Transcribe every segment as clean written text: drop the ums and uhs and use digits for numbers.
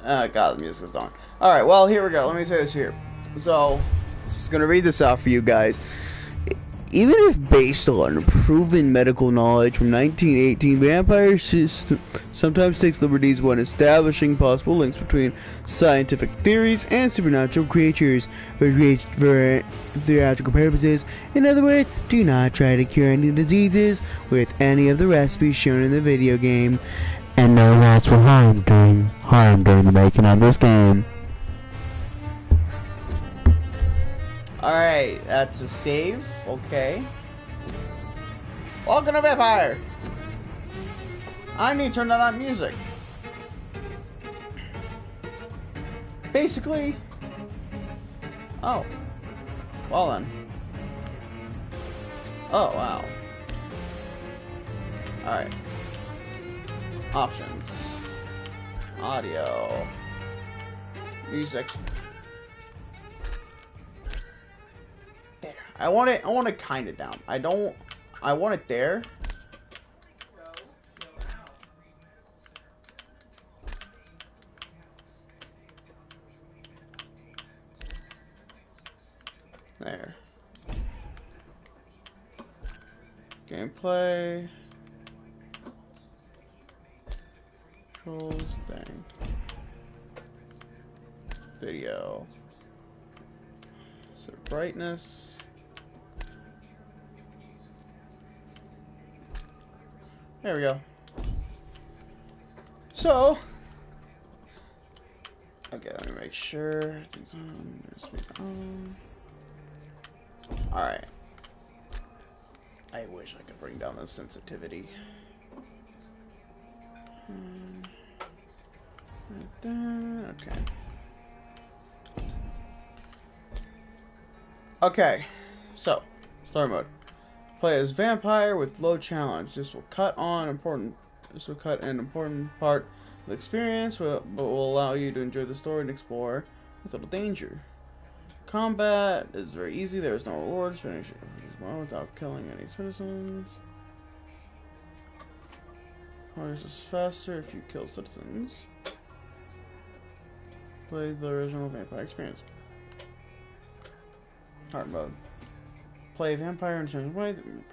God, the music is on. Alright, well, here we go. Let me say this here. So, just gonna read this out for you guys. Even if based on proven medical knowledge from 1918, Vampire sometimes takes liberties when establishing possible links between scientific theories and supernatural creatures for theatrical purposes. In other words, do not try to cure any diseases with any of the recipes shown in the video game, and no rats were harmed during the making of this game. Alright, that's a save. Okay. Welcome to Vampire! I need to turn down that music. Basically... Oh. Well then. Oh, wow. Alright. Options. Audio. Music. I want it kind of down. I want it there. There. Gameplay. Controls thing. Video. So brightness. There we go. So, okay, let me make sure everything's on. Alright. I wish I could bring down the sensitivity. Okay. Okay, so, story mode. Play as Vampire with low challenge. This will cut an important part of the experience, but will allow you to enjoy the story and explore without danger. Combat is very easy. There is no rewards. Finish it without killing any citizens. Ours is faster if you kill citizens. Play the original Vampire experience. Hard mode. Play Vampire in terms of way that your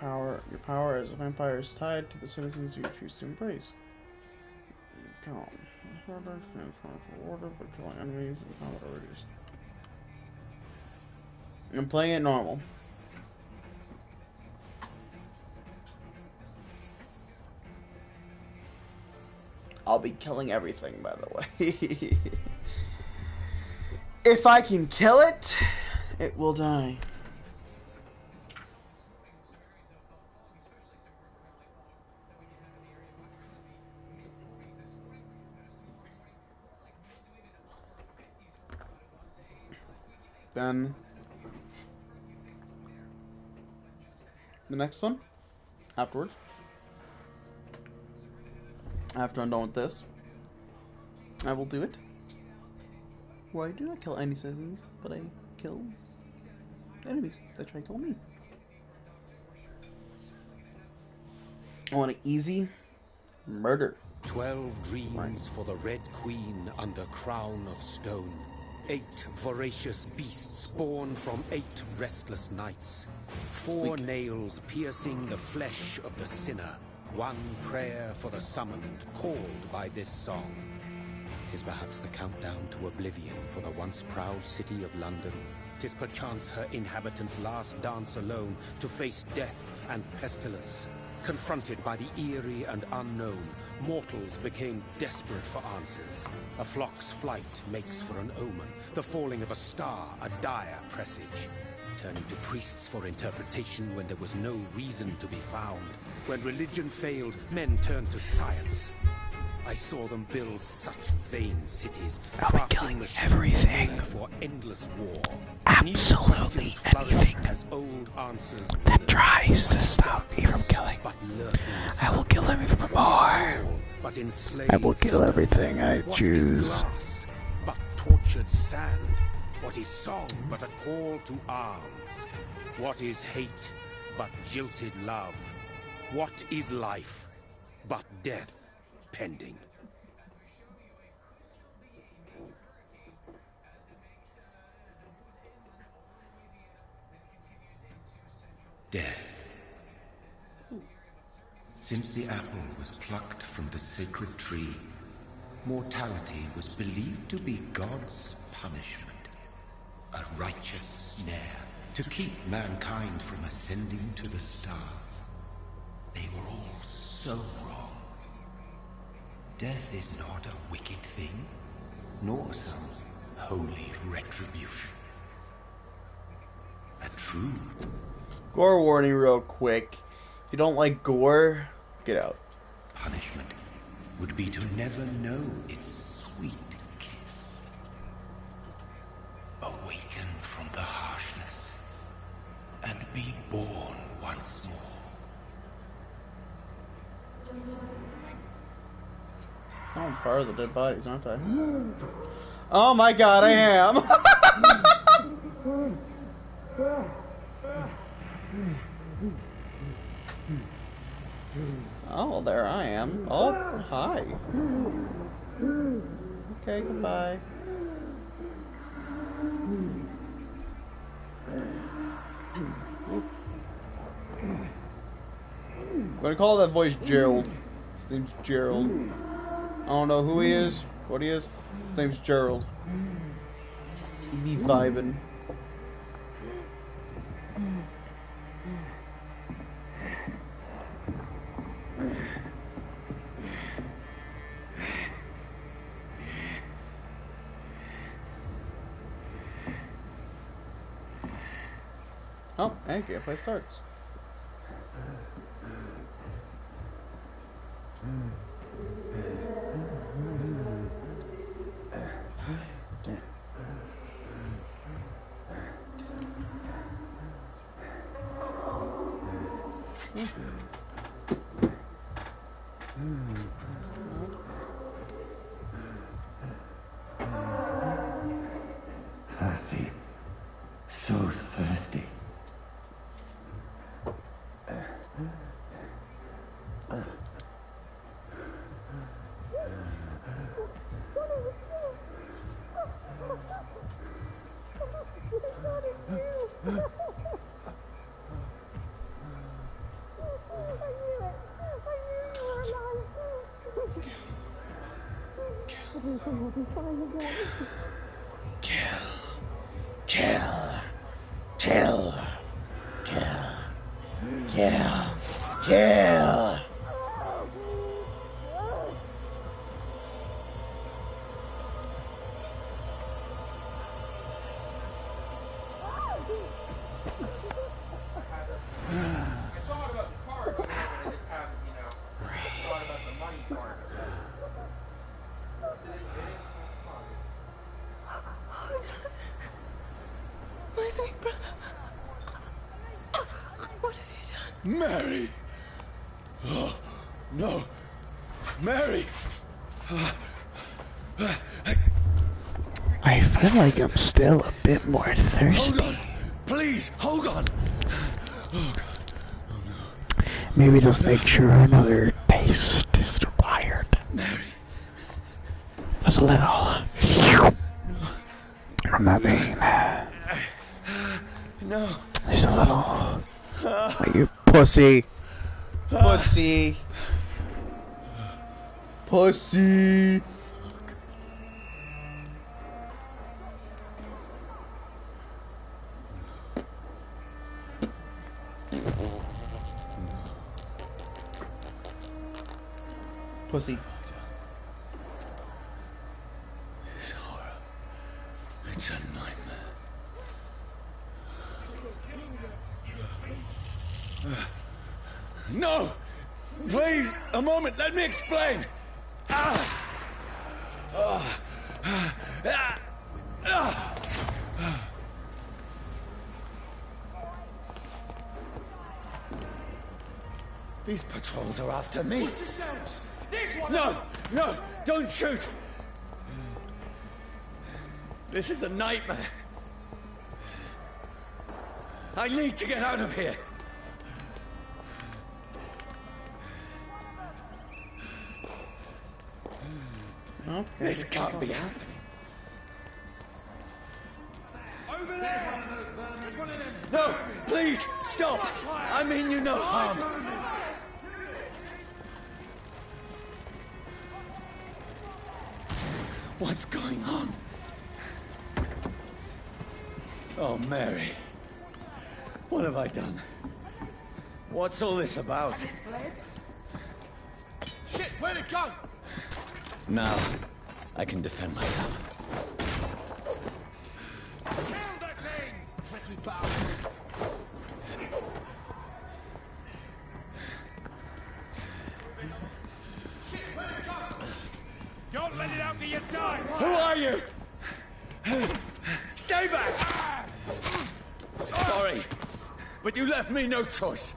power as a vampire is tied to the citizens you choose to embrace. Calm. Harder, stand for order, but killing enemies and combat are reduced. I'm playing it normal. I'll be killing everything, by the way. If I can kill it, it will die. Then the next one afterwards, after I'm done with this, I will do it where I do not kill any citizens, but I kill enemies that try to kill me. I want an easy murder. 12 dreams for the Red Queen under crown of stone. 8 voracious beasts born from 8 restless nights. 4 nails piercing the flesh of the sinner. 1 prayer for the summoned, called by this song. 'Tis perhaps the countdown to oblivion for the once proud city of London. 'Tis perchance her inhabitants' last dance alone to face death and pestilence. Confronted by the eerie and unknown, mortals became desperate for answers. A flock's flight makes for an omen, the falling of a star a dire presage. Turning to priests for interpretation when there was no reason to be found. When religion failed, men turned to science. I saw them build such vain cities, I'll be killing everything. For endless war. Absolutely anything as old answers that tries to stop me from killing. I will kill them even more. I will kill everything I choose. But tortured sand. What is song but a call to arms? What is hate but jilted love? What is life but death pending? Death. Since the apple was plucked from the sacred tree, mortality was believed to be God's punishment. A righteous snare to keep mankind from ascending to the stars. They were all so wrong. Death is not a wicked thing, nor some holy retribution. A true Gore warning real quick. If you don't like gore, get out. punishment would be to never know its sweet kiss. Awaken from the harshness and be born once more. Oh, I'm part of the dead bodies, aren't I? Oh my god, I am! Oh, there I am. Oh, hi. Okay, goodbye. I'm gonna call that voice Gerald. His name's Gerald. I don't know who he is, what he is. His name's Gerald. He be vibing. Oh, and gameplay starts. Thirsty. So thirsty. Kill. My sweet brother. What have you done? Mary! Oh, no! Mary! I feel like I'm still a bit more Hold thirsty. on! Please, hold on! Oh, God. Maybe just make sure another taste is required. Mary! Just a little. From that vein. No! Just a little. Like you pussy. Pussy. Pussy. Pussy. This horror. It's a nightmare. No! Please, a moment, let me explain! These patrols are after me. Watch yourselves! This one! No! No! Don't shoot! This is a nightmare. I need to get out of here. Okay. This can't be happening. Over there! No, please, stop! I mean you no harm. What's going on? Oh, Mary. What have I done? What's all this about? Shit, where'd it go? Now, I can defend myself. Kill that thing! Tricky bastard! Shit, where'd it go? Don't let it out to your side! Who are you? Stay back! Sorry, but you left me no choice.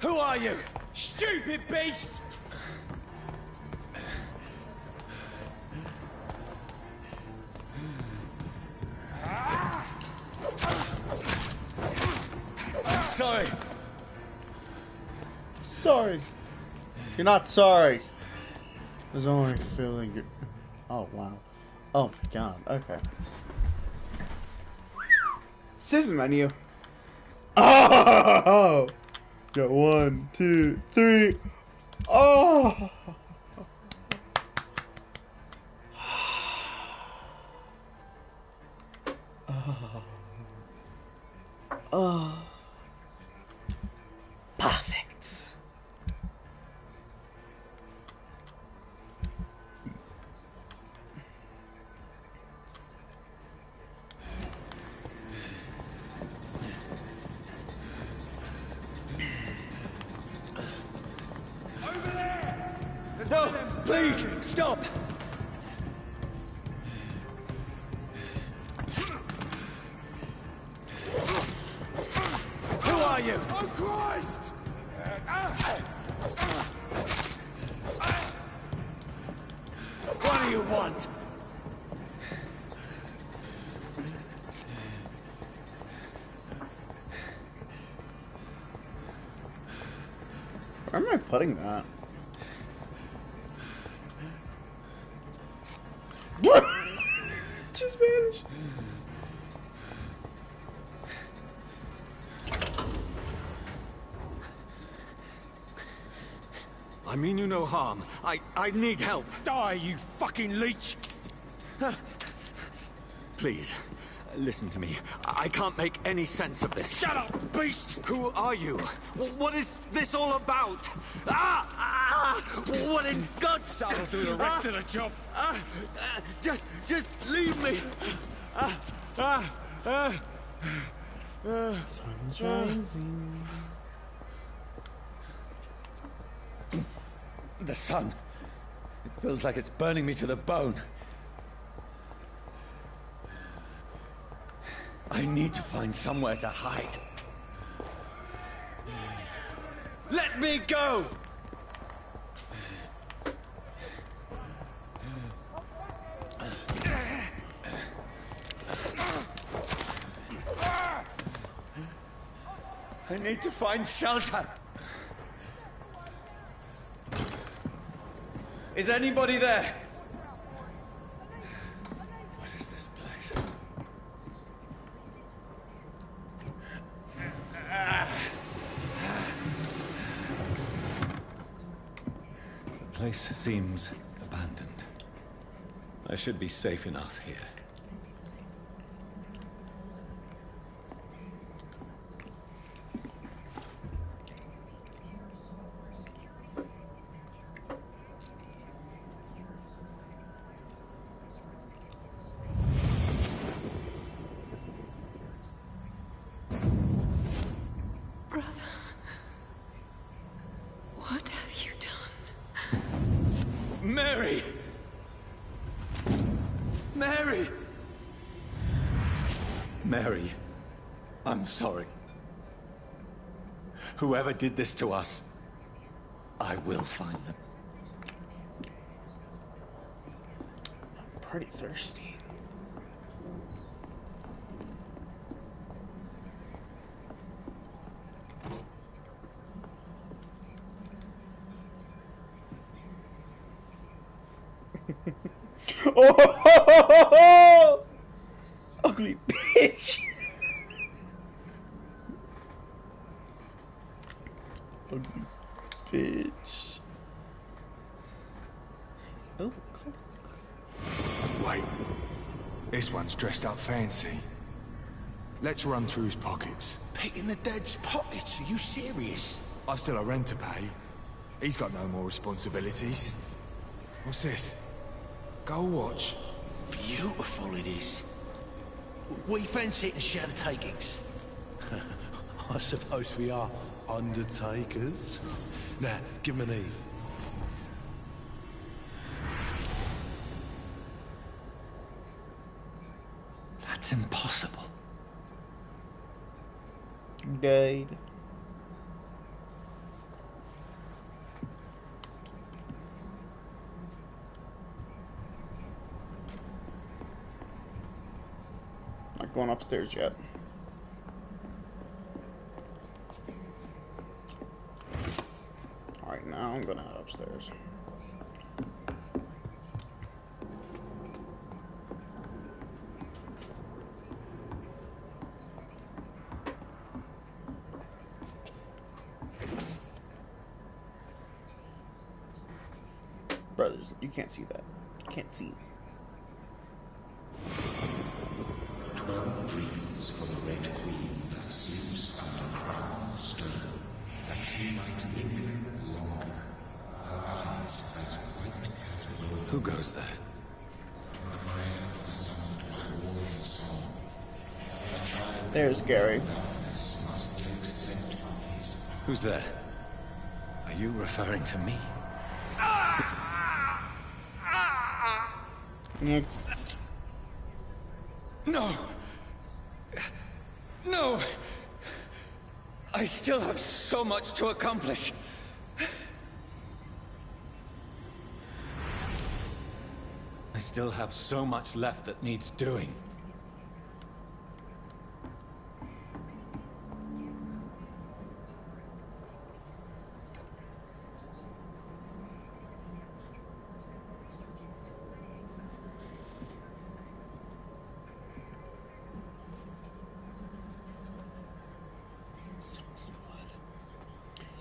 Who are you? Stupid beast! Sorry. Sorry. You're not sorry. There's only a feeling you're... Oh, wow. Oh, my God. Okay. System menu. Oh! Got 1, 2, 3. Oh! Oh. Perfect. Over there! No, please, stop! Who are you? Oh, Christ! What do you want? Where am I putting that? What? Just vanished. I mean you no harm. I need help. Die, you fucking leech! Please, listen to me. I can't make any sense of this. Shut up, beast! Who are you? What is this all about? What in God's... That'll do the rest of the job. Just leave me. Sun's rising. The sun. It feels like it's burning me to the bone. I need to find somewhere to hide. Let me go! I need to find shelter. Is anybody there? What is this place? The place seems abandoned. I should be safe enough here. Brother, what have you done? Mary! Mary! Mary, I'm sorry. Whoever did this to us, I will find them. I'm pretty thirsty. Oh! Ugly bitch. Ugly bitch. Oh, Wait. This one's dressed up fancy. Let's run through his pockets. Picking the dead's pockets? Are you serious? I've still a rent to pay. He's got no more responsibilities. What's this? Gold watch. Beautiful it is. We fancy it and share the takings. I suppose we are undertakers. Now, give him an Eve. That's impossible. died. Not going upstairs yet. Alright, now I'm gonna head upstairs. Brothers, you can't see that. You can't see. 12 dreams for the Red Queen that sleeps under crown of stone, that she might linger longer, her eyes as white as gold. Who goes there? A prayer summoned by warrior song. A child There's Gary. must accept of his Who's there? Are you referring to me? Next. No! No! I still have so much to accomplish. I still have so much left that needs doing.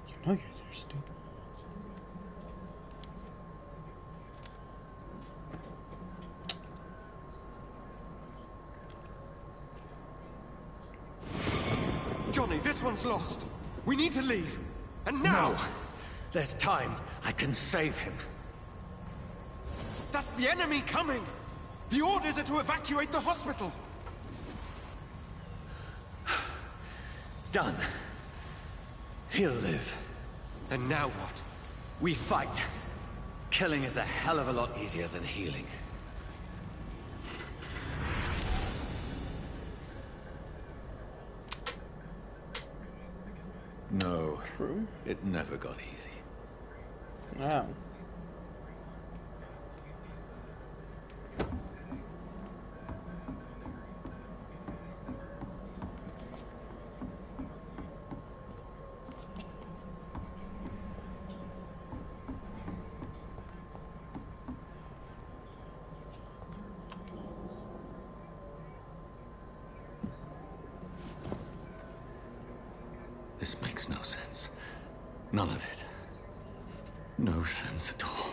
You know you're thirsty. Johnny, this one's lost. We need to leave. And now! No! There's time. I can save him. That's the enemy coming! The orders are to evacuate the hospital! Done. He'll live. And now what? We fight. Killing is a hell of a lot easier than healing. No. True. It never got easy. Wow. This makes no sense. None of it. No sense at all.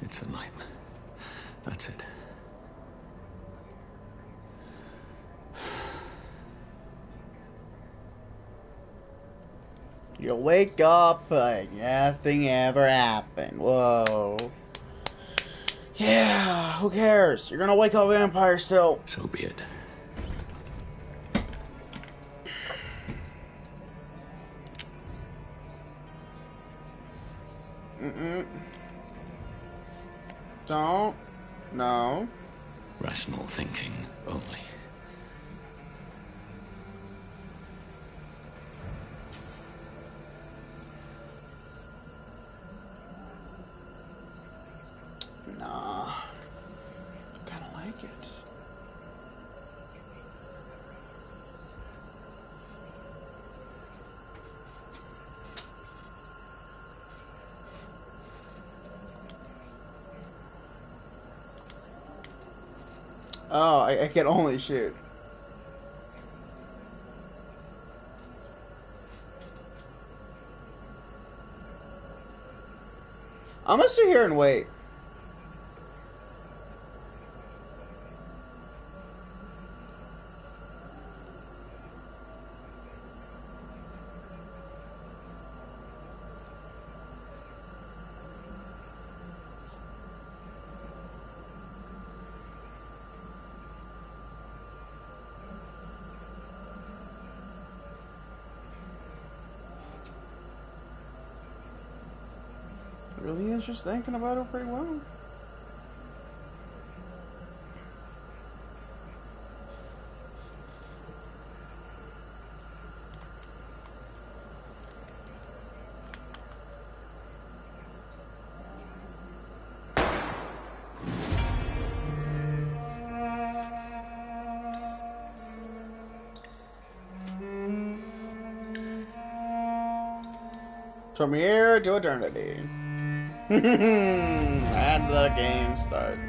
It's a nightmare. That's it. You'll wake up like nothing ever happened. Whoa. Yeah, who cares? You're gonna wake up a vampire still. So be it. Don't. No. Rational thinking only. Nah. I kinda like it. Oh, I can only shoot. I'm gonna sit here and wait. Really is just thinking about it pretty well. From here to eternity. And the game starts.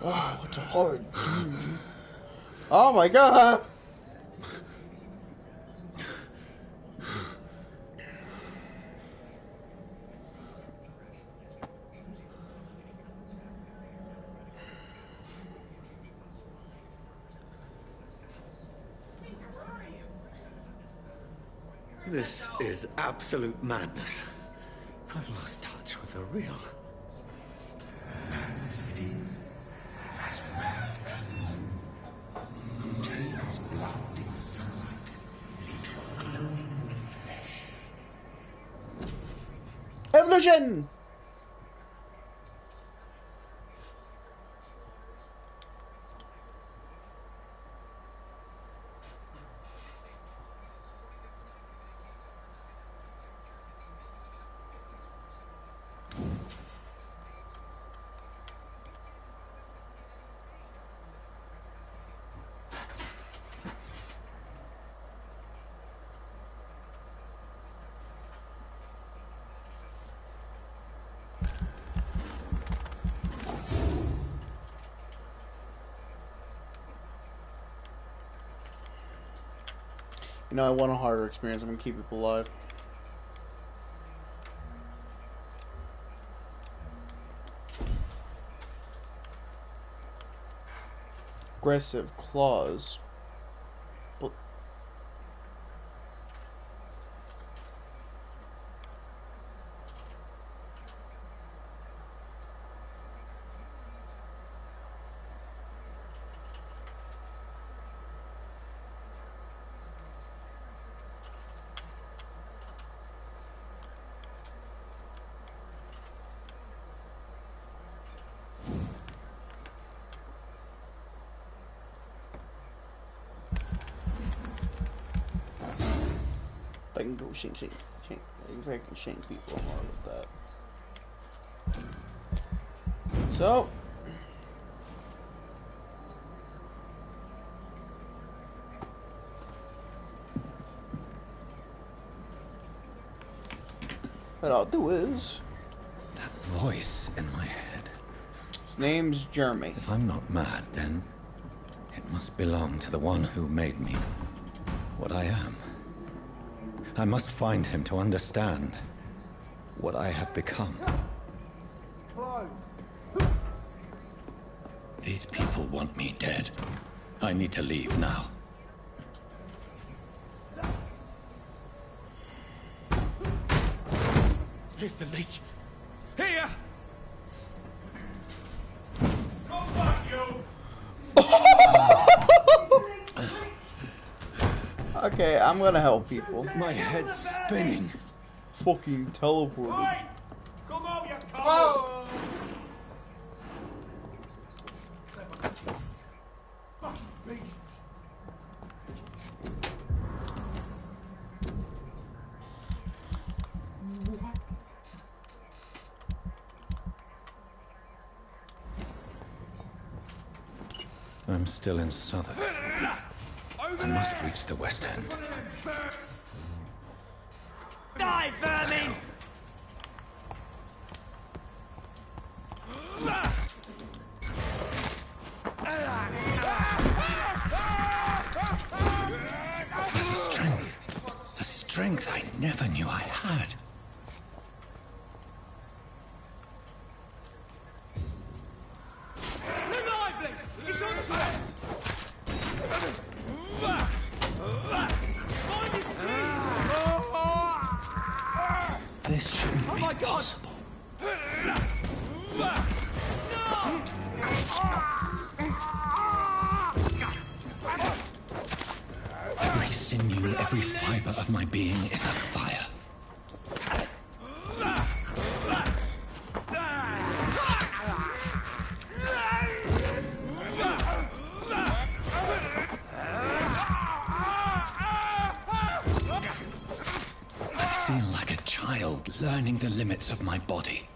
Oh, it's hard. Oh my god! This is absolute madness. I've lost touch with the real. Madness it is, as mad as the moon, who turns blinding sunlight into a glowing flesh. Evolution! You know, I want a harder experience. I'm gonna keep people alive. Aggressive claws. But I can go shank. I can shank people more with that. So. What I'll do is. That voice in my head. His name's Jeremy. If I'm not mad, then it must belong to the one who made me what I am. I must find him to understand what I have become. These people want me dead. I need to leave now. Here's the leech. Here! Okay, I'm gonna help people. My head's spinning. Fucking teleported. Come on, you coward! Fucking beast! I'm still in Southwark. I must reach the West End. Die, vermin! There's a strength I never knew I had. Lively! It's on to us! Find his teeth! This shouldn't be my God! possible. Every sinew, every fiber of my being is afire. I feel like a child learning the limits of my body.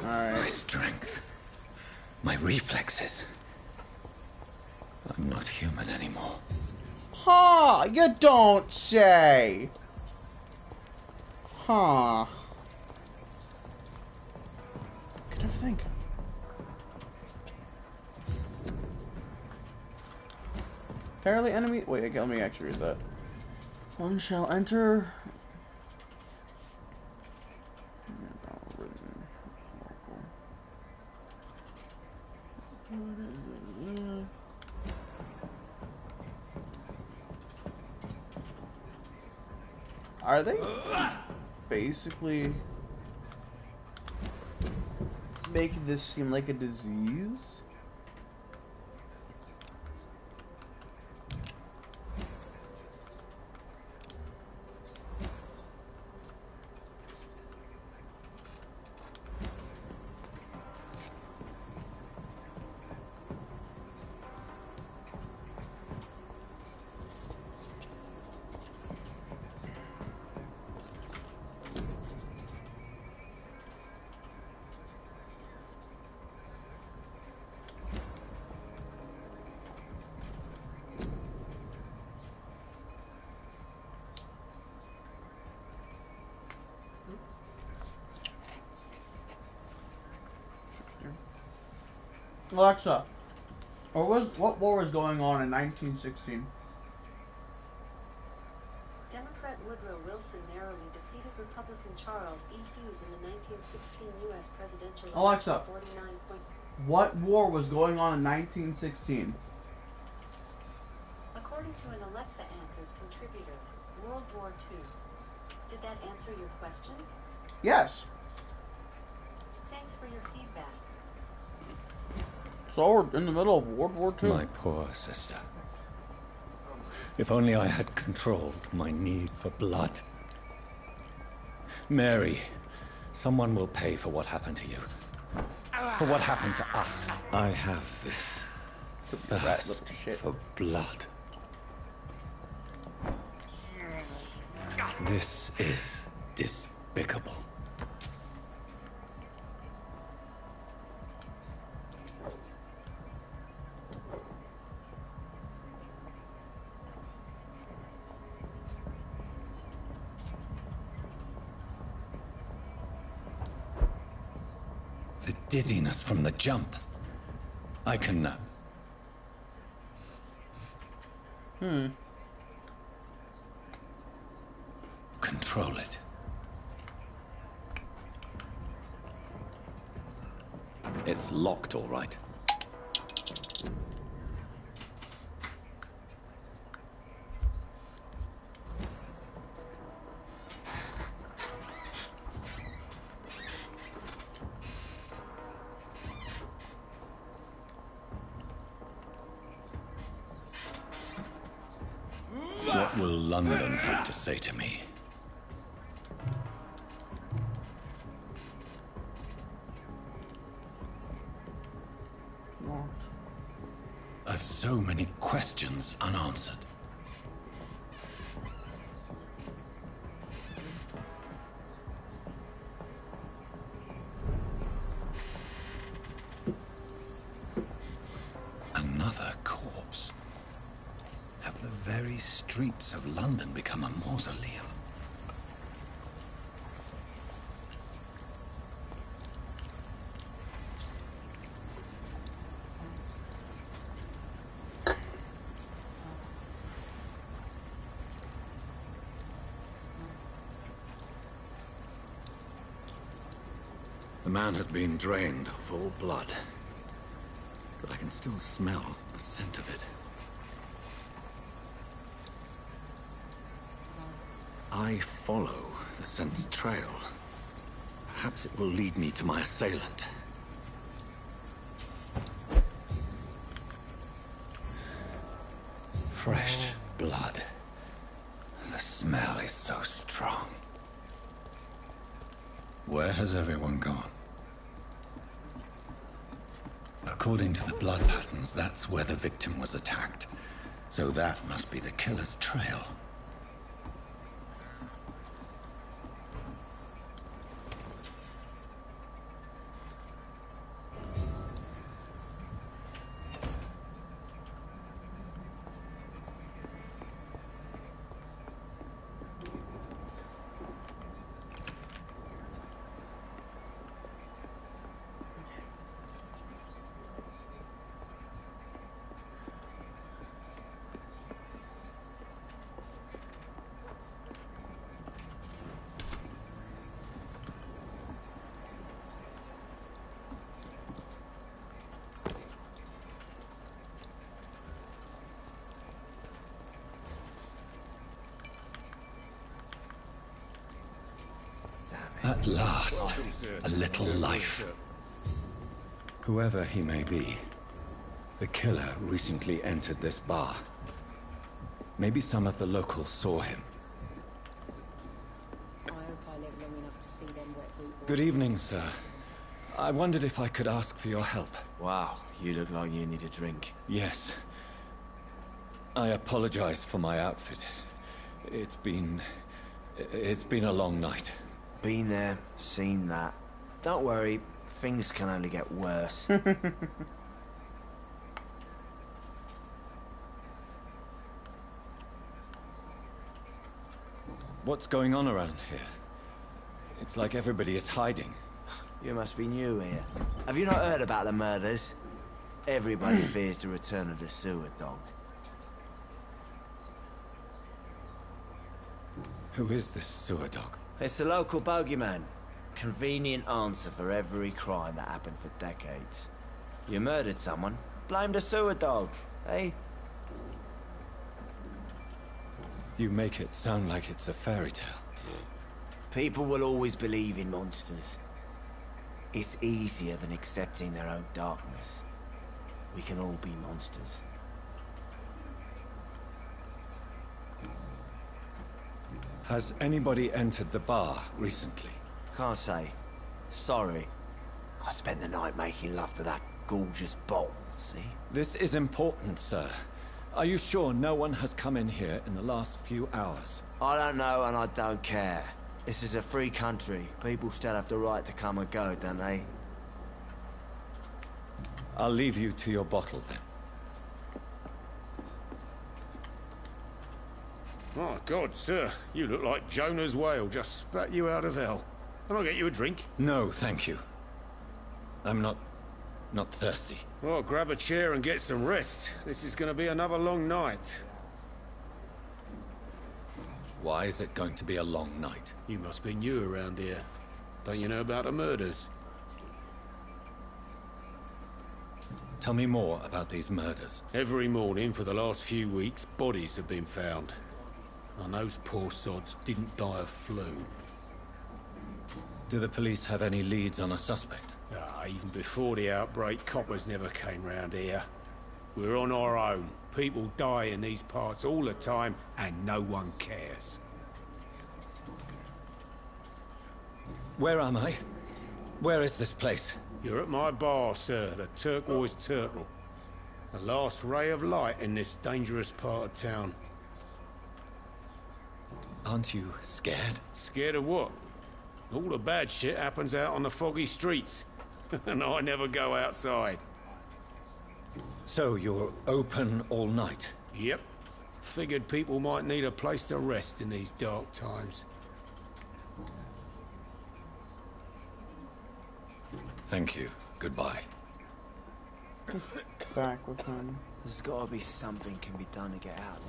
My strength, my reflexes. I'm not human anymore. Huh, you don't say. Huh. Could never think. Apparently enemy. Wait, okay, let me actually read that. One shall enter. Are they basically making this seem like a disease? Alexa, what war was going on in 1916? Democrat Woodrow Wilson narrowly defeated Republican Charles E. Hughes in the 1916 U.S. presidential election. Alexa, what war was going on in 1916? According to an Alexa Answers contributor, World War II. Did that answer your question? Yes. Thanks for your feedback. So we're in the middle of World War II. My poor sister. If only I had controlled my need for blood. Mary, someone will pay for what happened to you. For what happened to us. I have this thirst for blood. This is despicable. The dizziness from the jump. I can... control it. It's locked, all right. What will London have to say to me? What? I've so many questions unanswered. Another corpse. Have the very streets of London become a mausoleum? The man has been drained of all blood, but I can still smell the scent of it. I follow the scent's trail. Perhaps it will lead me to my assailant. Fresh blood. The smell is so strong. Where has everyone gone? According to the blood patterns, that's where the victim was attacked. So that must be the killer's trail. At last, a little life. Whoever he may be, the killer recently entered this bar. Maybe some of the locals saw him. I hope I live long enough to see them wet boot boys. Good evening, sir. I wondered if I could ask for your help. Wow, you look like you need a drink. Yes. I apologize for my outfit. It's been a long night. Been there, seen that. Don't worry, things can only get worse. What's going on around here? It's like everybody is hiding. You must be new here. Have you not heard about the murders? Everybody fears the return of the sewer dog. Who is this sewer dog? It's the local bogeyman. Convenient answer for every crime that happened for decades. You murdered someone, blame the sewer dog, eh? You make it sound like it's a fairy tale. People will always believe in monsters. It's easier than accepting their own darkness. We can all be monsters. Has anybody entered the bar recently? Can't say. Sorry. I spent the night making love to that gorgeous bottle, see? This is important, sir. Are you sure no one has come in here in the last few hours? I don't know and I don't care. This is a free country. People still have the right to come and go, don't they? I'll leave you to your bottle then. My God, sir, you look like Jonah's whale just spat you out of hell. Can I get you a drink? No, thank you. I'm not thirsty. Well, grab a chair and get some rest. This is going to be another long night. Why is it going to be a long night? You must be new around here. Don't you know about the murders? Tell me more about these murders. Every morning for the last few weeks, bodies have been found. And those poor sods didn't die of flu. Do the police have any leads on a suspect? Even before the outbreak, coppers never came round here. We're on our own. People die in these parts all the time, and no one cares. Where am I? Where is this place? You're at my bar, sir, the Turquoise Turtle. The last ray of light in this dangerous part of town. Aren't you scared? Scared of what? All the bad shit happens out on the foggy streets. And I never go outside. So you're open all night? Yep. Figured people might need a place to rest in these dark times. Thank you. Goodbye. Back with him. There's gotta be something can be done to get out.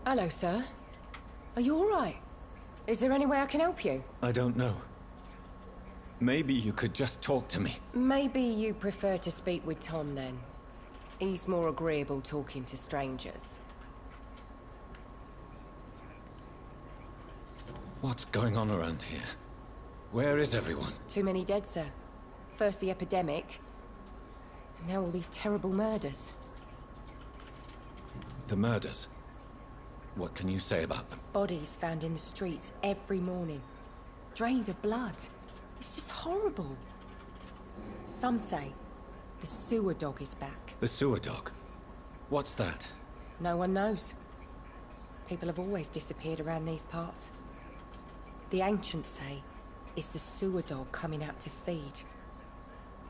Hello, sir. Are you all right? Is there any way I can help you? I don't know. Maybe you could just talk to me. Maybe you prefer to speak with Tom, then. He's more agreeable talking to strangers. What's going on around here? Where is everyone? Too many dead, sir. First the epidemic, and now all these terrible murders. The murders? What can you say about them? Bodies found in the streets every morning. Drained of blood. It's just horrible. Some say the sewer dog is back. The sewer dog? What's that? No one knows. People have always disappeared around these parts. The ancients say it's the sewer dog coming out to feed.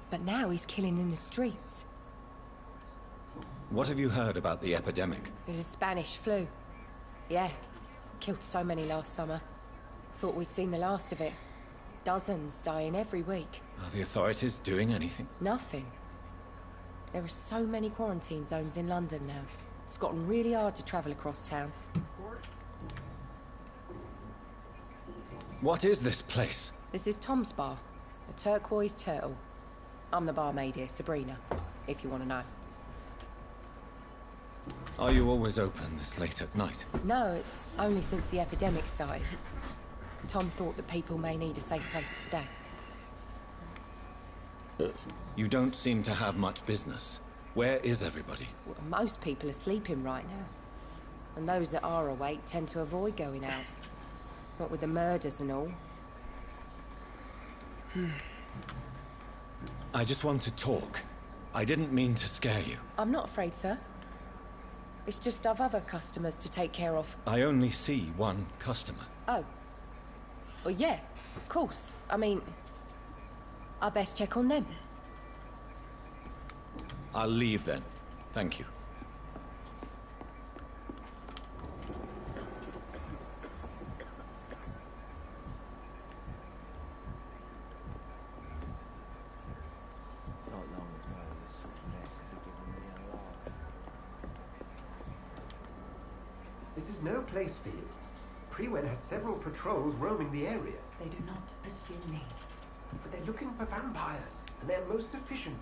But now he's killing in the streets. What have you heard about the epidemic? There's a Spanish flu. Yeah, killed so many last summer. Thought we'd seen the last of it. Dozens dying every week. Are the authorities doing anything? Nothing. There are so many quarantine zones in London now. It's gotten really hard to travel across town. What is this place? This is Tom's bar, the Turquoise Turtle. I'm the barmaid here, Sabrina, if you want to know. Are you always open this late at night? No, it's only since the epidemic started. Tom thought that people may need a safe place to stay. You don't seem to have much business. Where is everybody? Well, most people are sleeping right now. And those that are awake tend to avoid going out. What with the murders and all. I just want to talk. I didn't mean to scare you. I'm not afraid, sir. It's just I've other customers to take care of. I only see one customer. Oh. Well, yeah, of course. I mean, I best check on them. I'll leave then. Thank you. This is no place for you. Prewen has several patrols roaming the area. They do not pursue me. But they're looking for vampires, and they're most efficient.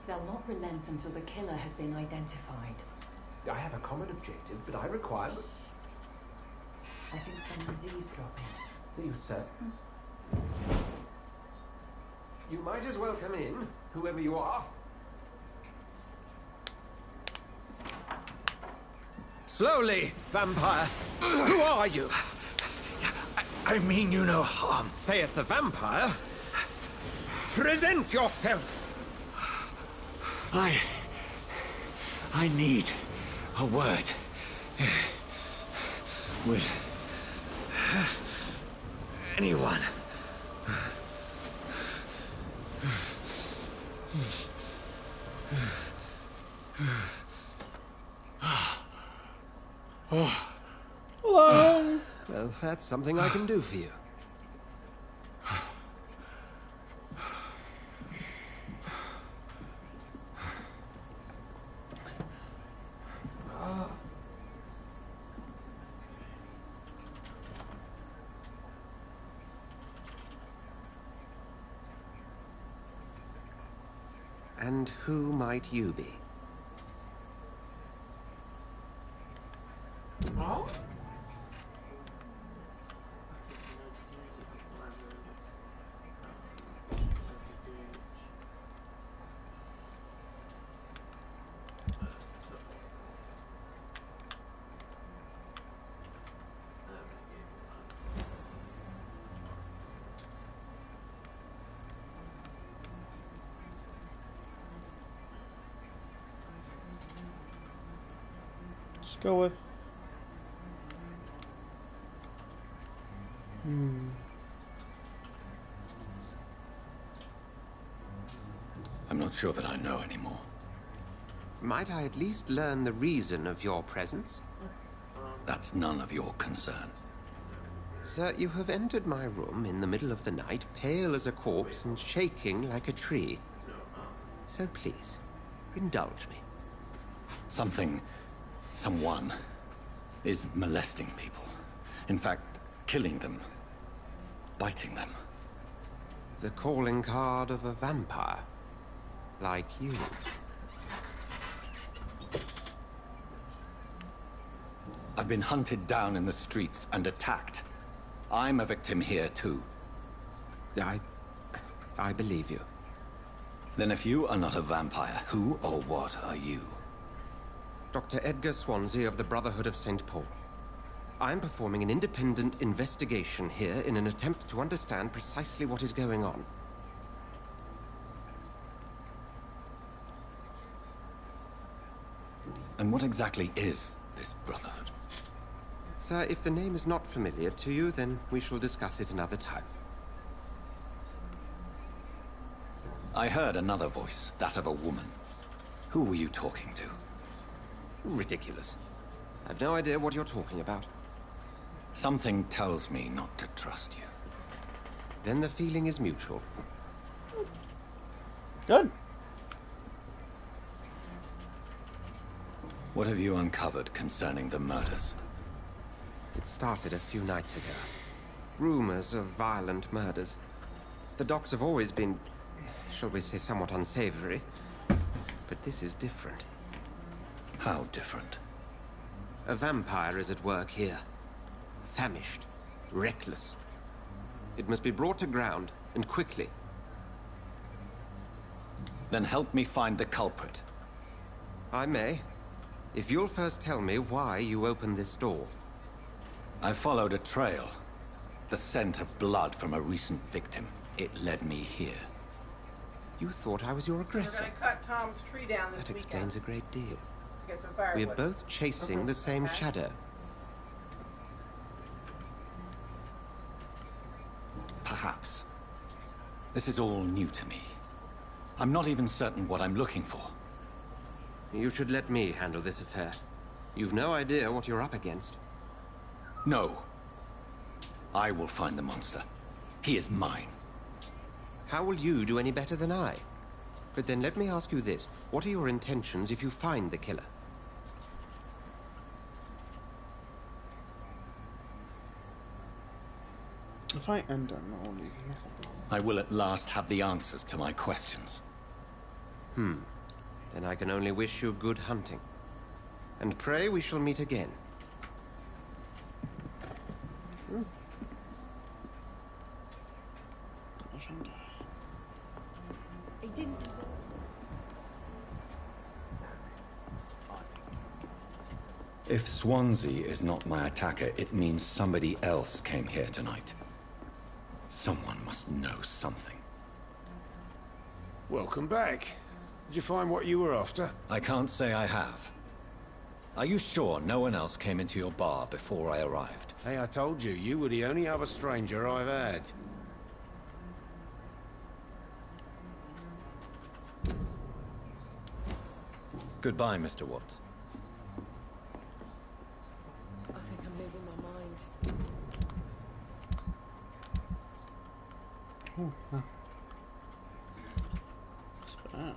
They'll not relent until the killer has been identified. I have a common objective, but I require... I think someone's eavesdropping. Do you, sir? You might as well come in, whoever you are. Slowly, vampire. Who are you? I mean you no harm. Saith the vampire. Present yourself. I need a word with anyone. Hello. Well, that's something I can do for you. And who might you be? Oh? Let's go with... I'm not sure that I know anymore. Might I at least learn the reason of your presence? That's none of your concern. Sir, you have entered my room in the middle of the night, pale as a corpse and shaking like a tree. So please, indulge me. Someone is molesting people. In fact, killing them. Biting them. The calling card of a vampire. Like you. I've been hunted down in the streets and attacked. I'm a victim here too. I believe you. Then if you are not a vampire, who or what are you? Dr. Edgar Swansea of the Brotherhood of St. Paul. I'm performing an independent investigation here in an attempt to understand precisely what is going on. And what exactly is this Brotherhood? Sir, if the name is not familiar to you, then we shall discuss it another time. I heard another voice, that of a woman. Who were you talking to? Ridiculous. I've no idea what you're talking about. Something tells me not to trust you. Then the feeling is mutual. Good. What have you uncovered concerning the murders? It started a few nights ago. Rumors of violent murders. The docks have always been, shall we say, somewhat unsavory. But this is different. How different? A vampire is at work here. Famished. Reckless. It must be brought to ground, and quickly. Then help me find the culprit. I may. If you'll first tell me why you opened this door. I followed a trail. The scent of blood from a recent victim. It led me here. You thought I was your aggressor. We're gonna cut Tom's tree down this That explains a great deal. Get some firewood. We're both chasing the same shadow. Perhaps. This is all new to me. I'm not even certain what I'm looking for. You should let me handle this affair. You've no idea what you're up against. No. I will find the monster. He is mine. How will you do any better than I? But then let me ask you this. What are your intentions if you find the killer? If I end on all these, I will at last have the answers to my questions. Then I can only wish you good hunting. And pray we shall meet again. Sure. He didn't deserve... If Swansea is not my attacker, it means somebody else came here tonight. Someone must know something. Welcome back. Did you find what you were after? I can't say I have. Are you sure no one else came into your bar before I arrived? Hey, I told you, you were the only other stranger I've had. Goodbye, Mr. Watts. I think I'm losing my mind. Oh, huh. What's that?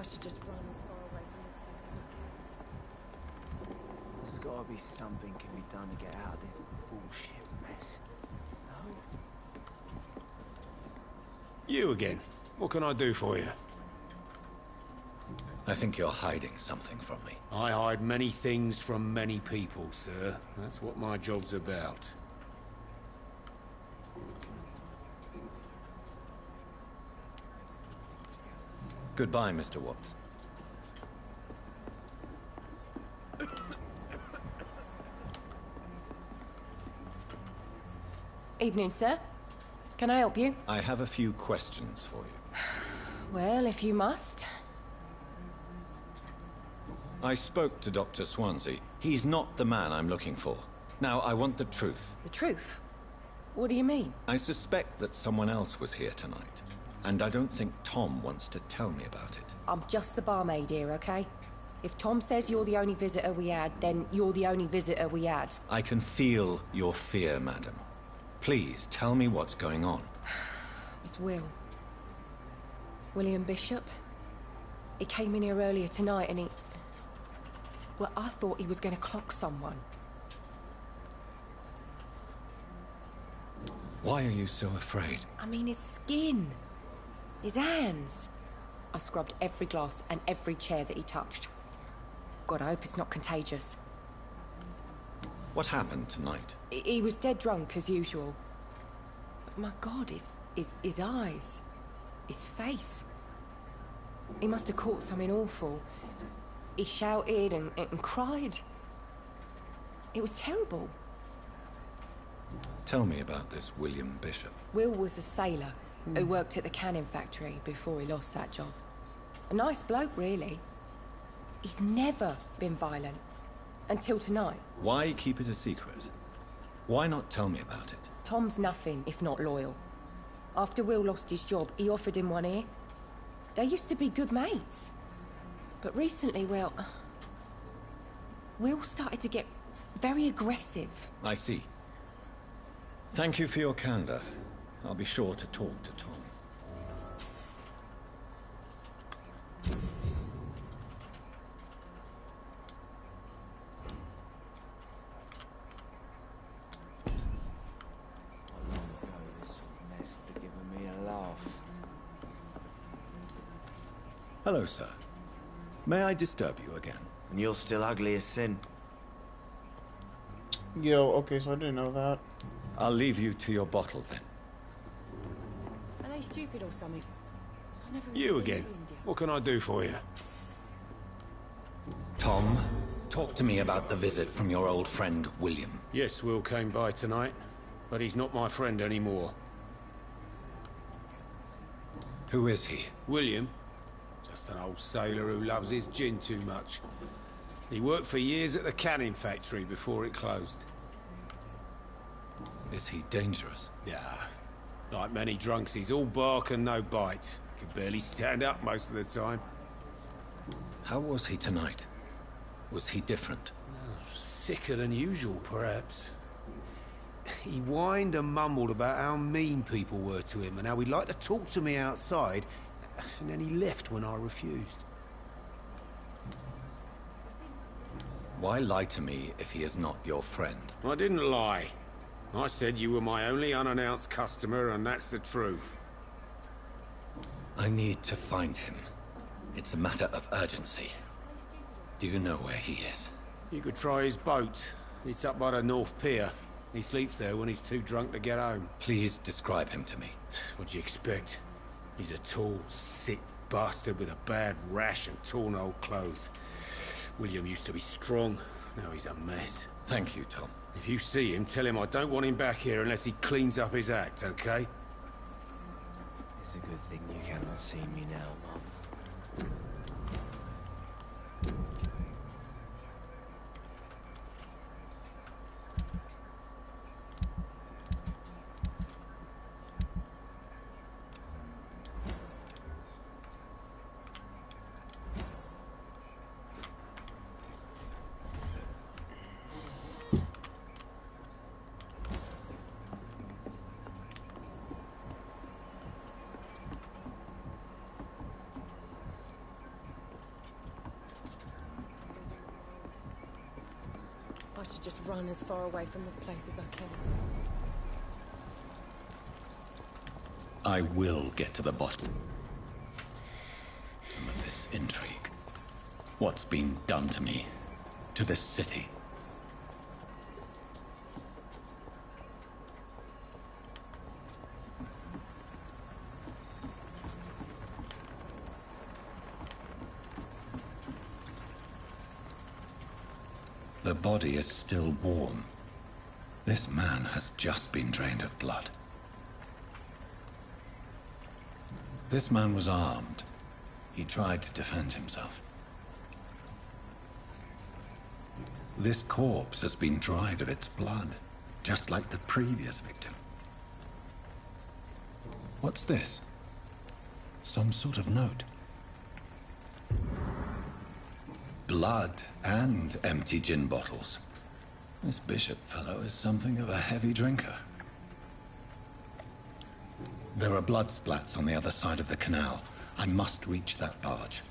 should just run as far away from this. There's gotta be something can be done to get out of this bullshit mess. No? You again. What can I do for you? I think you're hiding something from me. I hide many things from many people, sir. That's what my job's about. Goodbye, Mr. Watts. Evening, sir. Can I help you? I have a few questions for you. Well, if you must. I spoke to Dr. Swansea. He's not the man I'm looking for. Now, I want the truth. The truth? What do you mean? I suspect that someone else was here tonight, and I don't think Tom wants to tell me about it. I'm just the barmaid here, okay? If Tom says you're the only visitor we had, then you're the only visitor we had. I can feel your fear, madam. Please, tell me what's going on. It's Will. William Bishop. He came in here earlier tonight and he... Well, I thought he was going to clock someone. Why are you so afraid? I mean, his skin. His hands. I scrubbed every glass and every chair that he touched. God, I hope it's not contagious. What happened tonight? He was dead drunk, as usual. But my God, his eyes. His face. He must have caught something awful. He shouted and cried. It was terrible. Tell me about this William Bishop. Will was a sailor who worked at the canning factory before he lost that job. A nice bloke, really. He's never been violent. Until tonight. Why keep it a secret? Why not tell me about it? Tom's nothing if not loyal. After Will lost his job, he offered him one ear. They used to be good mates. But recently, well... Will started to get very aggressive. I see. Thank you for your candor. I'll be sure to talk to Tom. Hello, sir. May I disturb you again? And you're still ugly as sin. Yo, okay, so I didn't know that. I'll leave you to your bottle, then. Are they stupid or something? I've never You really been again. to India. What can I do for you? Tom, talk to me about the visit from your old friend, William. Yes, Will came by tonight, but he's not my friend anymore. Who is he? William? Just an old sailor who loves his gin too much. He worked for years at the canning factory before it closed. Is he dangerous? Yeah. Like many drunks, he's all bark and no bite. Can barely stand up most of the time. How was he tonight? Was he different? Sicker than usual, perhaps. He whined and mumbled about how mean people were to him and how he'd like to talk to me outside, and then he left when I refused. Why lie to me if he is not your friend? I didn't lie. I said you were my only unannounced customer, and that's the truth. I need to find him. It's a matter of urgency. Do you know where he is? You could try his boat. It's up by the North Pier. He sleeps there when he's too drunk to get home. Please describe him to me. What do you expect? He's a tall, sick bastard with a bad rash and torn old clothes. William used to be strong. Now he's a mess. Thank you, Tom. If you see him, tell him I don't want him back here unless he cleans up his act, okay? It's a good thing you cannot see me now, Mum. should just run as far away from this place as I can. I will get to the bottom of this intrigue. What's been done to me, to this city. The body is still warm. This man has just been drained of blood. This man was armed. He tried to defend himself. This corpse has been dried of its blood, just like the previous victim. What's this? Some sort of note. Blood and empty gin bottles. This bishop fellow is something of a heavy drinker. There are blood splats on the other side of the canal. I must reach that barge.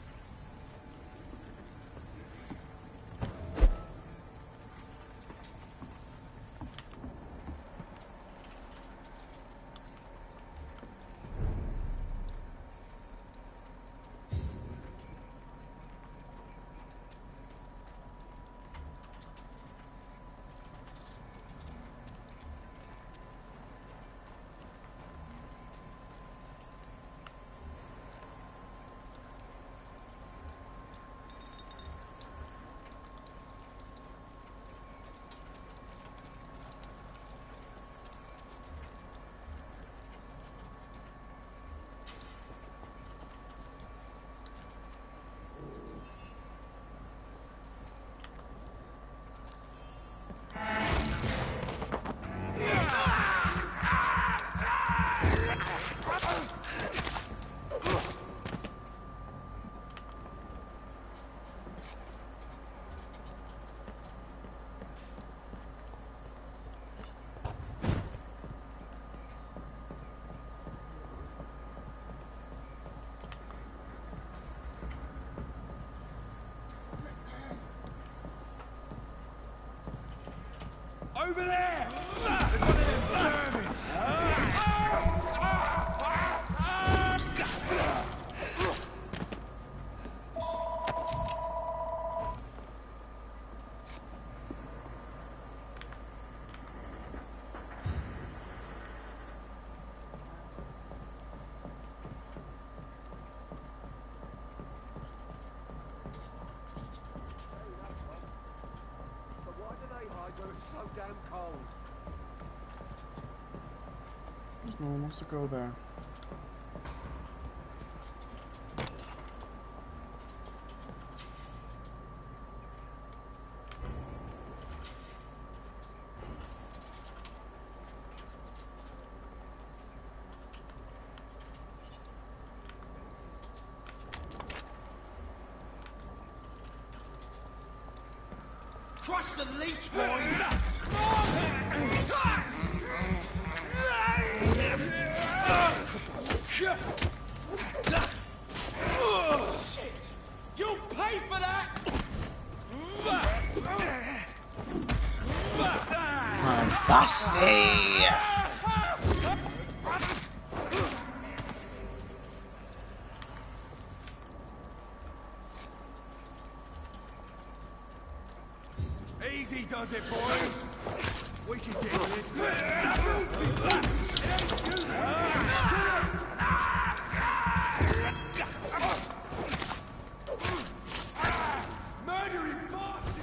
Over there! There's one of them vermin! So damn cold. No one wants to go there. Crush the leech, boys! Shit! You'll pay for that! I'm thirsty! Easy does it, boys! We can deal with this. Murdering bastard!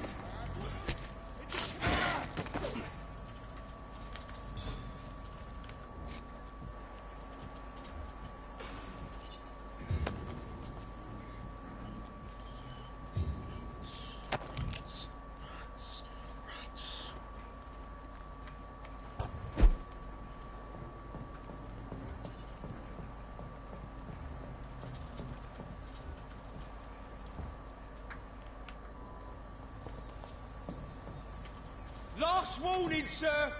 Last warning, sir!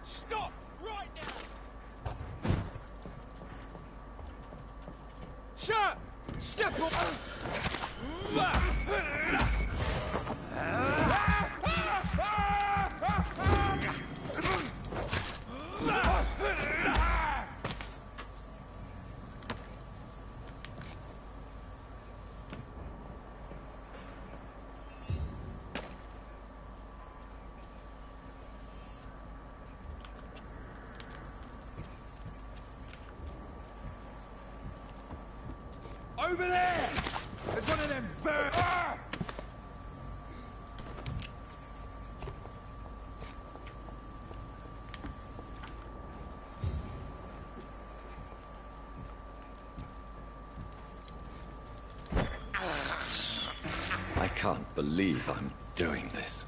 Stop! Right now! Step up! Over there! There's one of them I can't believe I'm doing this.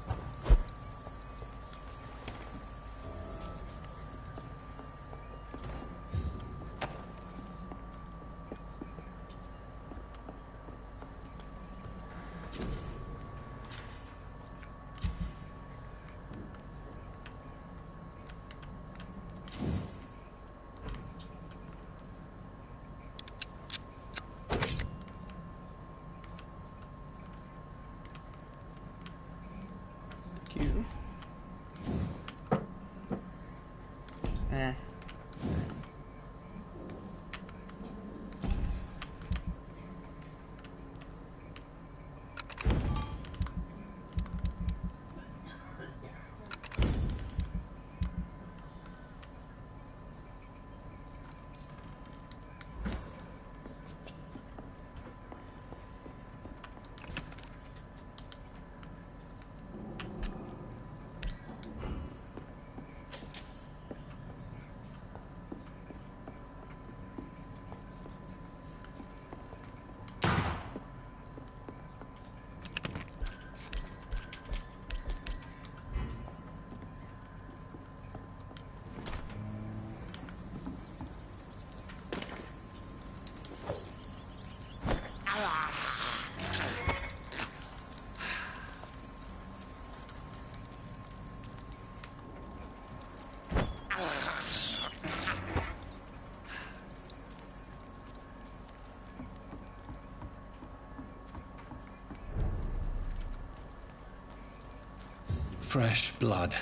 Fresh blood.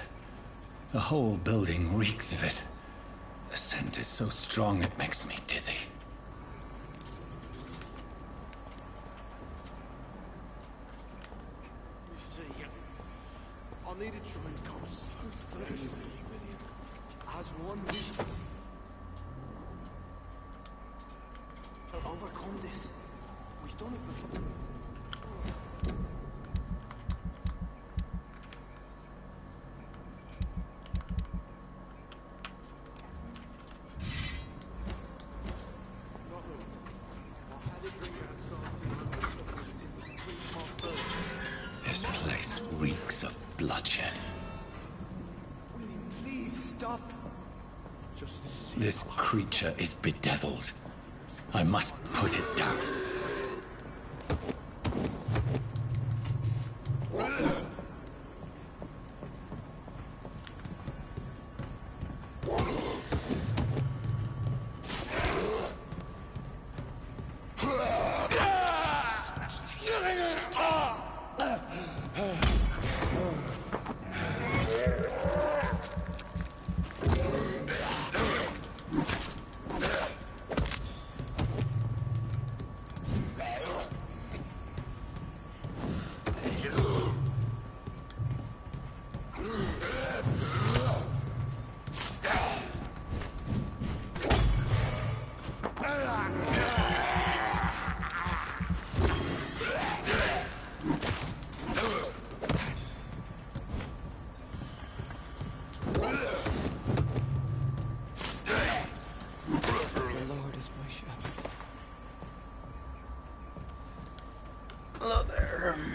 The whole building reeks of it. The scent is so strong it makes me dizzy. I needed to come so thirsty, William. As one vision. To overcome this. We've done it before. This place reeks of bloodshed. William, please stop. Just This creature is bedeviled. I must put it down.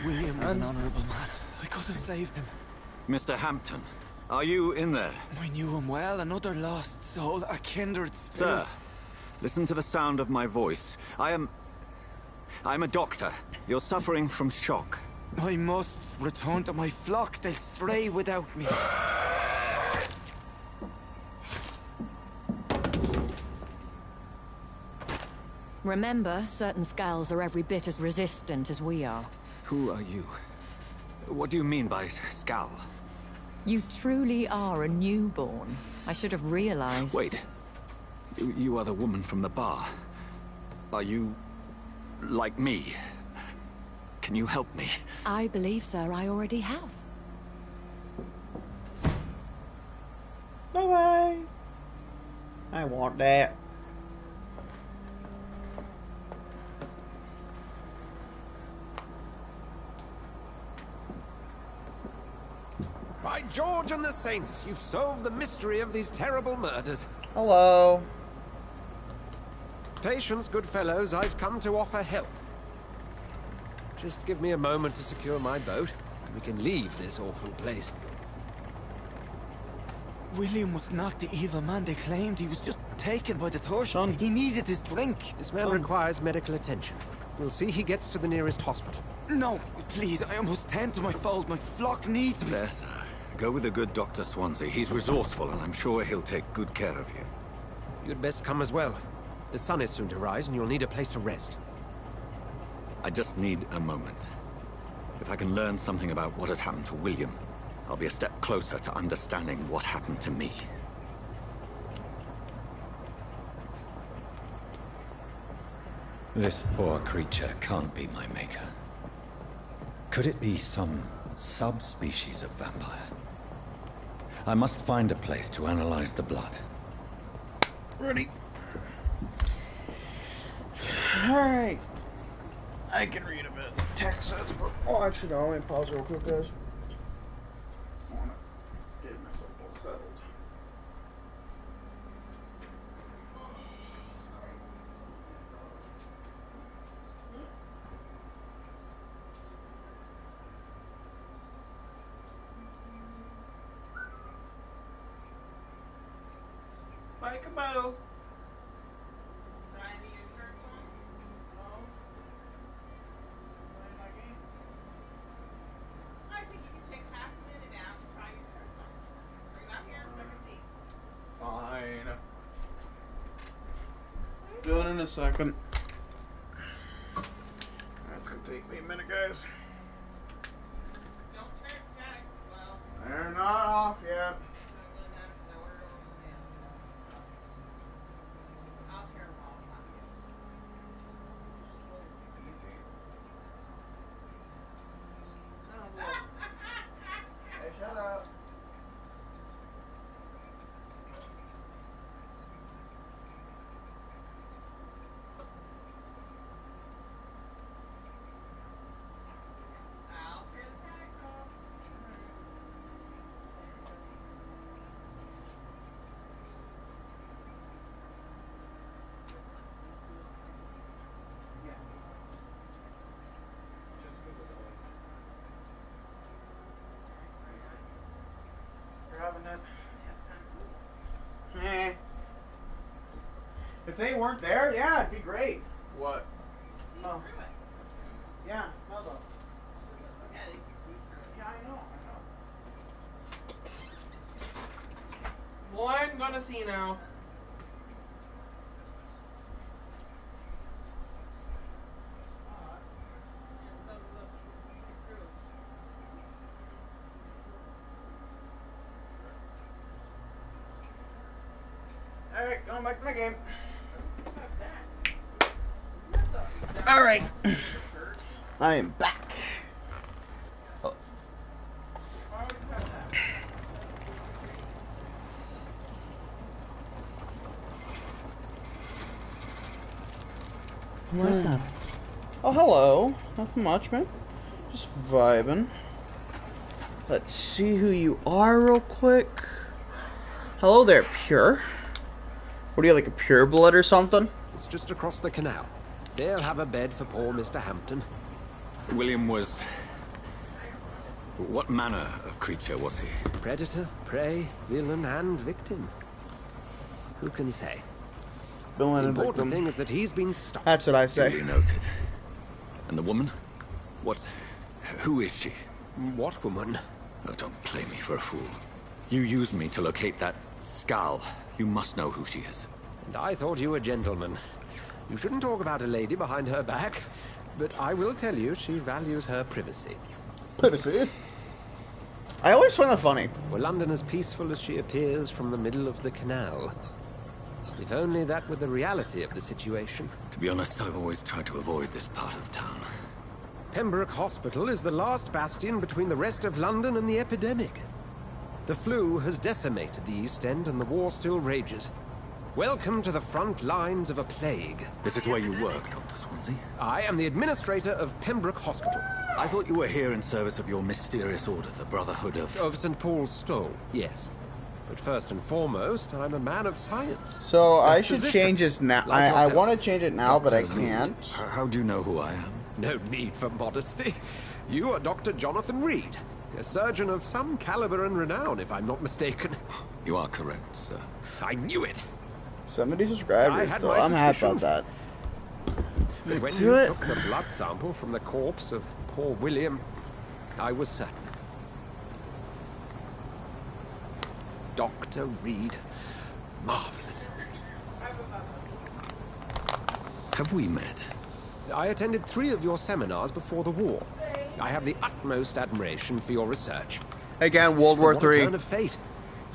William was an honorable man. I could have saved him. Mr. Hampton, are you in there? I knew him well, another lost soul, a kindred spirit. Sir, listen to the sound of my voice. I'm a doctor. You're suffering from shock. I must return to my flock. They'll stray without me. Remember, certain skulls are every bit as resistant as we are. Who are you? What do you mean by Skal? You truly are a newborn. I should have realized. Wait. You are the woman from the bar. Are you... like me? Can you help me? I believe, sir, I already have. Bye-bye. I want that. By George and the Saints, you've solved the mystery of these terrible murders. Hello. Patience, good fellows, I've come to offer help. Just give me a moment to secure my boat, and we can leave this awful place. William was not the evil man they claimed. He was just taken by the thirst. He needed his drink. This man requires medical attention. We'll see he gets to the nearest hospital. No, please, I must tend to my fold. My flock needs me. There, sir. Go with the good Dr. Swansea. He's resourceful, and I'm sure he'll take good care of you. You'd best come as well. The sun is soon to rise, and you'll need a place to rest. I just need a moment. If I can learn something about what has happened to William, I'll be a step closer to understanding what happened to me. This poor creature can't be my maker. Could it be some subspecies of vampire? I must find a place to analyze the blood. Ready. Alright. I can read a bit of text. Oh, actually, no. Let me pause real quick, guys. I want to get myself all settled. Bye, Cabo. Fine. Do it in a second. That's gonna take me a minute, guys. They're not off yet. Hey, shut up. Eh. If they weren't there, yeah, it'd be great. What? Oh. Yeah, hold on. Yeah, I know. One gonna see now. Alright, going back to my game. Alright. I am back. Oh. What's up? Oh, hello. Nothing much, man. Just vibing. Let's see who you are real quick. Hello there, Pure. What are you, like a pure blood or something? It's just across the canal. They'll have a bed for poor Mr. Hampton. William was... what manner of creature was he? Predator, prey, villain, and victim. Who can say? Villain the and important victim. thing is that he's been stopped. That's what I say. Duly noted. And the woman? What... who is she? What woman? Oh, don't play me for a fool. You used me to locate that Skal. You must know who she is. And I thought you a gentleman. You shouldn't talk about a lady behind her back, but I will tell you she values her privacy. Privacy? I always find that funny. Were London as peaceful as she appears from the middle of the canal? If only that were the reality of the situation. To be honest, I've always tried to avoid this part of town. Pembroke Hospital is the last bastion between the rest of London and the epidemic. The flu has decimated the East End and the war still rages. Welcome to the front lines of a plague. This is where you work, Dr. Swansea? I am the administrator of Pembroke Hospital. I thought you were here in service of your mysterious order, the Brotherhood of... Of St. Paul's Stole, yes. But first and foremost, I'm a man of science. So I should change this now. I want to change it now, but I can't. How do you know who I am? No need for modesty. You are Dr. Jonathan Reed, a surgeon of some caliber and renown, if I'm not mistaken. You are correct, sir. I knew it. 70 subscribers, so I'm happy about that. But when you took the blood sample from the corpse of poor William, I was certain. Dr. Reed. Marvelous. Have we met? I attended 3 of your seminars before the war. I have the utmost admiration for your research. Again, World War What a III. turn of fate.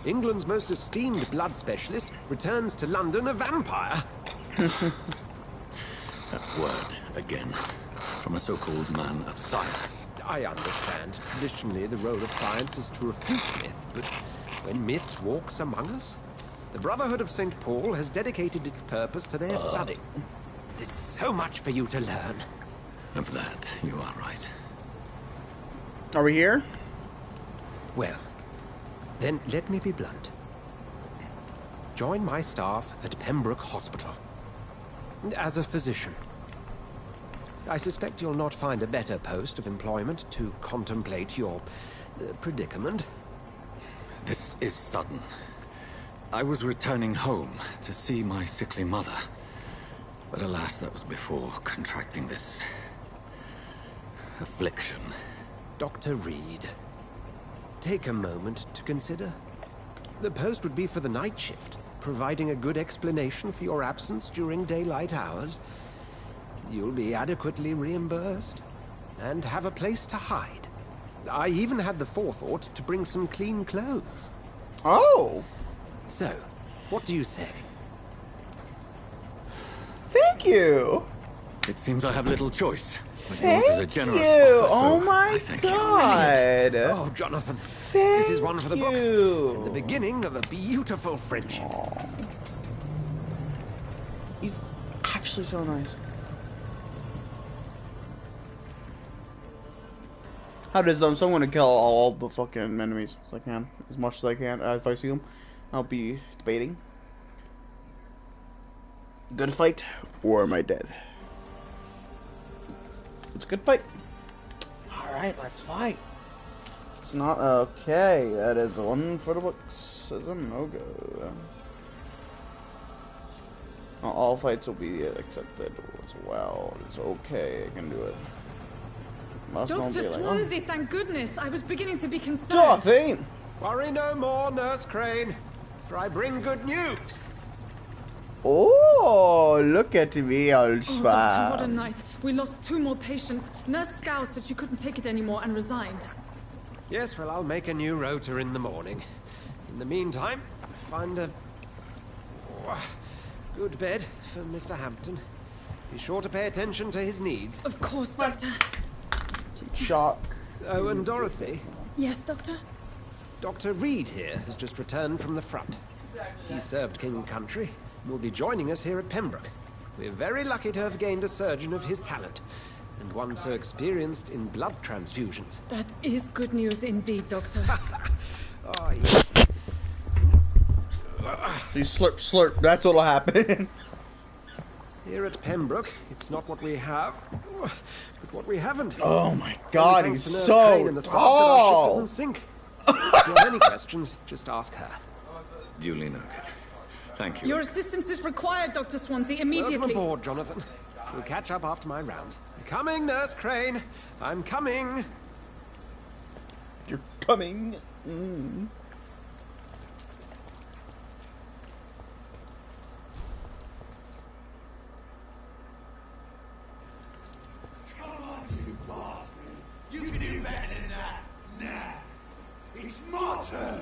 England's most esteemed blood specialist returns to London a vampire. That word, again, from a so-called man of science. I understand. Traditionally, the role of science is to refute myth, but when myth walks among us, the Brotherhood of St. Paul has dedicated its purpose to their study. There's so much for you to learn. Of that, you are right. Are we here? Well, then let me be blunt. Join my staff at Pembroke Hospital. As a physician. I suspect you'll not find a better post of employment to contemplate your predicament. This is sudden. I was returning home to see my sickly mother. But alas, that was before contracting this... affliction. Dr. Reed, take a moment to consider. The post would be for the night shift, providing a good explanation for your absence during daylight hours. You'll be adequately reimbursed, and have a place to hide. I even had the forethought to bring some clean clothes. Oh! So, what do you say? Thank you! It seems I have little choice. But Thank yours is a generous you! offer, so Oh my I thank god! Oh, Jonathan, Thank this is one for the book. you. And the beginning of a beautiful friendship. Aww. He's actually so nice. How does them? So I'm gonna kill all the fucking enemies as I can, as much as I can. If I see them, I'll be debating. Good fight, or am I dead? It's a good fight. Alright, let's fight. It's not okay. That is one for the books. It's a no-go. All fights will be accepted as well. It's okay. I can do it. Must not Dr. be like, Swansea, thank goodness. I was beginning to be oh, concerned. team. Worry no more, Nurse Crane, for I bring good news. Oh, look at me, old Oh, Doctor, what a swab. night. We lost 2 more patients. Nurse Scow said she couldn't take it anymore and resigned. Yes, well, I'll make a new rota in the morning. In the meantime, find a good bed for Mr. Hampton. Be sure to pay attention to his needs. Of course, Doctor. Shot. Oh, and Dorothy, Yes, Doctor? Dr. Reed here has just returned from the front. He served King and Country and will be joining us here at Pembroke. We're very lucky to have gained a surgeon of his talent, and one so experienced in blood transfusions. That is good news indeed, Doctor. Oh, yes. You slurp, slurp. That's what'll happen. Here at Pembroke, it's not what we have, but what we haven't. Oh my It's only god, thanks he's to Nurse so Crane and the staff that our ship tall. doesn't sink. If you have any questions, just ask her. Duly noted. Thank you. Your assistance is required, Dr. Swansea, Welcome immediately. aboard, Jonathan. We'll catch up after my rounds. I'm coming, Nurse Crane. I'm coming. You're coming. Mm. You can do better than that. Nah. It's my turn.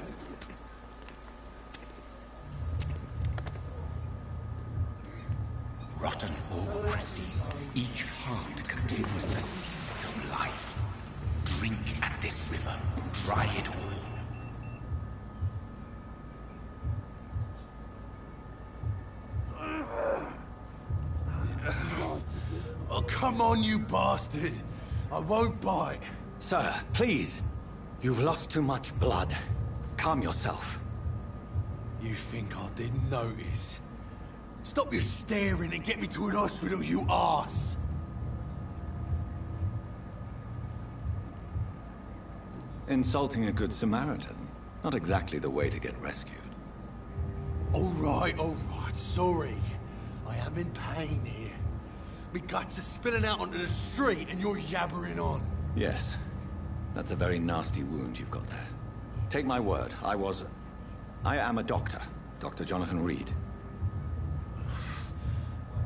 Rotten or pristine, each heart contains the seeds of life. Drink at this river, dry it all. Oh, come on, you bastard. I won't bite. Sir, please. You've lost too much blood. Calm yourself. You think I didn't notice? Stop your staring and get me to an hospital, you arse! Insulting a good Samaritan. Not exactly the way to get rescued. Alright, sorry. I am in pain here. Me guts are spilling out onto the street and you're yabbering on. Yes. That's a very nasty wound you've got there. Take my word, I am a doctor. Dr. Jonathan Reed.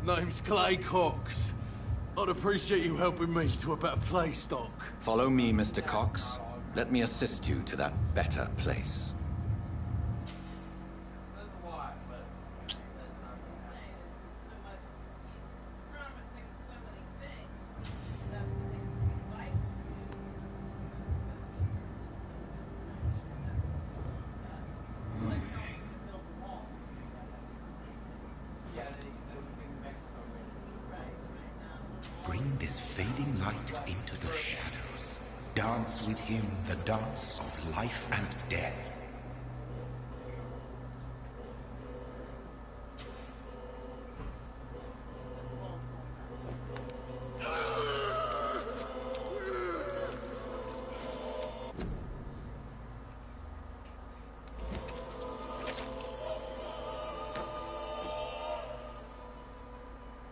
Name's Clay Cox. I'd appreciate you helping me to a better place, Doc. Follow me, Mr. Cox. Let me assist you to that better place. Bring this fading light into the shadows. Dance with him the dance of life and death.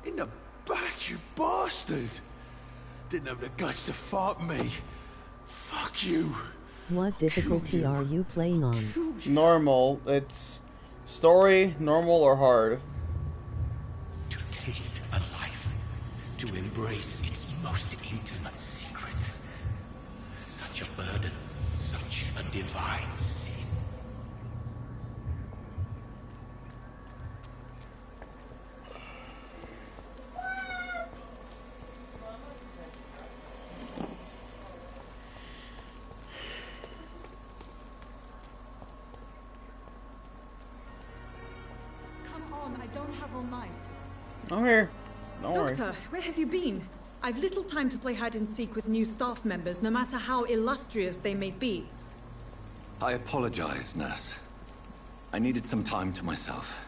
In the back, you bastard! Didn't have the guts to fight me. Fuck you. What difficulty are you playing on? Normal. It's story, normal, or hard. To taste a life, to embrace its most intimate secrets. Such a burden, such a divine sin. I don't have all night. I'm here. Don't worry. Doctor, where have you been? I've little time to play hide and seek with new staff members, no matter how illustrious they may be. I apologize, nurse. I needed some time to myself.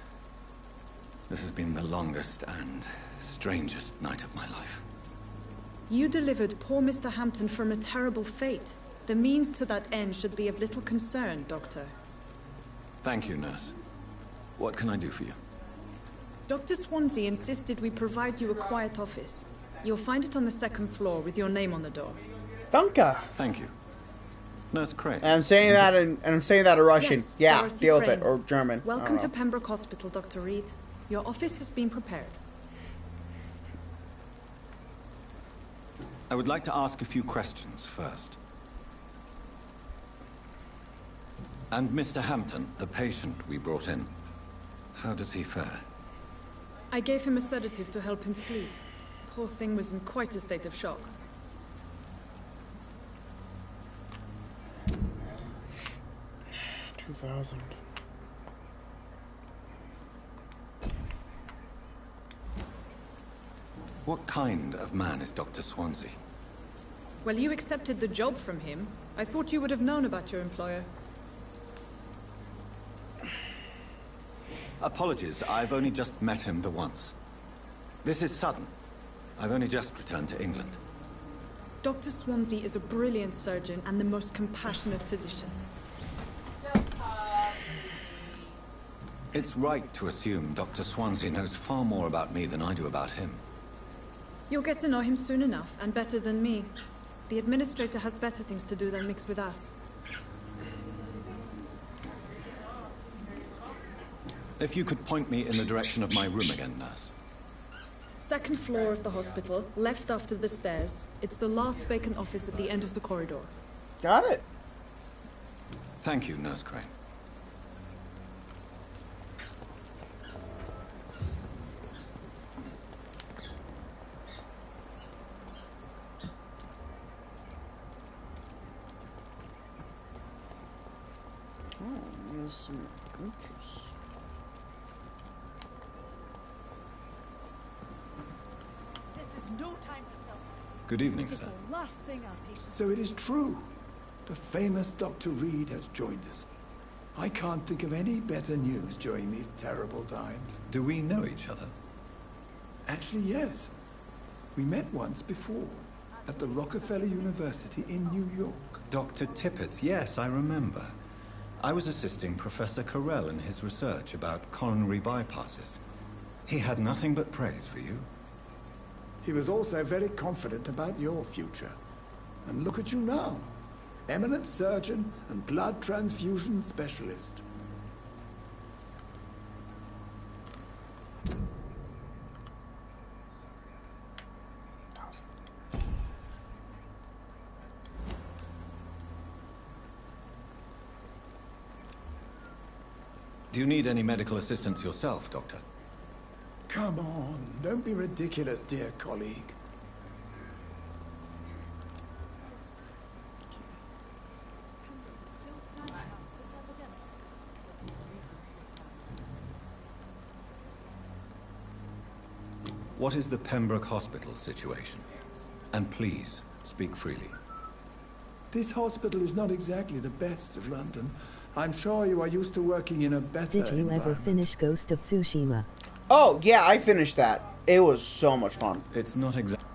This has been the longest and strangest night of my life. You delivered poor Mr. Hampton from a terrible fate. The means to that end should be of little concern, Doctor. Thank you, nurse. What can I do for you? Dr. Swansea insisted we provide you a quiet office. You'll find it on the second floor with your name on the door. Danke. Thank you. Nurse Craig. And I'm saying that in Russian. Yes, Yeah, Dorothy deal with Crane. it. Or German. Welcome to Pembroke Hospital, Dr. Reed. Your office has been prepared. I would like to ask a few questions first. And Mr. Hampton, the patient we brought in, how does he fare? I gave him a sedative to help him sleep. Poor thing was in quite a state of shock. $2,000. What kind of man is Dr. Swansea? Well, you accepted the job from him. I thought you would have known about your employer. Apologies, I've only just met him the once. This is sudden. I've only just returned to England. Dr. Swansea is a brilliant surgeon and the most compassionate physician. It's right to assume Dr. Swansea knows far more about me than I do about him. You'll get to know him soon enough, and better than me. The administrator has better things to do than mix with us. If you could point me in the direction of my room again, nurse. Second floor of the hospital, left after the stairs. It's the last vacant office at the end of the corridor. Got it. Thank you, Nurse Crane. Oh, there's some pictures. This is no time for self. Good evening, It is sir. the last thing our patients. So it is true. The famous Dr. Reed has joined us. I can't think of any better news during these terrible times. Do we know each other? Actually, yes. We met once before, at the Rockefeller University in New York. Dr. Tippett, yes, I remember. I was assisting Professor Carell in his research about coronary bypasses. He had nothing but praise for you. He was also very confident about your future. And look at you now. Eminent surgeon and blood transfusion specialist. Do you need any medical assistance yourself, Doctor? Come on, don't be ridiculous, dear colleague. What is the Pembroke Hospital situation? And please, speak freely. This hospital is not exactly the best of London. I'm sure you are used to working in a better Did you ever finish Ghost of Tsushima? Oh, yeah, I finished that. It was so much fun. It's not exactly...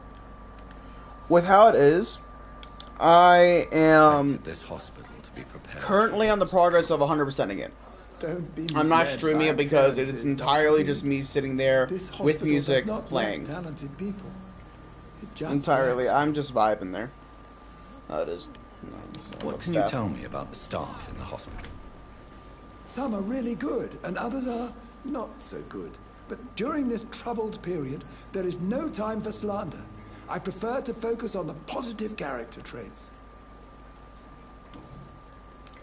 With how it is, I am this hospital to be prepared currently on the progress of 100%ing it. Don't be I'm not misled streaming by it because it is appearances, entirely Dr. just me sitting there This with hospital music does not playing. lack talented people. It just Entirely. lacks- I'm just vibing there. That is. What can you tell me about the staff in the hospital? Some are really good, and others are not so good. But during this troubled period, there is no time for slander. I prefer to focus on the positive character traits.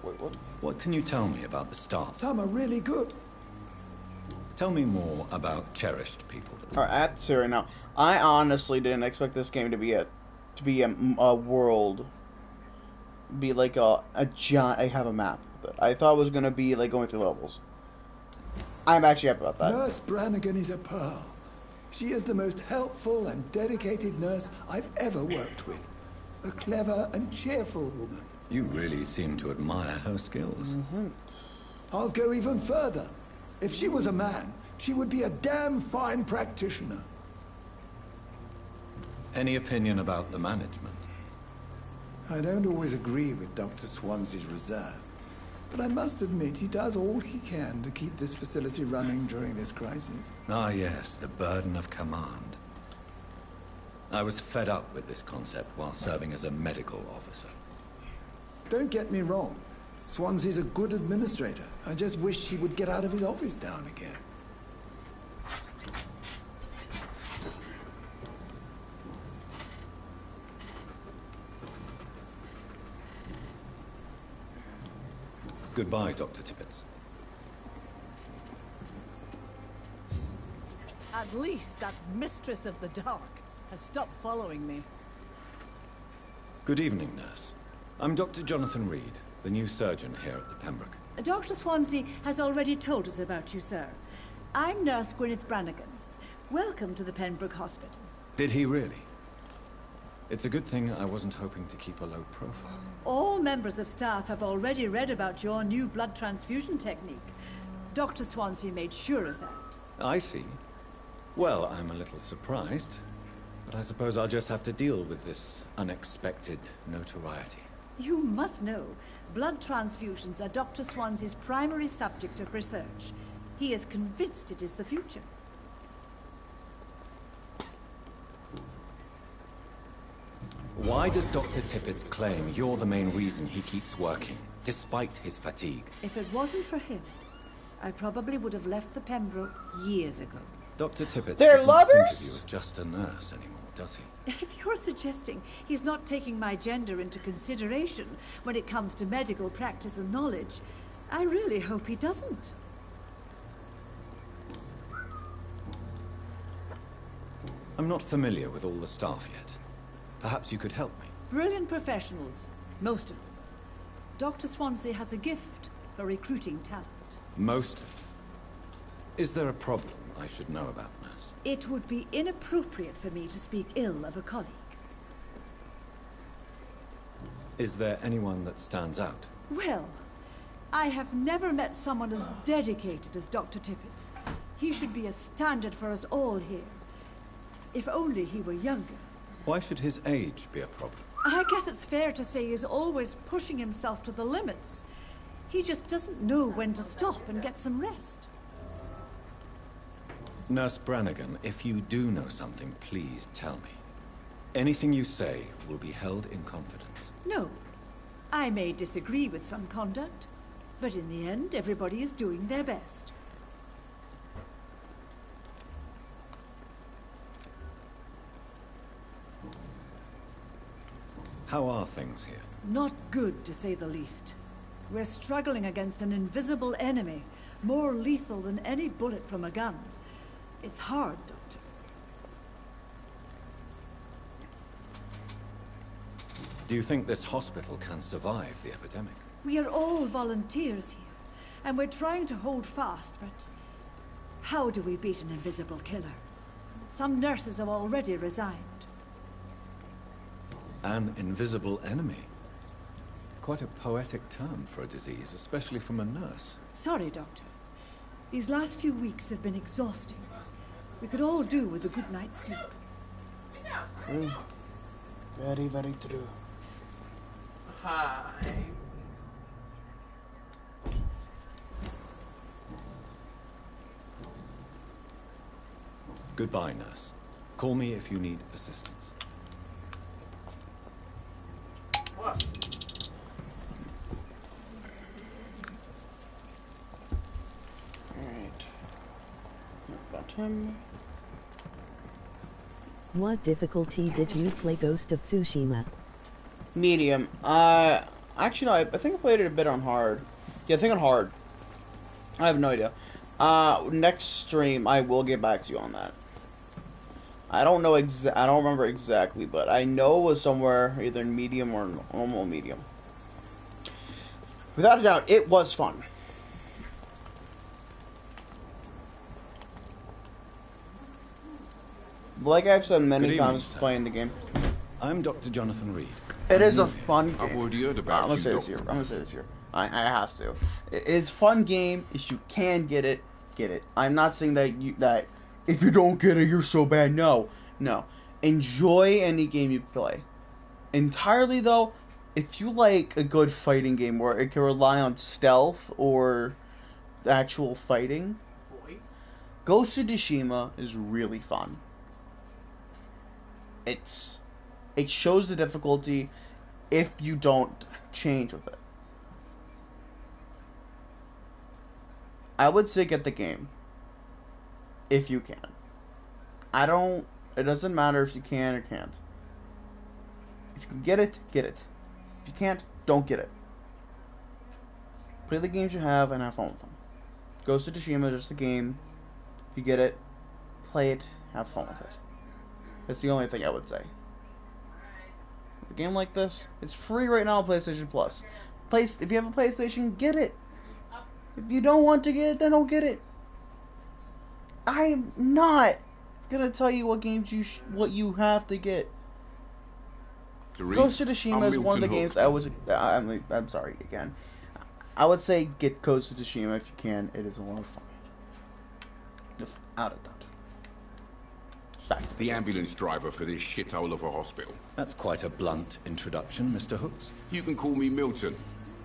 Wait, what? What can you tell me about the staff? Some are really good. Tell me more about cherished people. Alright, I have to say right now, I honestly didn't expect this game to be a world, be like a giant. I have a map. But I thought it was gonna be like going through levels. I'm actually happy about that. Nurse Brannigan is a pearl. She is the most helpful and dedicated nurse I've ever worked with. A clever and cheerful woman. You really seem to admire her skills. I'll go even further. If she was a man, she would be a damn fine practitioner. Any opinion about the management? I don't always agree with Dr. Swansea's reserve, but I must admit he does all he can to keep this facility running during this crisis. Ah yes, the burden of command. I was fed up with this concept while serving as a medical officer. Don't get me wrong. Swansea's a good administrator. I just wish he would get out of his office now and again. Goodbye, Dr. Tippett. At least that mistress of the dark has stopped following me. Good evening, nurse. I'm Dr. Jonathan Reed, the new surgeon here at the Pembroke. Dr. Swansea has already told us about you, sir. I'm Nurse Gwyneth Brannigan. Welcome to the Pembroke Hospital. Did he really? It's a good thing I wasn't hoping to keep a low profile. All members of staff have already read about your new blood transfusion technique. Dr. Swansea made sure of that. I see. Well, I'm a little surprised, but I suppose I'll just have to deal with this unexpected notoriety. You must know, blood transfusions are Dr. Swansea's primary subject of research. He is convinced it is the future. Why does Dr. Tippett claim you're the main reason he keeps working, despite his fatigue? If it wasn't for him, I probably would have left the Pembroke years ago. Dr. Tippett They're doesn't lovers? think of you as just a nurse anymore, does he? If you're suggesting he's not taking my gender into consideration when it comes to medical practice and knowledge, I really hope he doesn't. I'm not familiar with all the staff yet. Perhaps you could help me. Brilliant professionals, most of them. Dr. Swansea has a gift for recruiting talent. Most of them. Is there a problem I should know about, nurse? It would be inappropriate for me to speak ill of a colleague. Is there anyone that stands out? Well, I have never met someone as dedicated as Dr. Tippett's. He should be a standard for us all here. If only he were younger. Why should his age be a problem? I guess it's fair to say he's always pushing himself to the limits. He just doesn't know when to stop and get some rest. Nurse Brannigan, if you do know something, please tell me. Anything you say will be held in confidence. No. I may disagree with some conduct, but in the end, everybody is doing their best. How are things here? Not good, to say the least. We're struggling against an invisible enemy, more lethal than any bullet from a gun. It's hard, Doctor. Do you think this hospital can survive the epidemic? We are all volunteers here, and we're trying to hold fast, but how do we beat an invisible killer? Some nurses have already resigned. An invisible enemy? Quite a poetic term for a disease, especially from a nurse. Sorry, Doctor. These last few weeks have been exhausting. We could all do with a good night's sleep. True. Very, very true. Hi. Goodbye, nurse. Call me if you need assistance. What? Alright. Got him. What difficulty did you play Ghost of Tsushima? Medium. Actually, no, I think I played it a bit on hard. Yeah, I think on hard. I have no idea. Next stream, I will get back to you on that. I don't know I don't remember exactly, but I know it was somewhere either in medium or normal medium. Without a doubt, it was fun. Like I've said many times playing the game. I'm Dr. Jonathan Reed. It is a fun game. I've already heard about I'm gonna say this here. I'm gonna say this here. I have to. It is a fun game. If you can get it, get it. I'm not saying that if you don't get it, you're so bad. No. Enjoy any game you play. Entirely though, if you like a good fighting game where it can rely on stealth or actual fighting, Ghost of Tsushima is really fun. It shows the difficulty if you don't change with it. I would say get the game. If you can. It doesn't matter if you can or can't. If you can get it, get it. If you can't, don't get it. Play the games you have and have fun with them. Ghost of Tsushima is just a game. If you get it, play it, have fun with it. That's the only thing I would say. With a game like this, it's free right now on PlayStation Plus. If you have a PlayStation, get it. If you don't want to get it, then don't get it. I'm not gonna tell you what games what you have to get. Ghost of Tsushima is one of the games I'm sorry again. I would say get Ghost of Tsushima if you can. It is a lot of fun. Without a doubt. The ambulance driver for this shithole of a hospital. That's quite a blunt introduction, Mr. Hooks. You can call me Milton.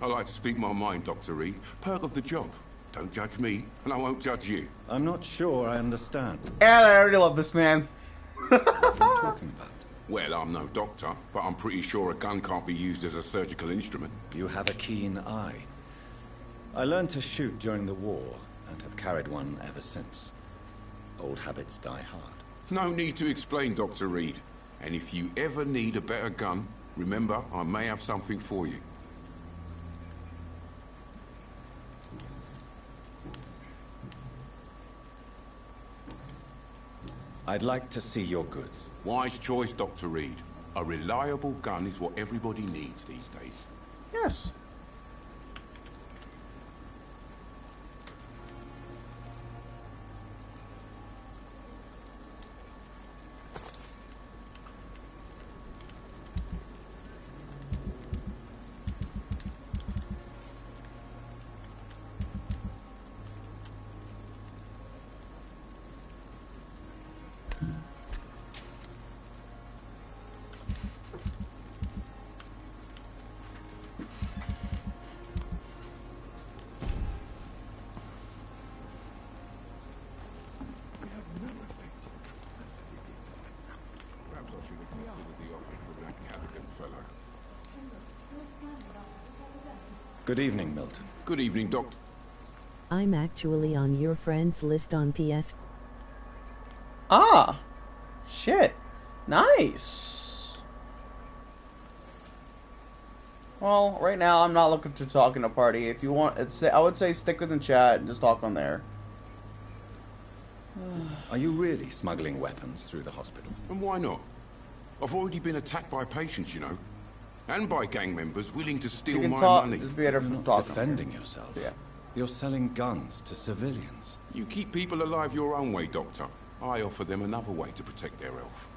I like to speak my mind, Dr. Reed. Perk of the job. Don't judge me, and I won't judge you. I'm not sure I understand. And I already love this man. What are you talking about? Well, I'm no doctor, but I'm pretty sure a gun can't be used as a surgical instrument. You have a keen eye. I learned to shoot during the war, and have carried one ever since. Old habits die hard. No need to explain, Dr. Reed. And if you ever need a better gun, remember, I may have something for you. I'd like to see your goods. Wise choice, Dr. Reed. A reliable gun is what everybody needs these days. Yes. Good evening, Milton. Good evening, Doc. I'm actually on your friends list on PS. Ah, shit. Nice. Well, right now I'm not looking to talk in a party. If you want, I would say stick within chat and just talk on there. Are you really smuggling weapons through the hospital? And why not? I've already been attacked by patients, you know. And by gang members willing to steal my money. You're not defending yourself. Yeah. You're selling guns to civilians. You keep people alive your own way, Doctor. I offer them another way to protect their health.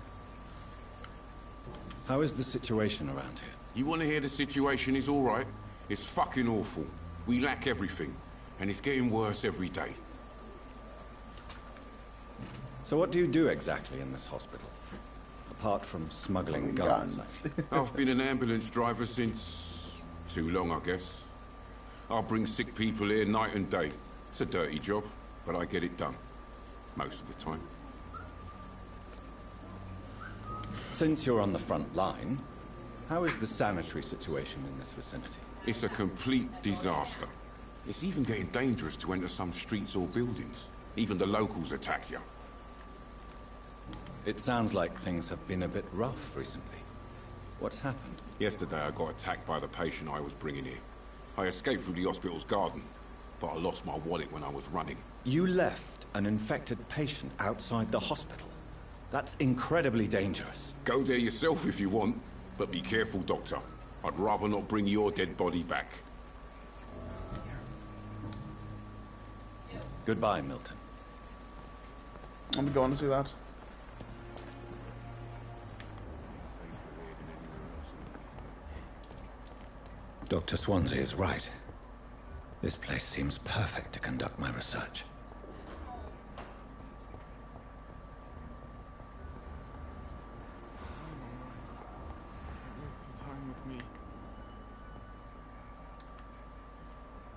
How is the situation around here? You want to hear the situation is all right? It's fucking awful. We lack everything. And it's getting worse every day. So what do you do exactly in this hospital? Apart from smuggling guns. I've been an ambulance driver since... too long, I guess. I bring sick people here night and day. It's a dirty job, but I get it done. Most of the time. Since you're on the front line, how is the sanitary situation in this vicinity? It's a complete disaster. It's even getting dangerous to enter some streets or buildings. Even the locals attack you. It sounds like things have been a bit rough recently. What's happened? Yesterday I got attacked by the patient I was bringing here. I escaped through the hospital's garden, but I lost my wallet when I was running. You left an infected patient outside the hospital? That's incredibly dangerous. Go there yourself if you want, but be careful, Doctor. I'd rather not bring your dead body back. Goodbye, Milton. I'm going to see that. Dr. Swansea is right. This place seems perfect to conduct my research.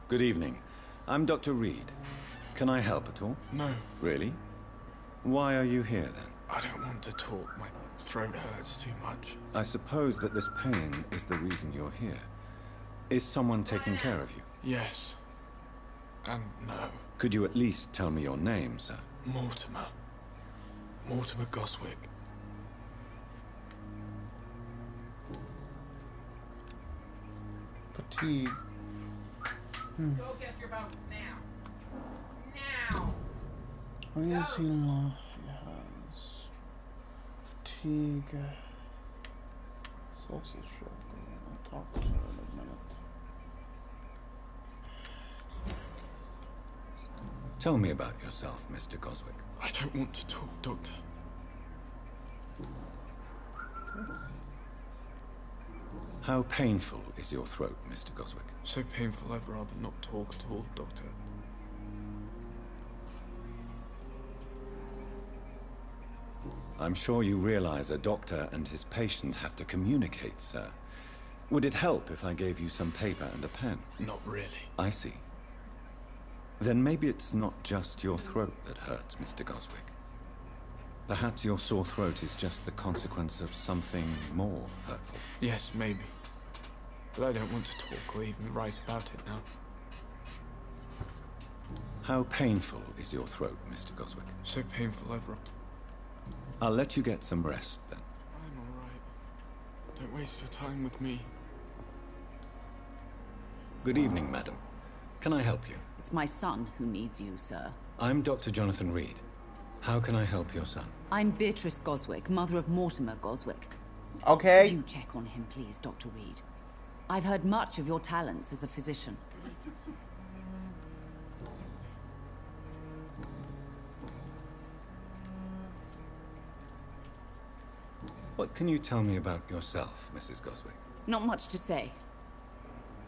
Good evening. I'm Dr. Reed. Can I help at all? No. Really? Why are you here then? I don't want to talk. My throat hurts too much. I suppose that this pain is the reason you're here. Is someone taking care of you? Yes. And no. Could you at least tell me your name, sir? Mortimer. Mortimer Goswick. Fatigue. Go get your boats now. Now! Oh, yes, he has fatigue. Sausage shop. I'll talk about it in a minute. Tell me about yourself, Mr. Goswick. I don't want to talk, Doctor. How painful is your throat, Mr. Goswick? So painful I'd rather not talk at all, Doctor. I'm sure you realize a doctor and his patient have to communicate, sir. Would it help if I gave you some paper and a pen? Not really. I see. Then maybe it's not just your throat that hurts, Mr. Goswick. Perhaps your sore throat is just the consequence of something more hurtful. Yes, maybe. But I don't want to talk or even write about it now. How painful is your throat, Mr. Goswick? So painful, I'll let you get some rest, then. I'm alright. Don't waste your time with me. Good evening, madam. Can I help you? It's my son who needs you, sir. I'm Dr. Jonathan Reed. How can I help your son? I'm Beatrice Goswick, mother of Mortimer Goswick. Okay. Could you check on him, please, Dr. Reed? I've heard much of your talents as a physician. What can you tell me about yourself, Mrs. Goswick? Not much to say.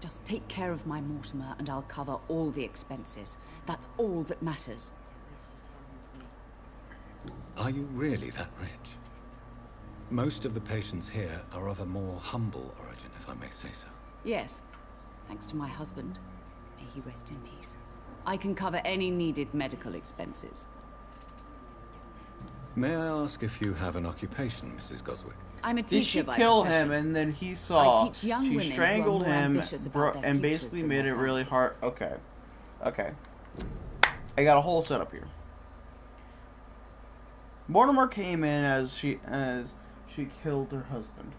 Just take care of my Mortimer and I'll cover all the expenses. That's all that matters. Are you really that rich? Most of the patients here are of a more humble origin, if I may say so. Yes, thanks to my husband. May he rest in peace. I can cover any needed medical expenses. May I ask if you have an occupation, Mrs. Goswick? I'm a Did teacher she by kill profession. him and then he saw I teach young she women who are strangled more him ambitious about their and futures basically than made it their really families. hard. Okay. Okay. I got a whole setup here. Mortimer came in as she killed her husband.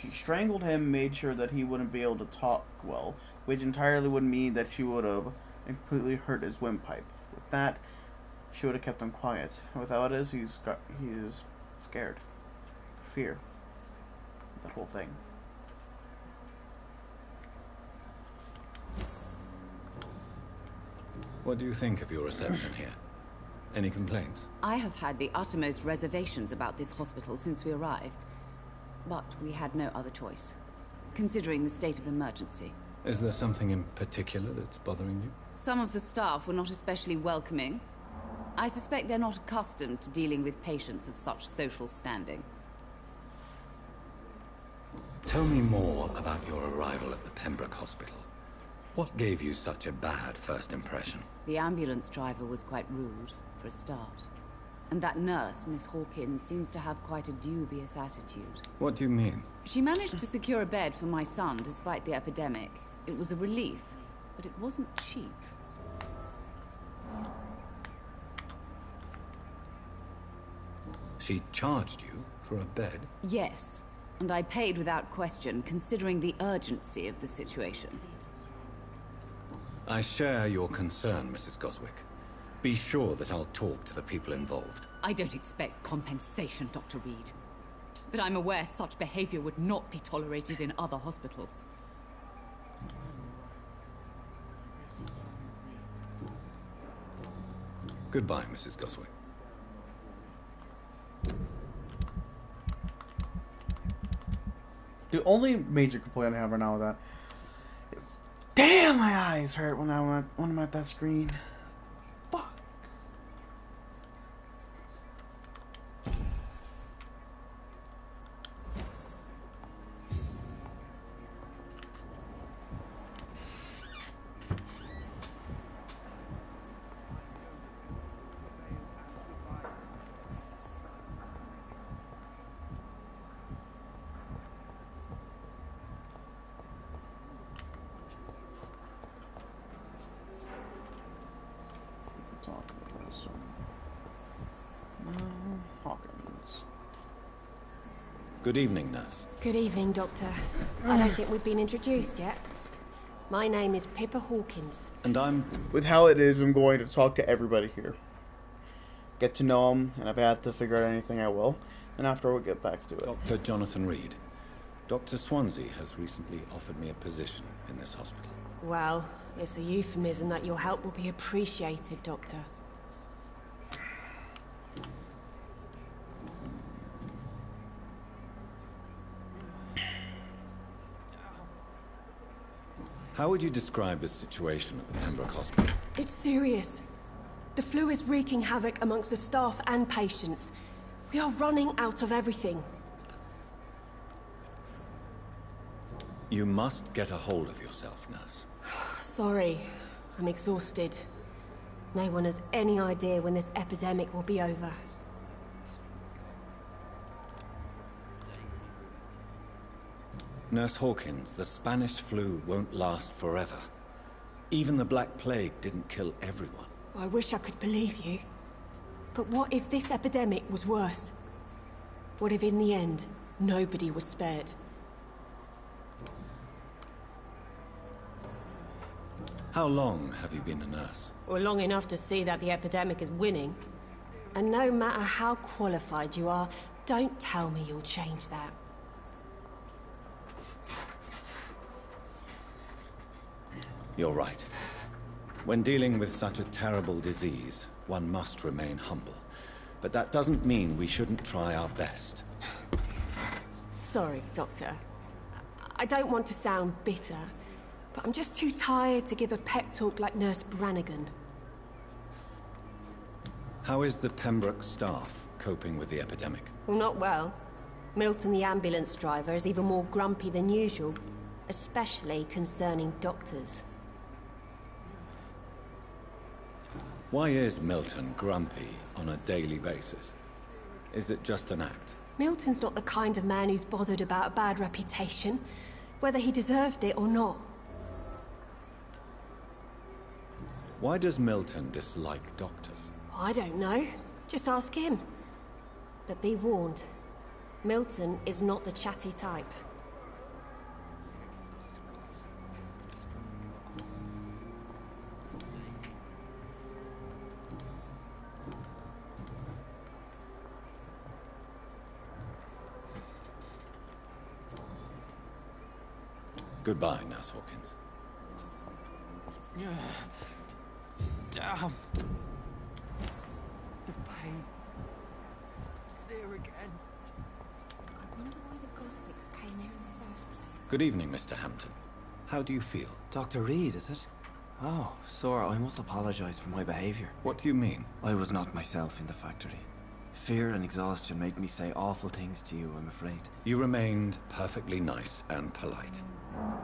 She strangled him, made sure that he wouldn't be able to talk well, which entirely would mean that she would have completely hurt his windpipe. With that, she would have kept him quiet. And without it, he's scared. Fear. That whole thing. What do you think of your reception here? Any complaints? I have had the uttermost reservations about this hospital since we arrived. But we had no other choice, considering the state of emergency. Is there something in particular that's bothering you? Some of the staff were not especially welcoming. I suspect they're not accustomed to dealing with patients of such social standing. Tell me more about your arrival at the Pembroke Hospital. What gave you such a bad first impression? The ambulance driver was quite rude, for a start. And that nurse, Miss Hawkins, seems to have quite a dubious attitude. What do you mean? She managed to secure a bed for my son despite the epidemic. It was a relief, but it wasn't cheap. She charged you for a bed? Yes, and I paid without question, considering the urgency of the situation. I share your concern, Mrs. Goswick. Be sure that I'll talk to the people involved. I don't expect compensation, Dr. Reed. But I'm aware such behavior would not be tolerated in other hospitals. Goodbye, Mrs. Goswick. The only major complaint I have right now with that is, damn, my eyes hurt when I'm at that screen. Fuck. Hawkins. Good evening, nurse. Good evening, Doctor. I don't think we've been introduced yet. My name is Pippa Hawkins. And I'm... With how it is, I'm going to talk to everybody here. Get to know them, and if I have to figure out anything, I will. And after, we'll get back to it. Dr. Jonathan Reed. Dr. Swansea has recently offered me a position in this hospital. Well, it's a euphemism that your help will be appreciated, Doctor. How would you describe the situation at the Pembroke Hospital? It's serious. The flu is wreaking havoc amongst the staff and patients. We are running out of everything. You must get a hold of yourself, nurse. Sorry, I'm exhausted. No one has any idea when this epidemic will be over. Nurse Hawkins, the Spanish flu won't last forever. Even the Black Plague didn't kill everyone. I wish I could believe you. But what if this epidemic was worse? What if in the end, nobody was spared? How long have you been a nurse? Well, long enough to see that the epidemic is winning. And no matter how qualified you are, don't tell me you'll change that. You're right. When dealing with such a terrible disease, one must remain humble. But that doesn't mean we shouldn't try our best. Sorry, Doctor. I don't want to sound bitter, but I'm just too tired to give a pep talk like Nurse Brannigan. How is the Pembroke staff coping with the epidemic? Well, not well. Milton, the ambulance driver, is even more grumpy than usual, especially concerning doctors. Why is Milton grumpy on a daily basis? Is it just an act? Milton's not the kind of man who's bothered about a bad reputation, whether he deserved it or not. Why does Milton dislike doctors? I don't know. Just ask him. But be warned, Milton is not the chatty type. Goodbye, Nurse Hawkins. Damn. The pain. It's there again. I wonder why the Goswicks came here in the first place. Good evening, Mr. Hampton. How do you feel? Dr. Reed, is it? Oh, Sora, I must apologize for my behavior. What do you mean? I was not myself in the factory. Fear and exhaustion made me say awful things to you, I'm afraid. You remained perfectly nice and polite.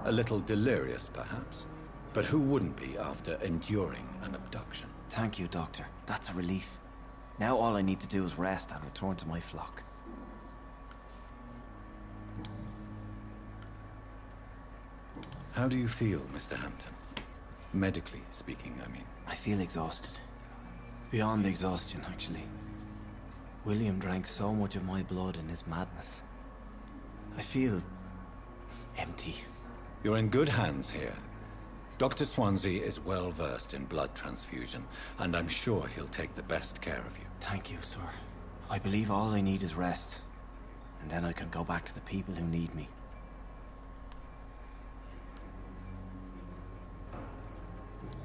A little delirious, perhaps. But who wouldn't be after enduring an abduction? Thank you, Doctor. That's a relief. Now all I need to do is rest and return to my flock. How do you feel, Mr. Hampton? Medically speaking, I mean. I feel exhausted. Beyond exhaustion, actually. William drank so much of my blood in his madness. I feel empty. You're in good hands here. Dr. Swansea is well versed in blood transfusion, and I'm sure he'll take the best care of you. Thank you, sir. I believe all I need is rest, and then I can go back to the people who need me.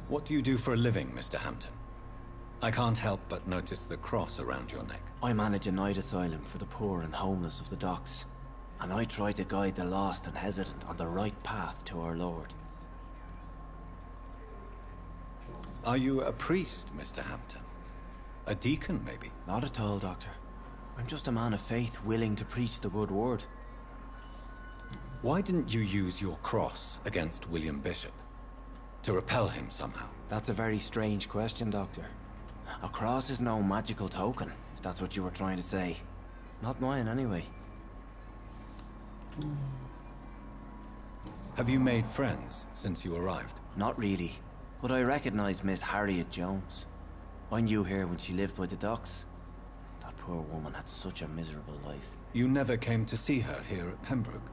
What do you do for a living, Mr. Hampton? I can't help but notice the cross around your neck. I manage a night asylum for the poor and homeless of the docks, and I try to guide the lost and hesitant on the right path to our Lord. Are you a priest, Mr. Hampton? A deacon, maybe? Not at all, Doctor. I'm just a man of faith willing to preach the good word. Why didn't you use your cross against William Bishop? To repel him somehow? That's a very strange question, Doctor. A cross is no magical token, if that's what you were trying to say. Not mine, anyway. Have you made friends since you arrived? Not really. But I recognize Miss Harriet Jones. I knew her when she lived by the docks. That poor woman had such a miserable life. You never came to see her here at Pembroke?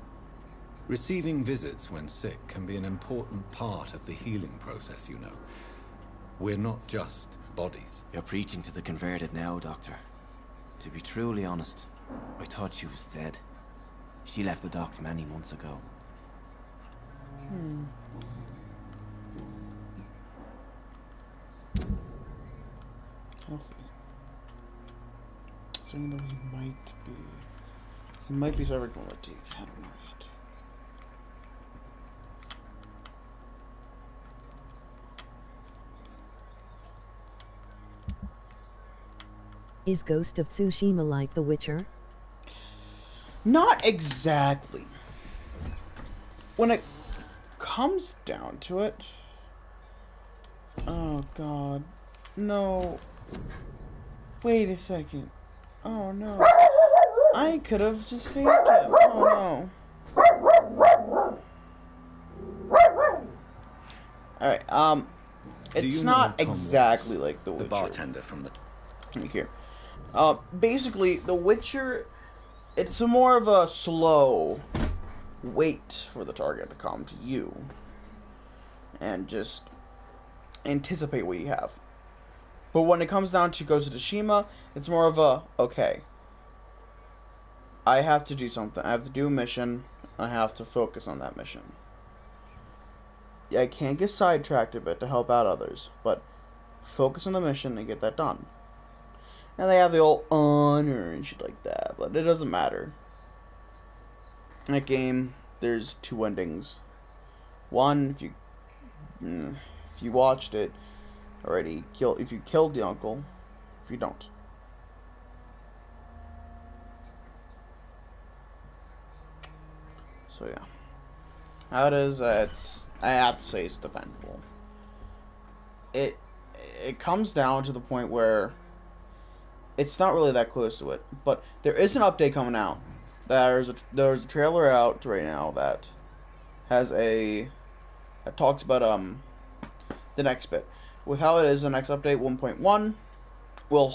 Receiving visits when sick can be an important part of the healing process, you know. We're not just bodies. You're preaching to the converted now, Doctor. To be truly honest, I thought she was dead. She left the docks many months ago. Okay. So even though he might be suffering from fatigue. I don't know yet. Is Ghost of Tsushima like The Witcher? Not exactly. When it comes down to it... Oh god. No. Wait a second. Oh no. I could have just saved him. Oh no. Alright, it's not exactly like The Witcher. The bartender from the... Let me hear. Basically, The Witcher, it's more of a slow wait for the target to come to you. And just anticipate what you have. But when it comes down to Ghost of Tsushima, it's more of a, okay, I have to do something. I have to do a mission. I have to focus on that mission. I can't get sidetracked a bit to help out others, but focus on the mission and get that done. And they have the old honor and shit like that, but it doesn't matter. In that game, there's 2 endings. One, if you watched it already, if you killed the uncle, if you don't. So yeah, how it is, I have to say it's defendable. It comes down to the point where it's not really that close to it, but there is an update coming out. There's a trailer out right now that has that talks about the next bit. With how it is, the next update 1.1 will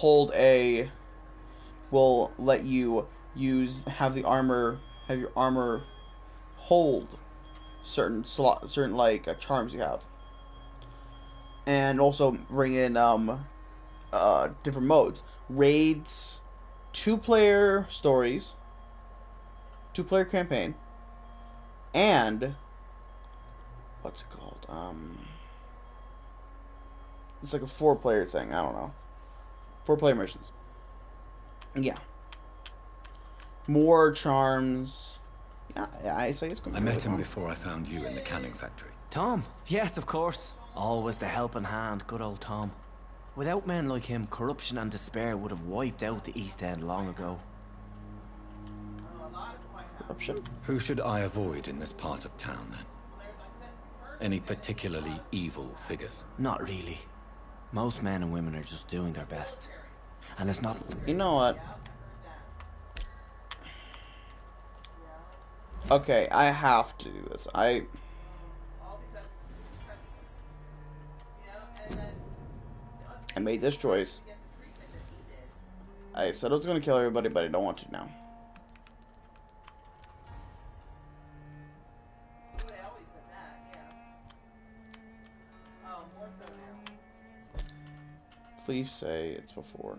let you have your armor hold certain like charms you have, and also bring in different modes, raids, 2-player stories, 2-player campaign, and what's it called? It's like a 4-player thing. I don't know. 4-player missions. Yeah. More charms. Yeah, I say it's going to be I met him before I found you in the canning factory. Tom? Yes, of course. Always the helping hand, good old Tom. Without men like him, corruption and despair would have wiped out the East End long ago. Corruption? Who should I avoid in this part of town, then? Any particularly evil figures? Not really. Most men and women are just doing their best. And it's not... You know what? Okay, I have to do this. I made this choice. I said I was gonna kill everybody, but I don't want to now. Please say it's before.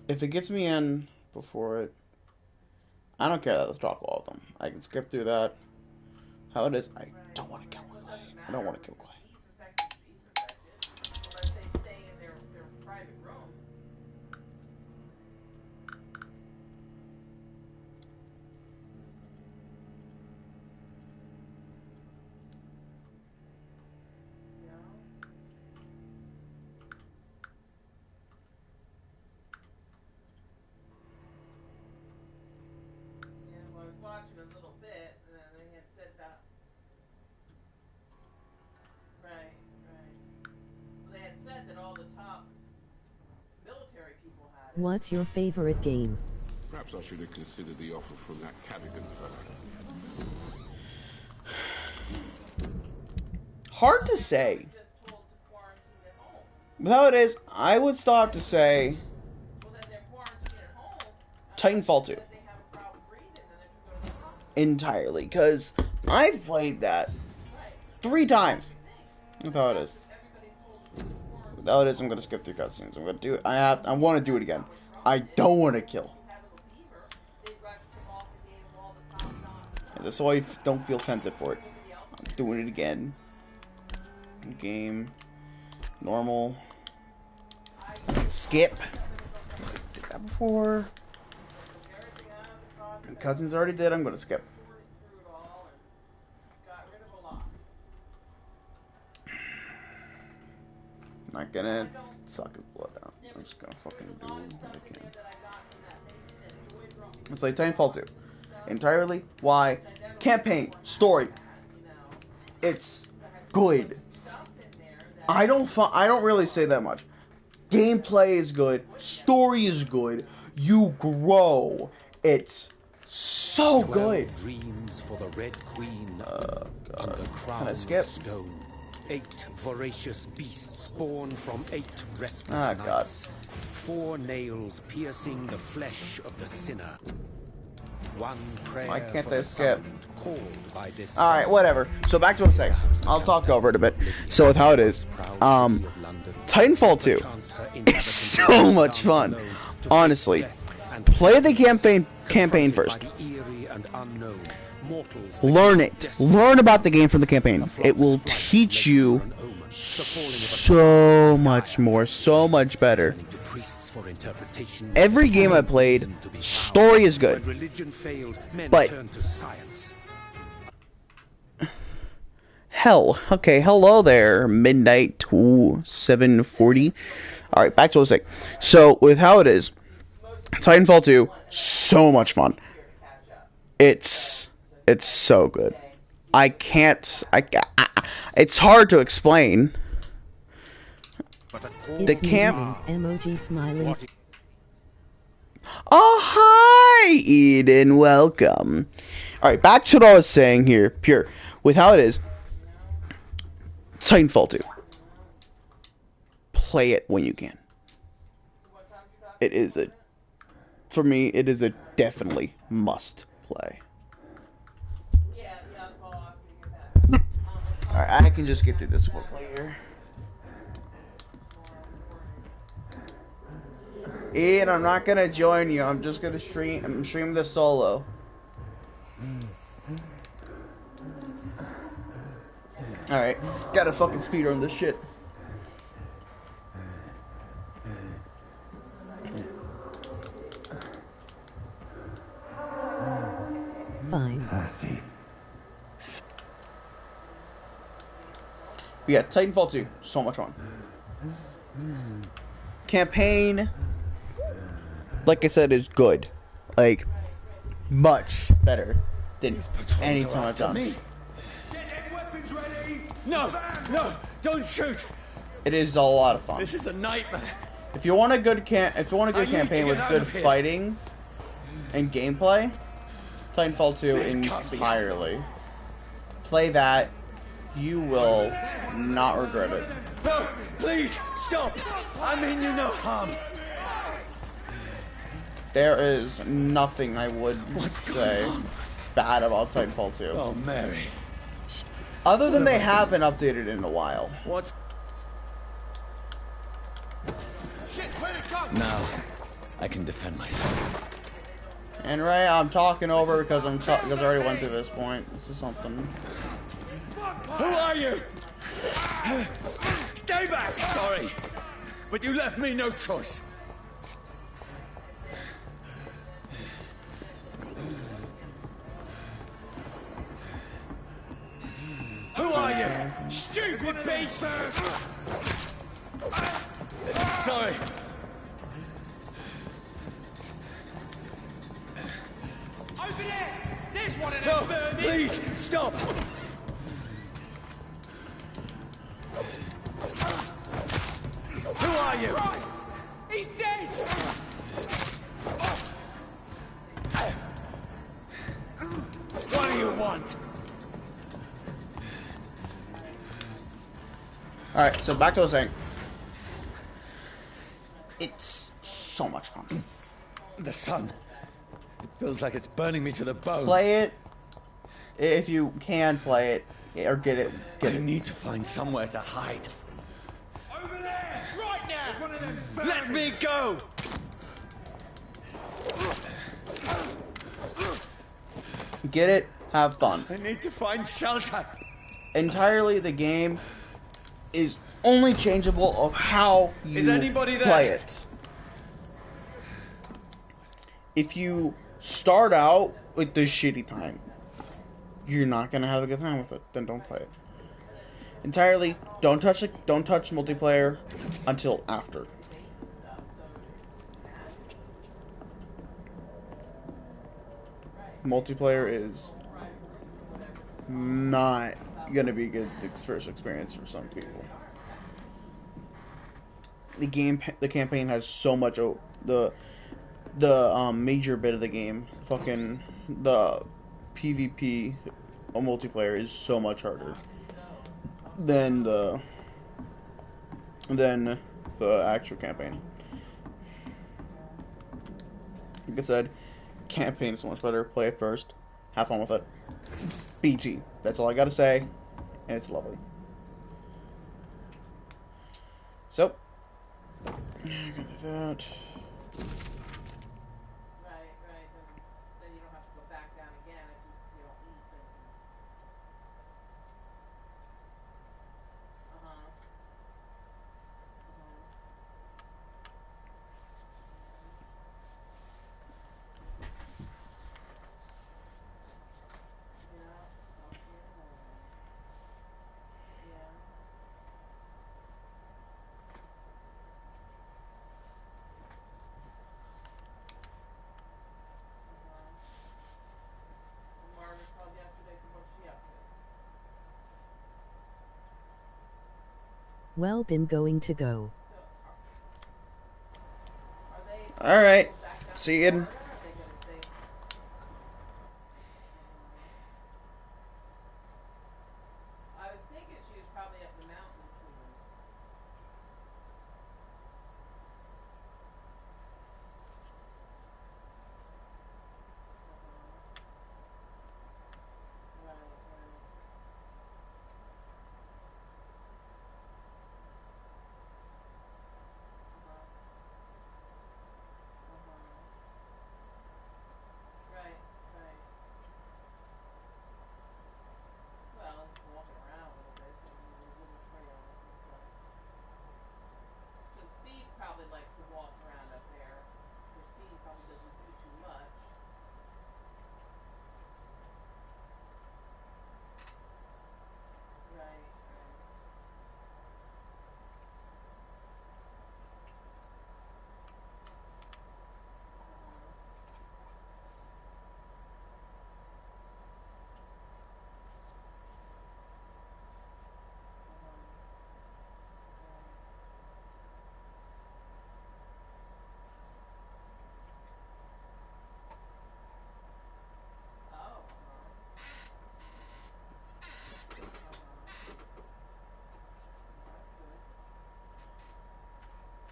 If it gets me in before it, I don't care that let's talk all of them. I can skip through that. How it is, I don't want to kill Clay. I don't want to kill Clay. Watching a little bit, and then they had said that. Right. Well, they had said that all the top military people had it. What's your favorite game? Perhaps I should have considered the offer from that Cadigan fella. Hard to say. But how it is, I would stop to say Titanfall 2. Entirely, because I've played that 3 times. That's how it is. How it is, I'm gonna skip through cutscenes. I'm gonna do it. I want to do it again. I don't want to kill. That's why I don't feel tempted for it. I'm doing it again. Game. Normal. Skip. I did that before. Cousins already did. I'm gonna skip. Not gonna suck his blood out. I'm just gonna fucking do what I can. It's like Titanfall 2. Entirely. Why? Campaign. Story. It's good. I don't really say that much. Gameplay is good. Story is good. You grow. It's So good. Dreams for the Red Queen under Can crown I of skip? stone. 8 voracious beasts born from 8 restless Ah, God. nights. 4 nails piercing the flesh of the sinner. 1 prayer Why can't for they the skip? summoned, called by this Alright, whatever. So back to what I'm saying. I'll talk over it a bit. So with how it is, Titanfall 2 is so much fun. Honestly. Play the campaign first. Learn it. Learn about the game from the campaign. It will teach you so much more, so much better. Every game I played, story is good, but hell, okay, hello there, midnight 7:40. All right, back to what I was saying. So with how it is, Titanfall 2, so much fun. It's so good. It's hard to explain. The camp. Emoji smiling. Oh, hi, Eden. Welcome. All right, back to what I was saying here. Pure. With how it is, Titanfall 2. Play it when you can. It is for me, it is a definitely must play. All right, I can just get through this full play here. Ian, I'm not gonna join you. I'm just gonna stream this solo. Alright, gotta fucking speedrun this shit. Fine. But yeah, Titanfall 2, so much fun. Campaign, like I said, is good. Like, much better than any time I've done. No, don't shoot. It is a lot of fun. This is a nightmare. If you want a good campaign with good fighting and gameplay, Titanfall 2 entirely. Play that. You will not regret it. No, please stop. I mean you no harm. There is nothing I would say bad about Titanfall 2. Oh, Mary. Other than they haven't updated in a while. What's... Shit, where'd it go? Now, I can defend myself. And Ray, I'm talking over because I already went to this point. This is something. Who are you? Stay back! Sorry, but you left me no choice. Who are you? Stupid beast! Sorry. Over there! There's one of them vermin! Please, stop! Who are you? Christ! He's dead! What do you want? Alright, so back to what I was saying. It's so much fun. The sun. It feels like it's burning me to the bone. Play it if you can play it, or get it. I need to find somewhere to hide. Over there! Right now! One of them Let me go! Get it, have fun. I need to find shelter. Entirely, the game is only changeable of how you play it. If you start out with the shitty time, you're not gonna have a good time with it. Then don't play it. Entirely, don't touch multiplayer until after. Multiplayer is not gonna be a good first experience for some people. The campaign has so much the major bit of the game, fucking the PvP multiplayer is so much harder than the actual campaign. Like I said, campaign is so much better. Play it first. Have fun with it. BG. That's all I gotta say. And it's lovely. So, I got that. Then you don't have to go back down again if you don't eat. Well, been going to go. Alright. See you. I was thinking she was probably up the mountain soon. Well, just walking around a little bit, those little trails and stuff. So Steve probably likes to walk around up there. So Steve probably doesn't do too much. Right.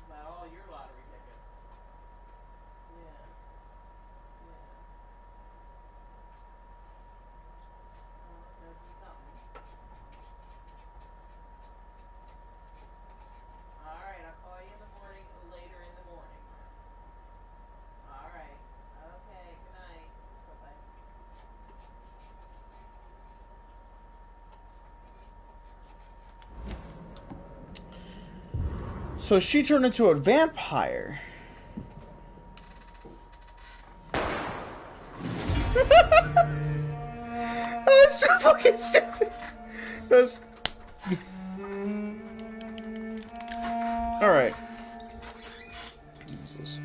About all your lottery tickets. Yeah. That'd be something. Alright, I'll call you in the morning, later in the morning. Alright. Okay, good night. Bye-bye. So she turned into a vampire. That's so fucking stupid. That's... Alright. What's this?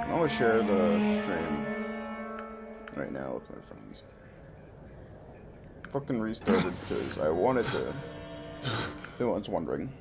I'm gonna share the stream right now with my friends. Fucking restarted because I wanted to. If anyone's wondering.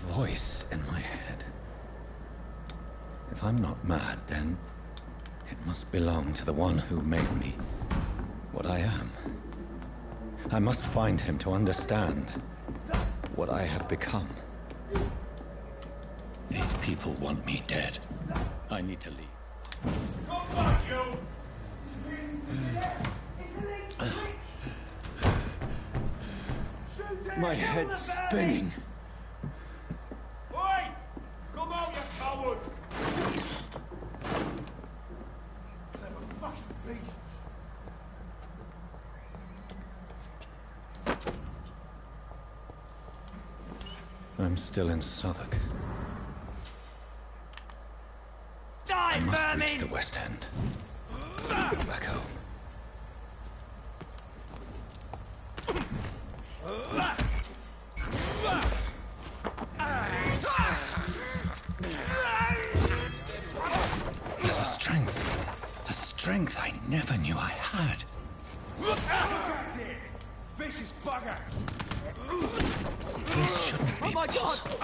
Voice in my head. If I'm not mad, then it must belong to the one who made me what I am. I must find him to understand what I have become. These people want me dead. I need to leave. Come back, you! My head's spinning. Oi! Come out, you coward! Clever fucking beasts. I'm still in Southwark. Die, I must vermin! reach the West End. Go back home. There's a strength I never knew I had. That's it! Vicious bugger! This shouldn't be possible.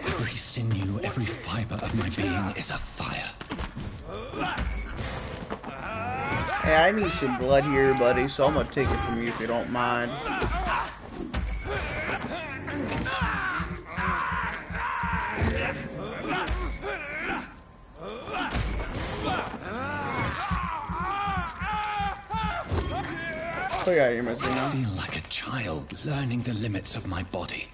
Every sinew, every fiber of my being is afire. Hey, I need some blood here, buddy, so I'm gonna take it from you if you don't mind. Oh yeah, you're missing now. I feel like a child learning the limits of my body.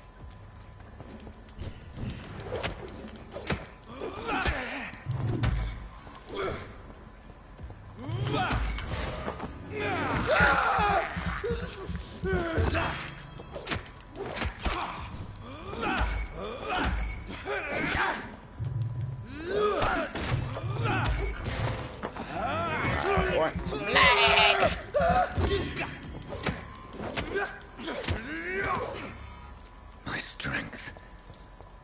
My strength,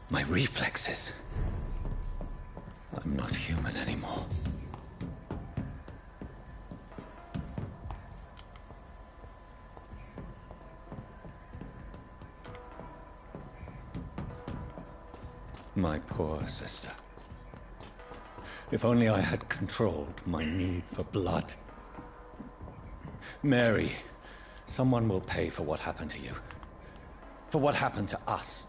my reflexes. I'm not human anymore. My poor sister. If only I had controlled my need for blood. Mary, someone will pay for what happened to you. For what happened to us.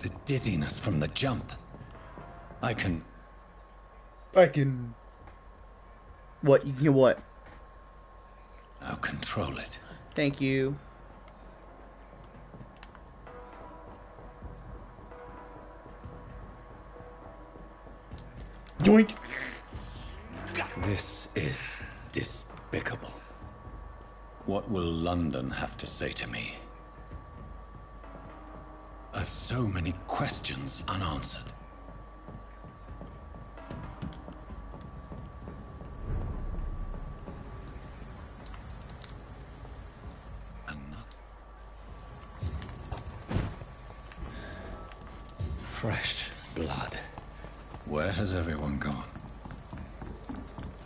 The dizziness from the jump. I can... What? You can what? I'll control it. Thank you. Yoink! This is despicable. What will London have to say to me? I've so many questions unanswered. Fresh blood. Where has everyone gone?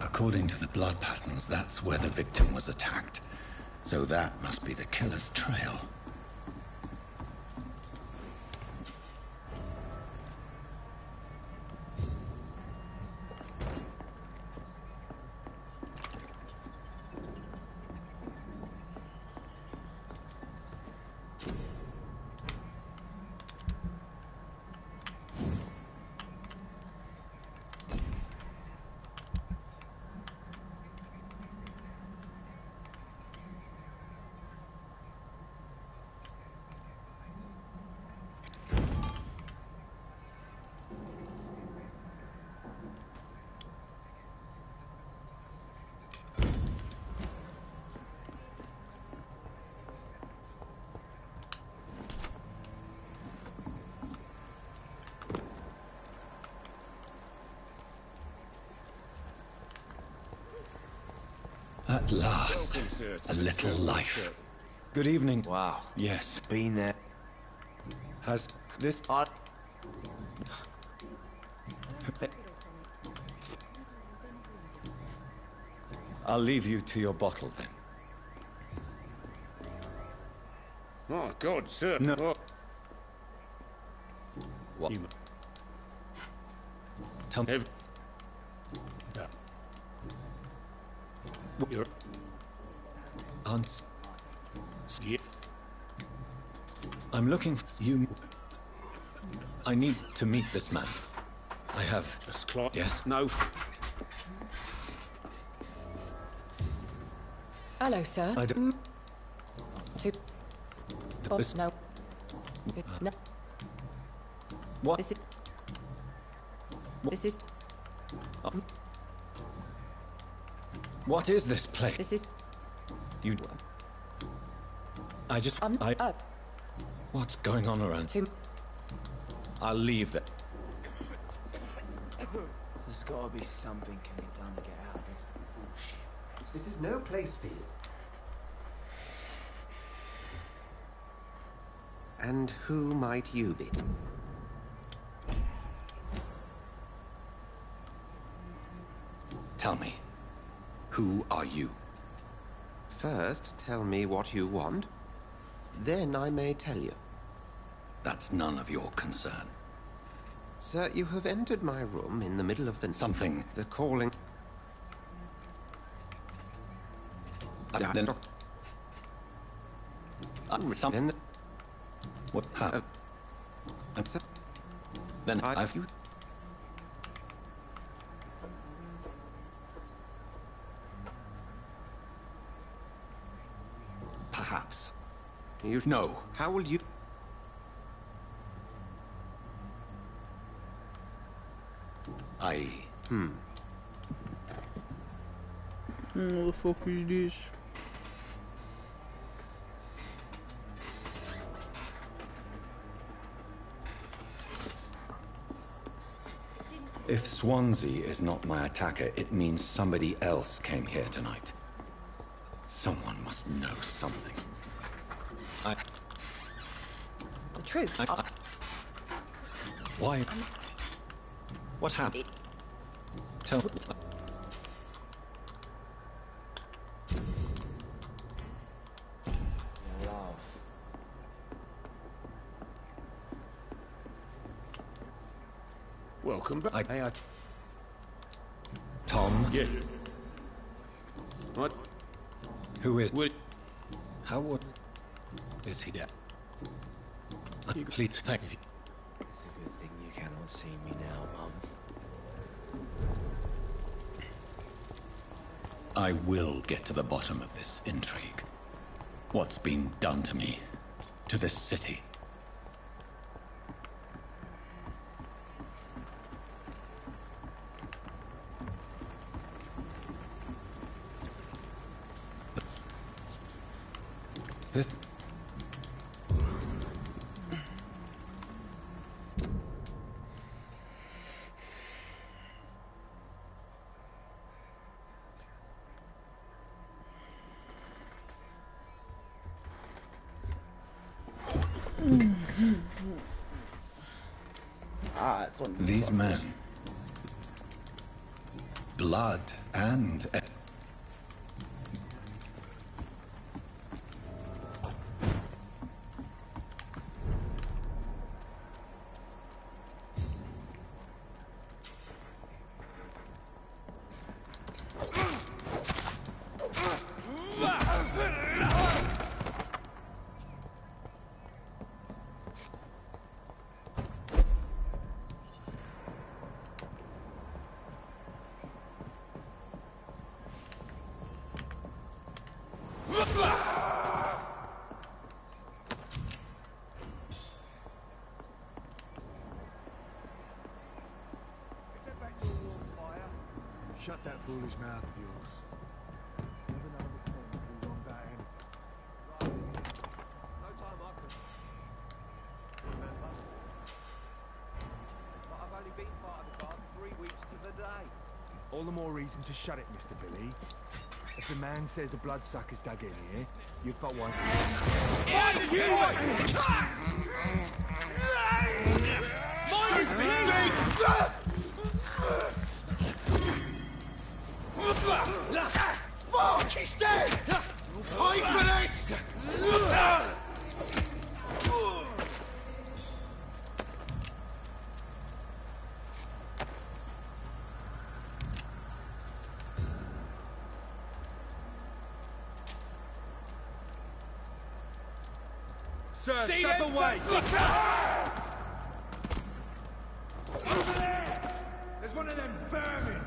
According to the blood patterns, that's where the victim was attacked. So that must be the killer's trail. At last, a little life. Good evening. Wow. Yes. Been there. Has this... I'll leave you to your bottle, then. Oh, God, sir. No. What? Tell me. Yeah. You're... I'm looking for you. I need to meet this man. I have... Just clock. Yes? No. Hello, sir. I don't... Boss, no. No. What? This is... What is this place? This is... You... I just... What's going on around here? I'll leave it. There's gotta be something can be done to get out of this bullshit. This is no place for you. And who might you be? Tell me, who are you? First, tell me what you want. Then I may tell you. That's none of your concern. Sir, you have entered my room in the middle of the... Something... The calling... Then... Then... What? How? Then I've... You... Perhaps. You... No. How will you... What the fuck is this? If Swansea is not my attacker, it means somebody else came here tonight. Someone must know something. The truth? Why? What happened? Tell... Love. Welcome back. Tom? Yeah. What? Who is... How would... Is he dead? Please, thank you. It's a good thing you cannot see me now, Mum. I will get to the bottom of this intrigue. What's been done to me, to this city. This... It's one of These men. Blood and... Shut that foolish mouth of yours. Never know the corner will be wrong about anything. Right. No time I can remember. But I've only been part of the guard 3 weeks to the day. All the more reason to shut it, Mr. Billy. If the man says a bloodsucker's dug in here, you've got one. Mind his Fuck, he's dead! Pay for this! Sir, See step them away! Over there! There's one of them vermin!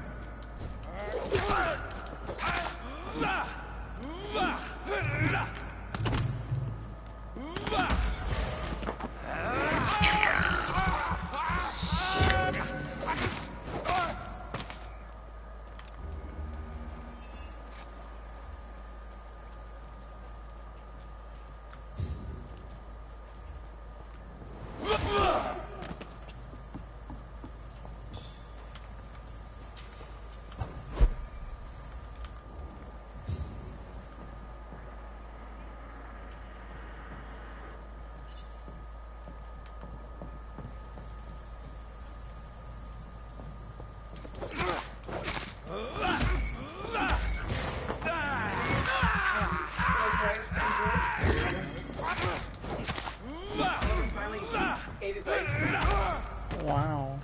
Wow.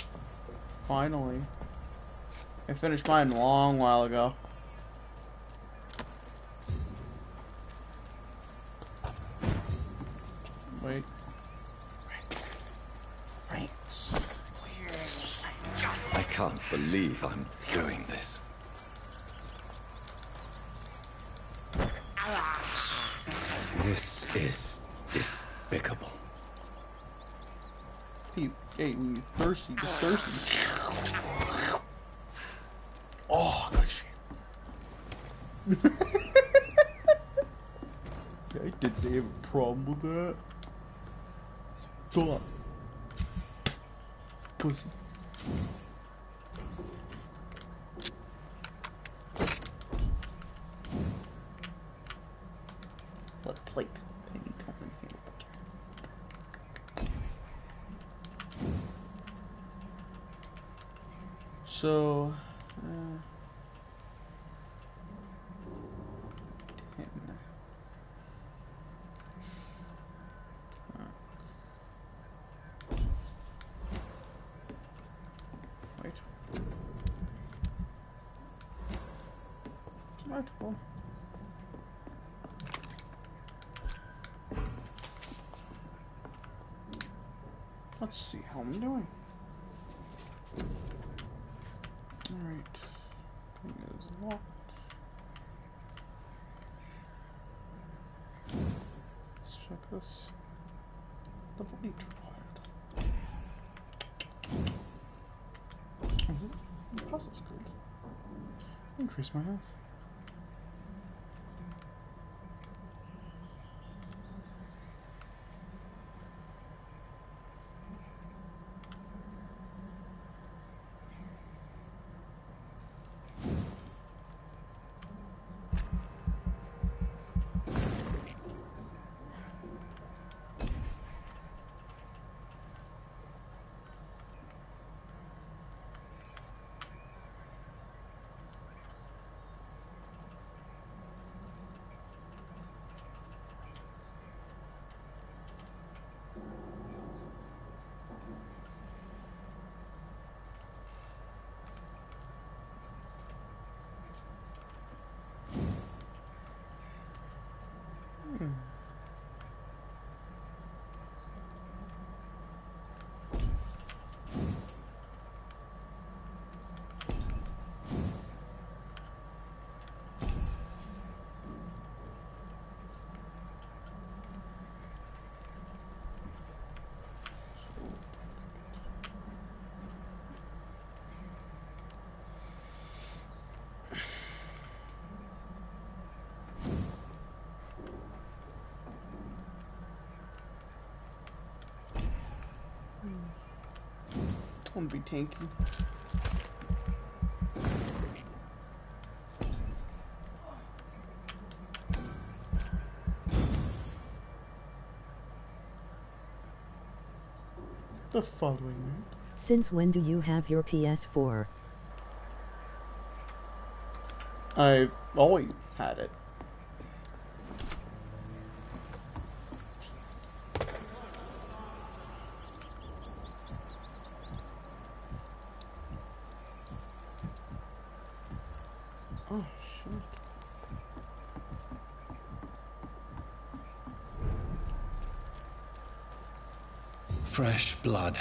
Finally. I finished mine a long while ago. Wait. Right. I can't believe I'm doing this. This is despicable. Hey, when you're thirsty, you're thirsty. Oh, good shit. Did they have a problem with that? Stop. Pussy. What plate? Penny coming here. So, 10. Wait. Right, well. Let's see how I'm doing. Alright. Thing is locked. Let's check this. Level 8 required. The puzzle's good. Increase my health. I want to be tanky. The following. Since when do you have your PS4? I've always had it. Oh, shit. Fresh blood.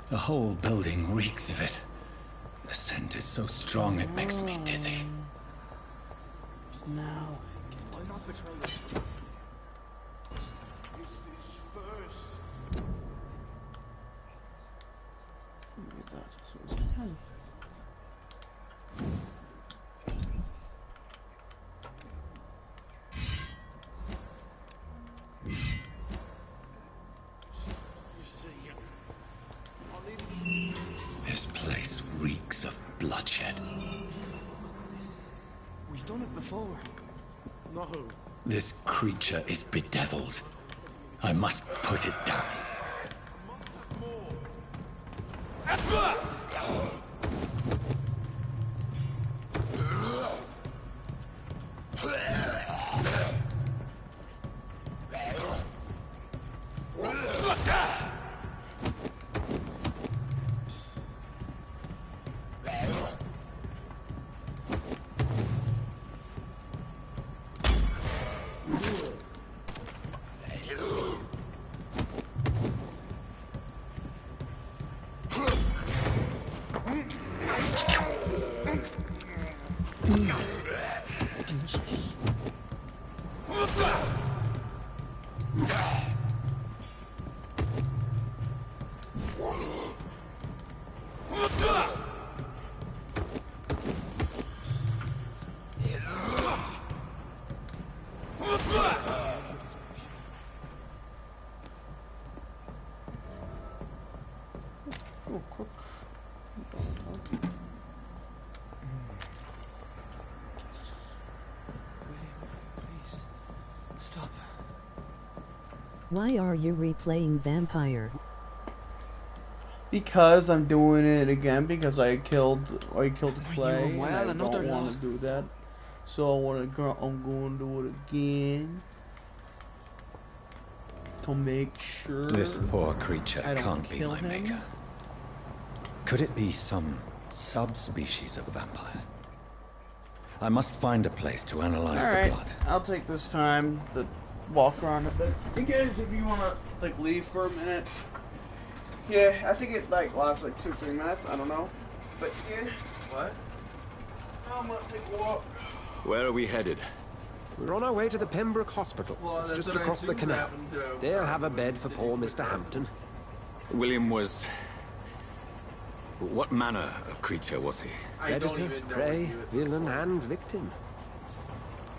The whole building reeks of it. The scent is so strong it makes me dizzy. No. Why not betray us? This place reeks of bloodshed. We've done it before. No. This creature is bedeviled. I must put it down. Why are you replaying Vampire? Because I'm doing it again because I killed Clay. well, And I another don't want laugh. to do that, so I'm going to do it again to make sure. This poor creature I don't can't be kill my him. maker. Could it be some subspecies of vampire? I must find a place to analyze the Alright, blood. I'll take this time to walk around it. But you guys, if you want to like leave for a minute, yeah, I think it like lasts like 2-3 minutes. I don't know, but yeah. What? I'm gonna take a walk. Where are we headed? We're on our way to the Pembroke Hospital. Well, it's that's just what I across the assumed canal. happened to- They'll have a bed for poor Mr. Hampton. William was... What manner of creature was he? I don't Predator, even know prey, what he was villain, and victim.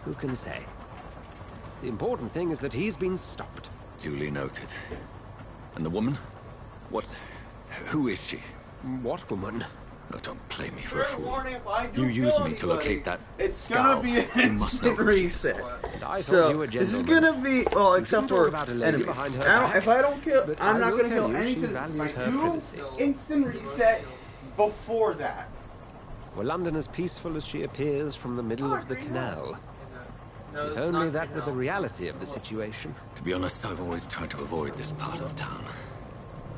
Who can say? The important thing is that he's been stopped. Duly noted. And the woman? What... Who is she? What woman? Oh, don't play me for a Fair fool. warning, if I do You used kill me to anybody, locate that It's scowl. gonna be an You must know instant who she is. reset. I thought So you were this is gentlemen. gonna be well, except shouldn't talk for about a lady enemies. behind her I don't- back, if I don't kill, but I'm I not will gonna tell kill you any she citizens. values If I her do, privacy. instant reset before that. Were London as peaceful as she appears from the middle of the canal? No, If it's only not that were the canal. reality of the situation. To be honest, I've always tried to avoid this part of town.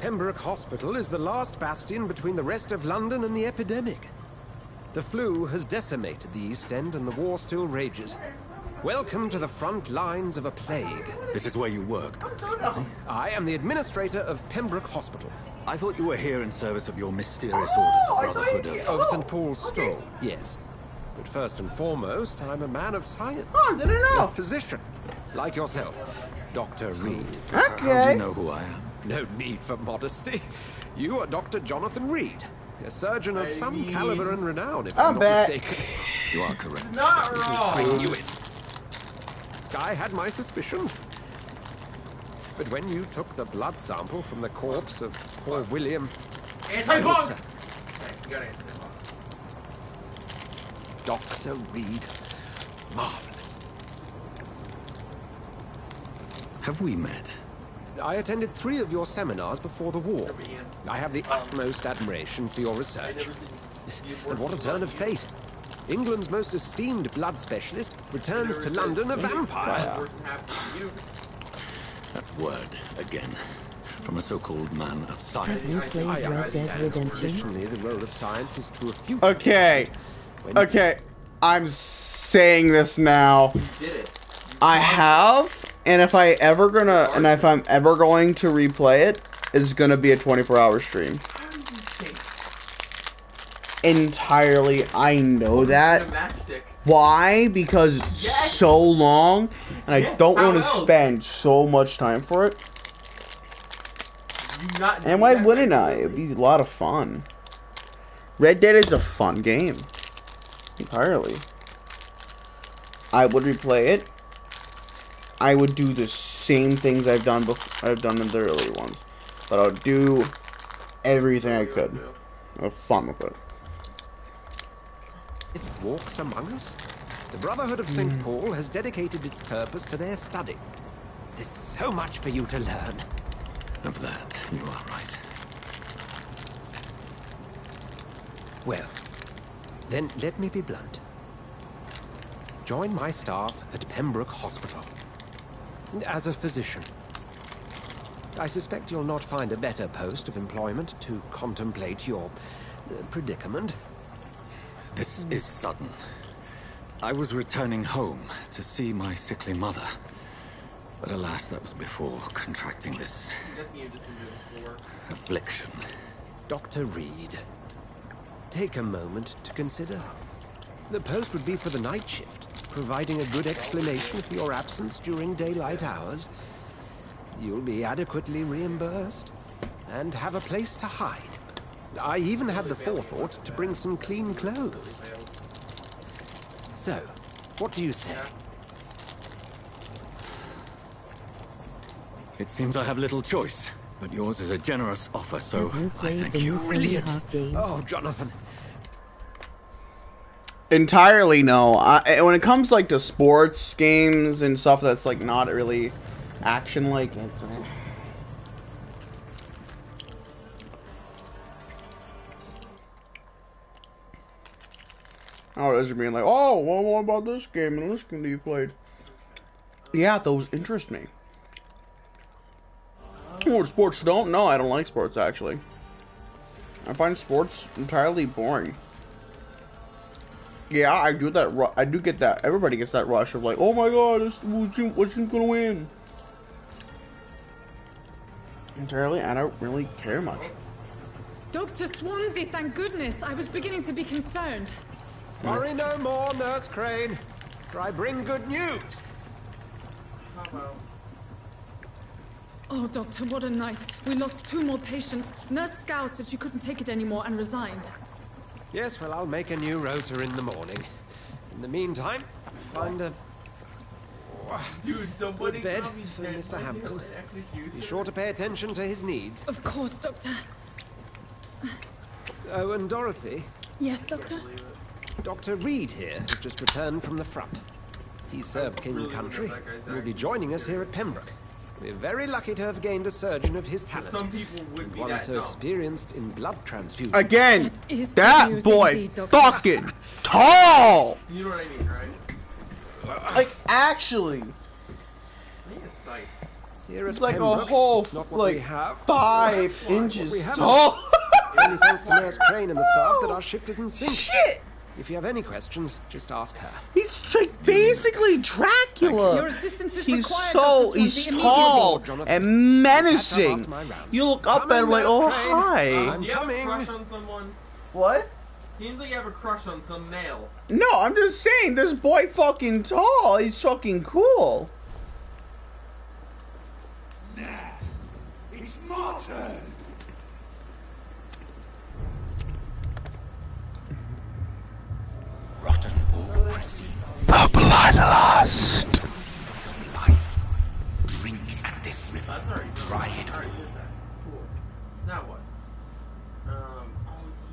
Pembroke Hospital is the last bastion between the rest of London and the epidemic. The flu has decimated the East End and the war still rages. Welcome to the front lines of a plague. This is where you work, Dr. Swansea. I am the administrator of Pembroke Hospital. I thought you were here in service of your mysterious order, the Brotherhood of... Of St. Paul's Stole, yes. But first and foremost, I'm a man of science. Oh, didn't know. A physician, like yourself, Dr. Reed. How do you know who I am? No need for modesty. You are Dr. Jonathan Reed, a surgeon of some caliber and renown, if I'm not back. mistaken. You are correct. Not I wrong. knew it. I had my suspicions. But when you took the blood sample from the corpse of poor William... Anti-punk! I was, Okay, you got anti-punk. Dr. Reed, marvelous. Have we met? I attended 3 of your seminars before the war. I have the utmost admiration for your research. And what a turn of fate. England's most esteemed blood specialist returns to London a vampire. That word, again. From a so-called man of science. You played I Red Dead understand Redemption? traditionally the role of science is to refute... Okay. Okay. I'm saying this now. I have, and if I'm ever going to replay it, is gonna be a 24-hour stream. Entirely, I know that. Why? Because it's so long, and I don't want to spend so much time for it. And why wouldn't I? It'd be a lot of fun. Red Dead is a fun game. Entirely. I would replay it. I would do the same things I've done before. I've done in the earlier ones, but I'll do everything I could. Have fun with it. Walks among us? The Brotherhood of St. Paul has dedicated its purpose to their study. There's so much for you to learn. Of that, you are right. Well, then let me be blunt. Join my staff at Pembroke Hospital. As a physician. I suspect you'll not find a better post of employment to contemplate your predicament. This is sudden. I was returning home to see my sickly mother. But alas, that was before contracting this affliction. Dr. Reed, take a moment to consider. The post would be for the night shift, providing a good explanation for your absence during daylight hours. You'll be adequately reimbursed and have a place to hide. I even had the forethought to bring some clean clothes. So, what do you say? It seems I have little choice, but yours is a generous offer, so I thank you. Brilliant. Oh, Jonathan. Entirely no. When it comes like to sports games and stuff that's like not really action like. Oh, those are being like, oh, well, what about this game and this game that you played? Yeah, those interest me. Oh, sports don't? No, I don't like sports, actually. I find sports entirely boring. Yeah, I do that. I do get that. Everybody gets that rush of like, oh my god, which team's gonna win? Entirely, I don't really care much. Dr. Swansea, thank goodness. I was beginning to be concerned. Worry no more, Nurse Crane, for I bring good news. Oh, Doctor, what a night. We lost 2 more patients. Nurse Scow said she couldn't take it anymore and resigned. Yes, well, I'll make a new rota in the morning. In the meantime, find a Dude, bed for Mr. Hampton. Be sure to pay attention to his needs. Of course, Doctor. Oh, and Dorothy. Yes, Doctor? Dr. Reed here has just returned from the front. He served King Country and will be joining us here at Pembroke. We're very lucky to have gained a surgeon of his talent. Some people would be one that so dumb. experienced in blood transfusion. Again, that boy fucking tall. You know what I mean, right? Like actually, Here it's at like Pembroke, a whole it's not what we like have, 5 what inches we haven't. tall. Only thanks to Nurse Crane and the staff that our ship isn't sinking. Shit! If you have any questions, just ask her. He's like basically Dracula. Your assistance is He's required, so Dr. he's Swansea, tall immediately. and menacing. After my rounds. You look up Come at in, him like, Nurse oh Crane. hi. I'm Do you have a coming. crush on someone? What? Seems like you have a crush on some male. No, I'm just saying this boy fucking tall. He's fucking cool. It's my turn. Rotten all The bloodlust. life. Drink at this river. Try it. Cool. Now what? Oh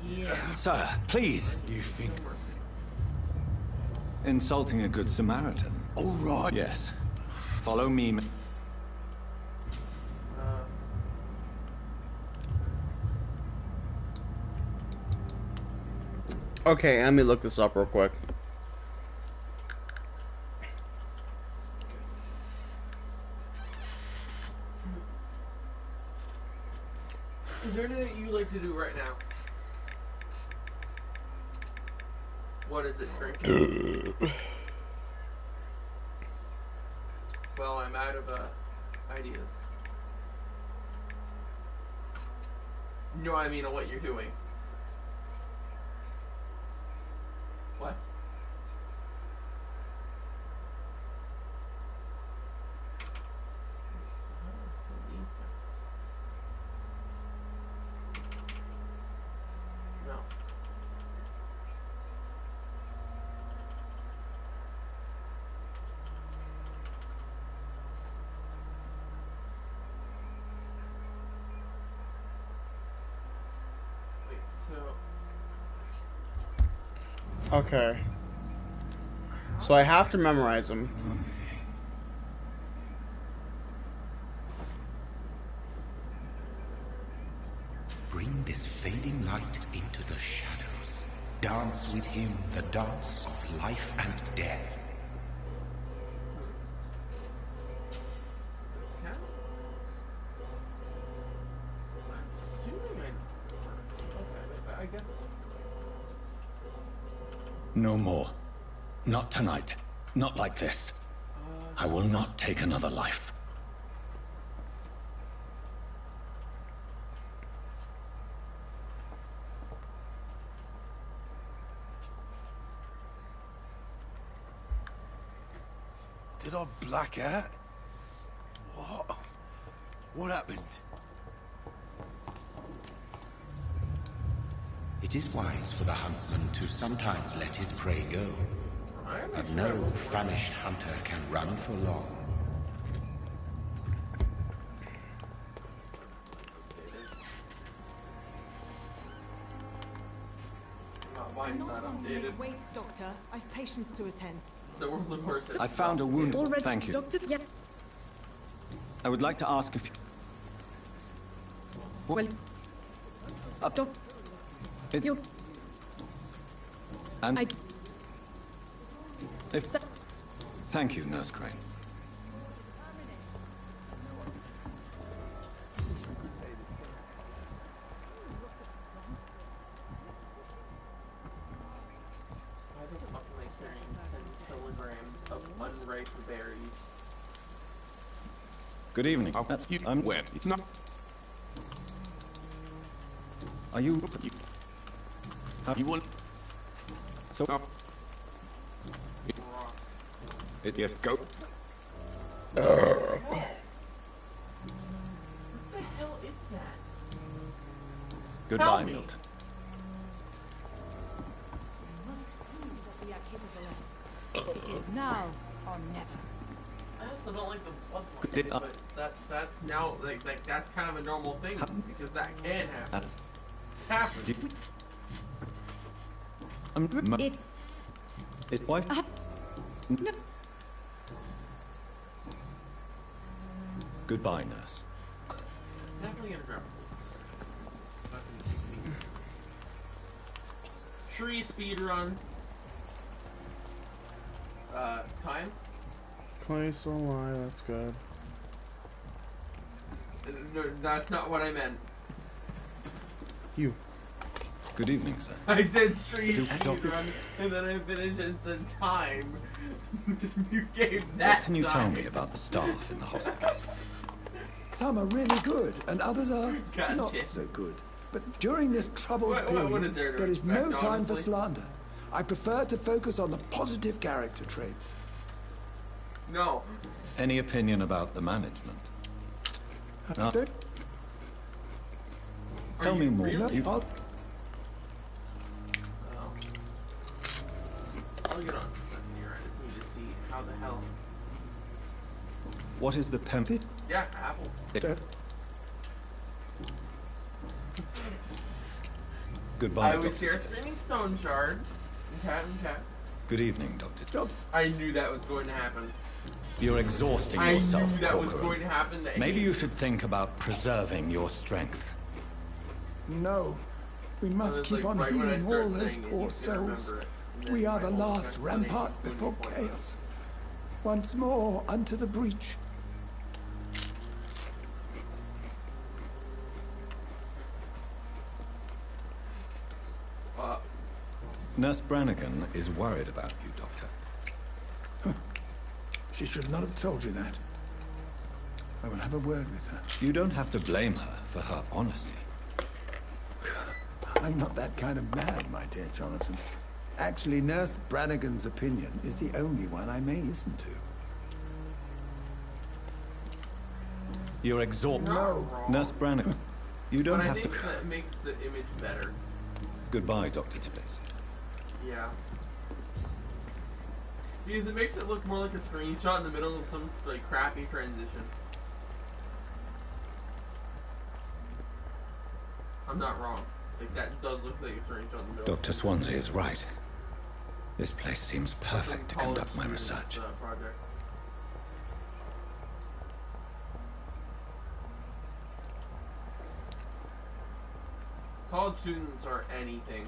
yeah. Sir, please. You think? Insulting a good Samaritan. All right. Yes. Follow me. Okay, let me look this up real quick. Is there anything that you like to do right now? What is it, drinking? Well, I'm out of ideas. You know what I mean, of what you're doing. What? No. Wait, so... Okay. So I have to memorize them. Bring this fading light into the shadows. Dance with him the dance of life and death. I guess... No more. Not tonight. Not like this. I will not take another life. Did I black out? What? What happened? It is wise for the huntsman to sometimes let his prey go. But no famished hunter can run for long. Mine's not updated. Wait, Doctor. I've patients to attend. So we're the person. I found a wound. Already, Thank you. Doctor. Yeah. I would like to ask if you... Well, Doctor. You. And... If... Thank you, Nurse Crane. Why the fuck am I carrying 10 kilograms of unripe berries? Good evening. That's you. I'm where? No. Are you? You want? So. Yes, go. What the hell is that? Goodbye, Tell me. Milton. It is now or never. I also don't like the blood Did- points, but that's now like that's kind of a normal thing because that can happen. That's. It's happened. It wife. No. Goodbye, nurse. Definitely gonna grab this. Tree speed run. Time? Clay still alive, that's good. No, that's not what I meant. You. Good evening, sir. I said tree Do- speed don't- run, and then I finished and said time. You gave that What can you tell time. me about the staff in the hospital? Some are really good, and others are God not damn. so good. But during this troubled What period, is there to there is no expect, time for honestly? slander. I prefer to focus on the positive character traits. No. Any opinion about the management? Don't- Tell me more. No, You- I'll- I'll get on in a second here. I just need to see how the hell. What is the pen? Yeah, apple. Goodbye, I was Dr. here Tibbs. screaming stone shard. Okay. Good evening, Dr. Tibbs. I knew that was going to happen. You're exhausting I yourself, knew that was Corcoran. going to happen. That Maybe you should think about preserving your strength. No, we must was keep like on right when I healing started all those saying it, poor you can souls. remember it. And then We are my the whole last explanation rampart was before pointless. chaos. Once more unto the breach. Nurse Brannigan is worried about you, Doctor. She should not have told you that. I will have a word with her. You don't have to blame her for her honesty. I'm not that kind of man, my dear Jonathan. Actually, Nurse Brannigan's opinion is the only one I may listen to. You're exhausted. No. Nurse Brannigan, you don't but have I to... think that makes the image better. Goodbye, Dr. Tippett. Yeah. Because it makes it look more like a screenshot in the middle of some like crappy transition. I'm not wrong. Like that does look like a screenshot in the middle. Dr. Swansea is right. This place seems perfect to conduct my research. Project. College students are anything.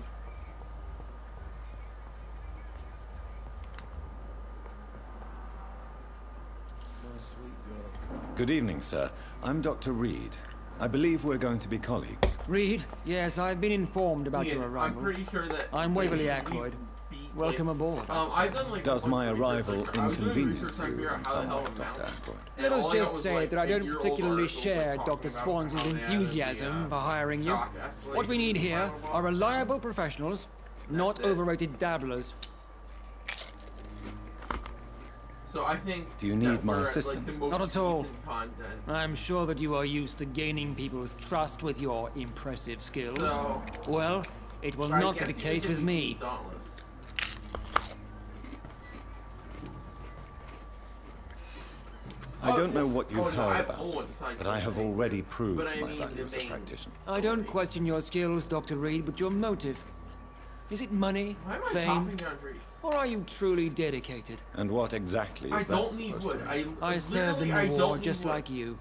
Good evening, sir. I'm Dr. Reed. I believe we're going to be colleagues. Reed? Yes, I've been informed about your arrival. I'm pretty sure that I'm Waverly Ackroyd. Welcome aboard. I've done like Does my arrival inconvenience you in some way, Dr. Ackroyd? Let us just say that I don't particularly share Dr. Swansea's enthusiasm for hiring you. What we need here are reliable professionals, not overrated dabblers. So I think. Do you need my assistance? Not at all. I'm sure that you are used to gaining people's trust with your impressive skills. Well, it will not be the case with me. I don't know what you've heard about, but I have already proved my value as a practitioner. I don't question your skills, Dr. Reed, but your motive. Is it money, fame, or are you truly dedicated? And what exactly is that supposed to mean? I served in the war just like you.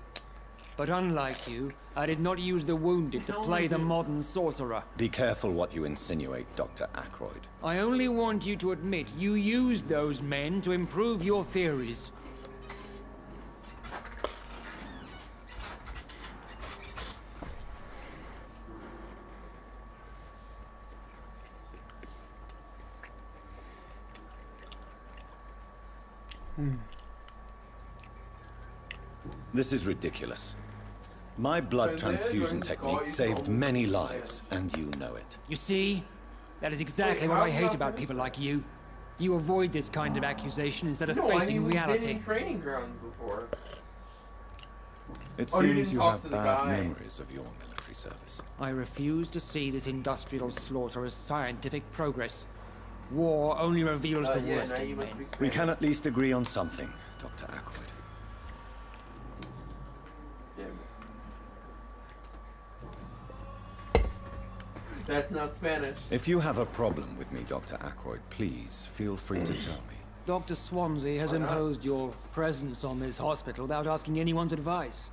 But unlike you, I did not use the wounded to play the modern sorcerer. Be careful what you insinuate, Dr. Ackroyd. I only want you to admit you used those men to improve your theories. This is ridiculous. My blood transfusion technique saved many lives, and you know it. You see? That is exactly what I hate about people like you. You avoid this kind of accusation instead of facing reality. Been in training grounds before. It seems you have bad memories of your military service. I refuse to see this industrial slaughter as scientific progress. War only reveals the worst in men. We can at least agree on something, Dr. Ackroyd. That's not Spanish. If you have a problem with me, Dr. Ackroyd, please feel free to tell me. Dr. Swansea has imposed your presence on this hospital without asking anyone's advice.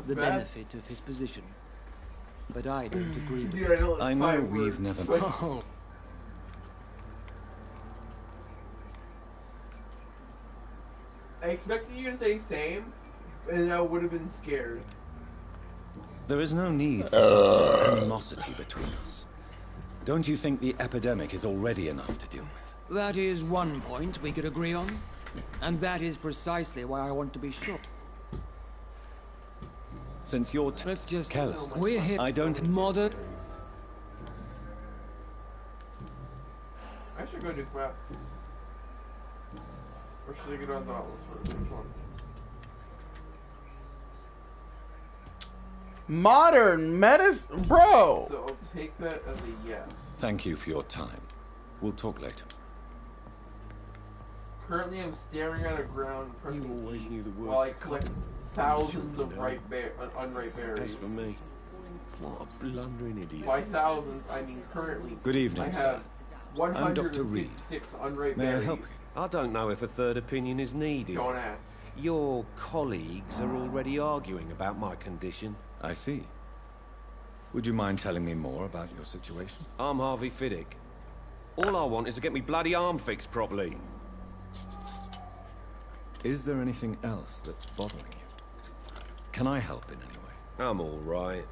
The benefit of his position. But I don't agree with it. I know we've never... Oh. I expected you to say same, and I would have been scared. There is no need for such animosity between us. Don't you think the epidemic is already enough to deal with? That is one point we could agree on. And that is precisely why I want to be sure. Since you're Let's just... careless, We're here... I don't... Modern... I should go do quests. Or should I get on Dauntless for which one? Modern medicine, bro. So I'll take that as a yes. Thank you for your time. We'll talk later. Currently, I'm staring at a ground pressing You always knew the worst while I collect thousands of unripe berries. As for me, what a blundering idiot. By thousands, I mean currently. Good evening, I sir. have I'm Dr. Reed. 156 unripe May I berries. help you? I don't know if a third opinion is needed. Don't ask. Your colleagues are already arguing about my condition. I see. Would you mind telling me more about your situation? I'm Harvey Fiddick. All I want is to get me bloody arm fixed properly. Is there anything else that's bothering you? Can I help in any way? I'm all right.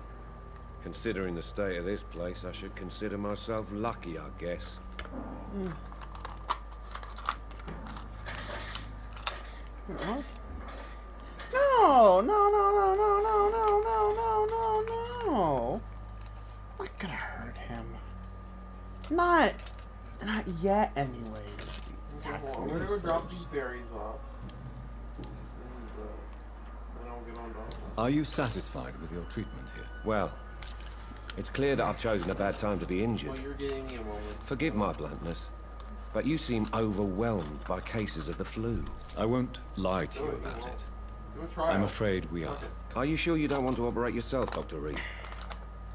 Considering the state of this place, I should consider myself lucky, I guess. No, no, no, no, no, no, no, no, no, no, no. Not gonna hurt him. Not yet, anyways. Okay, hold on. I'm gonna go drop these berries off. And then I'll get on to Are you satisfied with your treatment here? Well, it's clear that I've chosen a bad time to be injured. Well, you're getting me a moment. Forgive my bluntness, but you seem overwhelmed by cases of the flu. I won't lie to you about it. Do a trial. I'm afraid we are. Are you sure you don't want to operate yourself, Dr. Reed?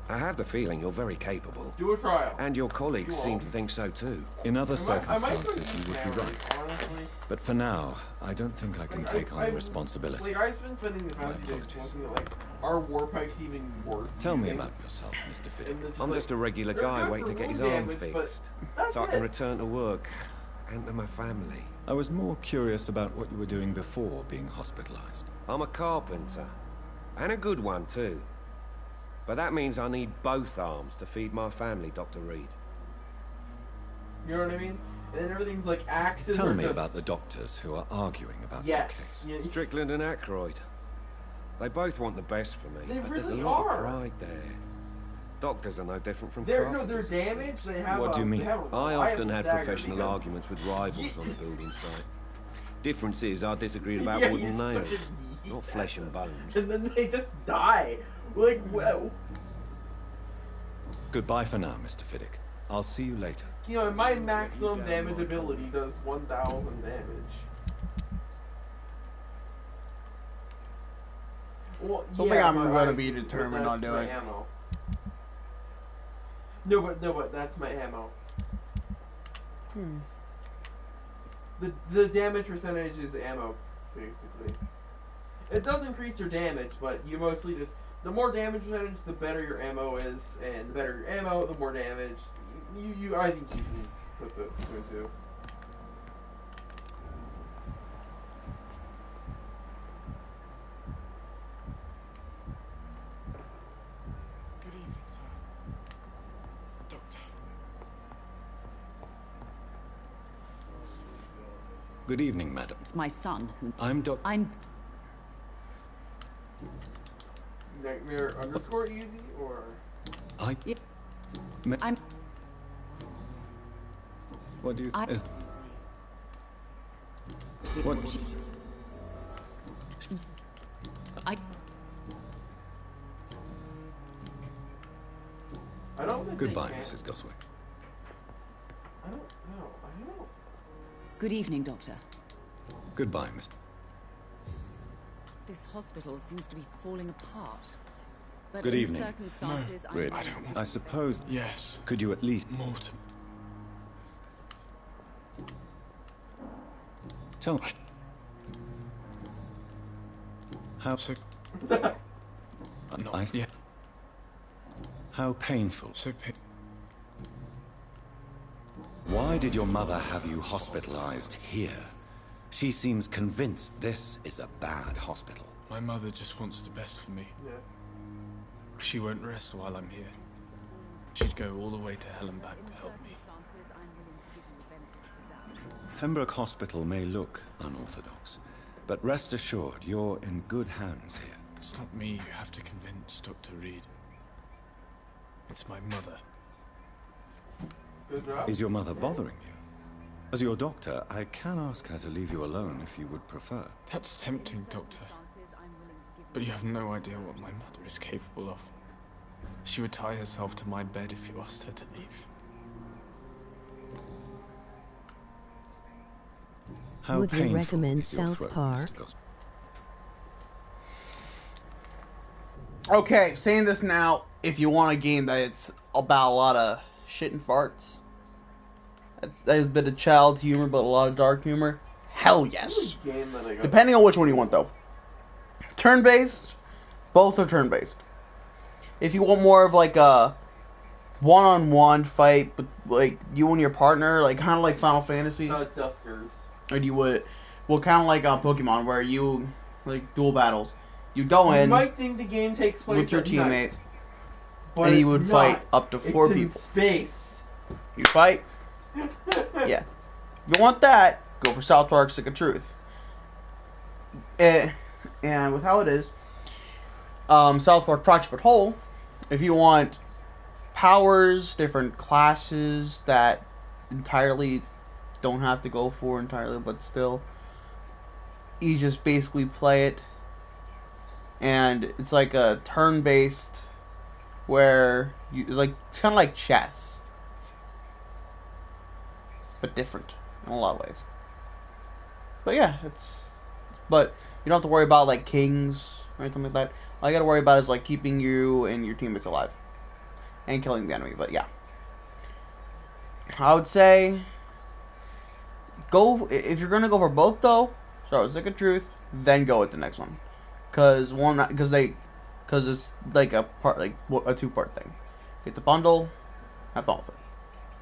I have the feeling you're very capable. Do a trial. And your colleagues seem to think so too. In other I might circumstances, you would be right. Honestly. But for now, I don't think I can take on the responsibility. Like, I've been spending the past few days looking at, like, are war pikes even worth Tell me using? about yourself, Mr. Fiddick. I'm just a regular they're guy good waiting to for get his wound arm damage, fixed. but So I can it. return to work and to my family. I was more curious about what you were doing before being hospitalized. I'm a carpenter. And a good one too. But that means I need both arms to feed my family, Dr. Reed. You know what I mean? And then everything's like axes. Tell are me just... about the doctors who are arguing about Yes. your case. Strickland and Aykroyd. They both want the best for me. They but really there's a lot are. of pride there. Doctors are no different from They're carpenters. they're damaged. They have. What do you mean? I often had stagger professional because- arguments with rivals on the building site. Difference is I disagreed about Yeah, wooden you nails, fucking not flesh and bones. And then they just die. Like, wow. Goodbye for now, Mr. Fiddick. I'll see you later. You know, my maximum damage ability does 1,000 damage. Well, Something yeah, I'm but gonna I- be but determined on that's my doing. ammo. No, but that's my ammo. The damage percentage is ammo, basically. It does increase your damage, but you mostly just the more damage percentage, the better your ammo is, and the better your ammo, the more damage. I think you can put the two and two. Good evening, sir. Doctor. Good evening, madam. It's my son who... I'm Doc... I'm... Nightmare underscore easy or? I... Yeah. Ma- I'm... What do you... I... Is... What... I don't think Goodbye, they can. Mrs. Goswick. I don't know. I don't know. Good evening, Doctor. Goodbye, Mr. This hospital seems to be falling apart. But Good in evening. circumstances I'm Rid. willing to- I suppose... Yes. Could you at least... Mortem. Tell me... How... So... I... Yeah. How painful. So Why did your mother have you hospitalized here? She seems convinced this is a bad hospital. My mother just wants the best for me. Yeah. She won't rest while I'm here. She'd go all the way to hell and back to help me. Pembroke Hospital may look unorthodox, but rest assured you're in good hands here. It's not me you have to convince, Dr. Reed. It's my mother. Good job. Is your mother bothering you? As your doctor, I can ask her to leave you alone if you would prefer. That's tempting, Doctor. But you have no idea what my mother is capable of. She would tie herself to my bed if you asked her to leave. How Would you painful recommend is your South throat, Park? Mr. Gos- Okay, saying this now, if you want a game that it's about a lot of shit and farts, there's a bit of child humor, but a lot of dark humor, hell yes. Game that I got. Depending on which one you want, though. Turn-based, both are turn-based. If you want more of like a one-on-one fight, with like you and your partner, like kind of like Final Fantasy, No, it's Duskers. or you would, well, kind of like Pokemon, where you like dual battles. You go You in might think the game takes place with your at teammate, night, but and you it's would not. fight up to 4 It's in people. space. You fight. Yeah. If you want that, go for South Park Stick of Truth. And with how it is, South Park Project But Whole, if you want powers, different classes that entirely don't have to go for entirely, but still, you just basically play it, and it's like a turn-based where it's kind of like chess, but different in a lot of ways. But yeah, but you don't have to worry about like kings or anything like that. All you gotta worry about is like keeping you and your teammates alive and killing the enemy. But yeah, I would say go if you're gonna go for both though. Start with Stick of Truth, then go with the next one, because it's like a two-part thing. Get the bundle, have fun with it.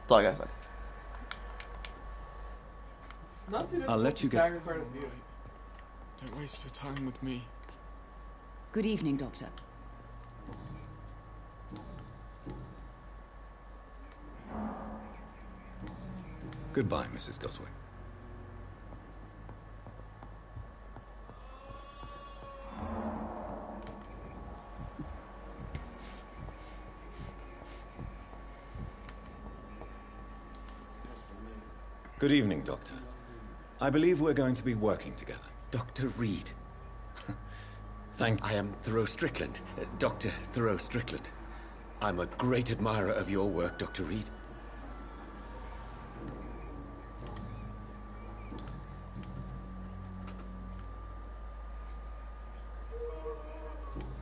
That's all I gotta say. I'll let you get. Don't waste your time with me. Good evening, Doctor. Goodbye, Mrs. Goswick. Good evening, Doctor. I believe we're going to be working together. Dr. Reed. Thank you. I am Thoreau Strickland, Dr. Thoreau Strickland. I'm a great admirer of your work, Dr. Reed.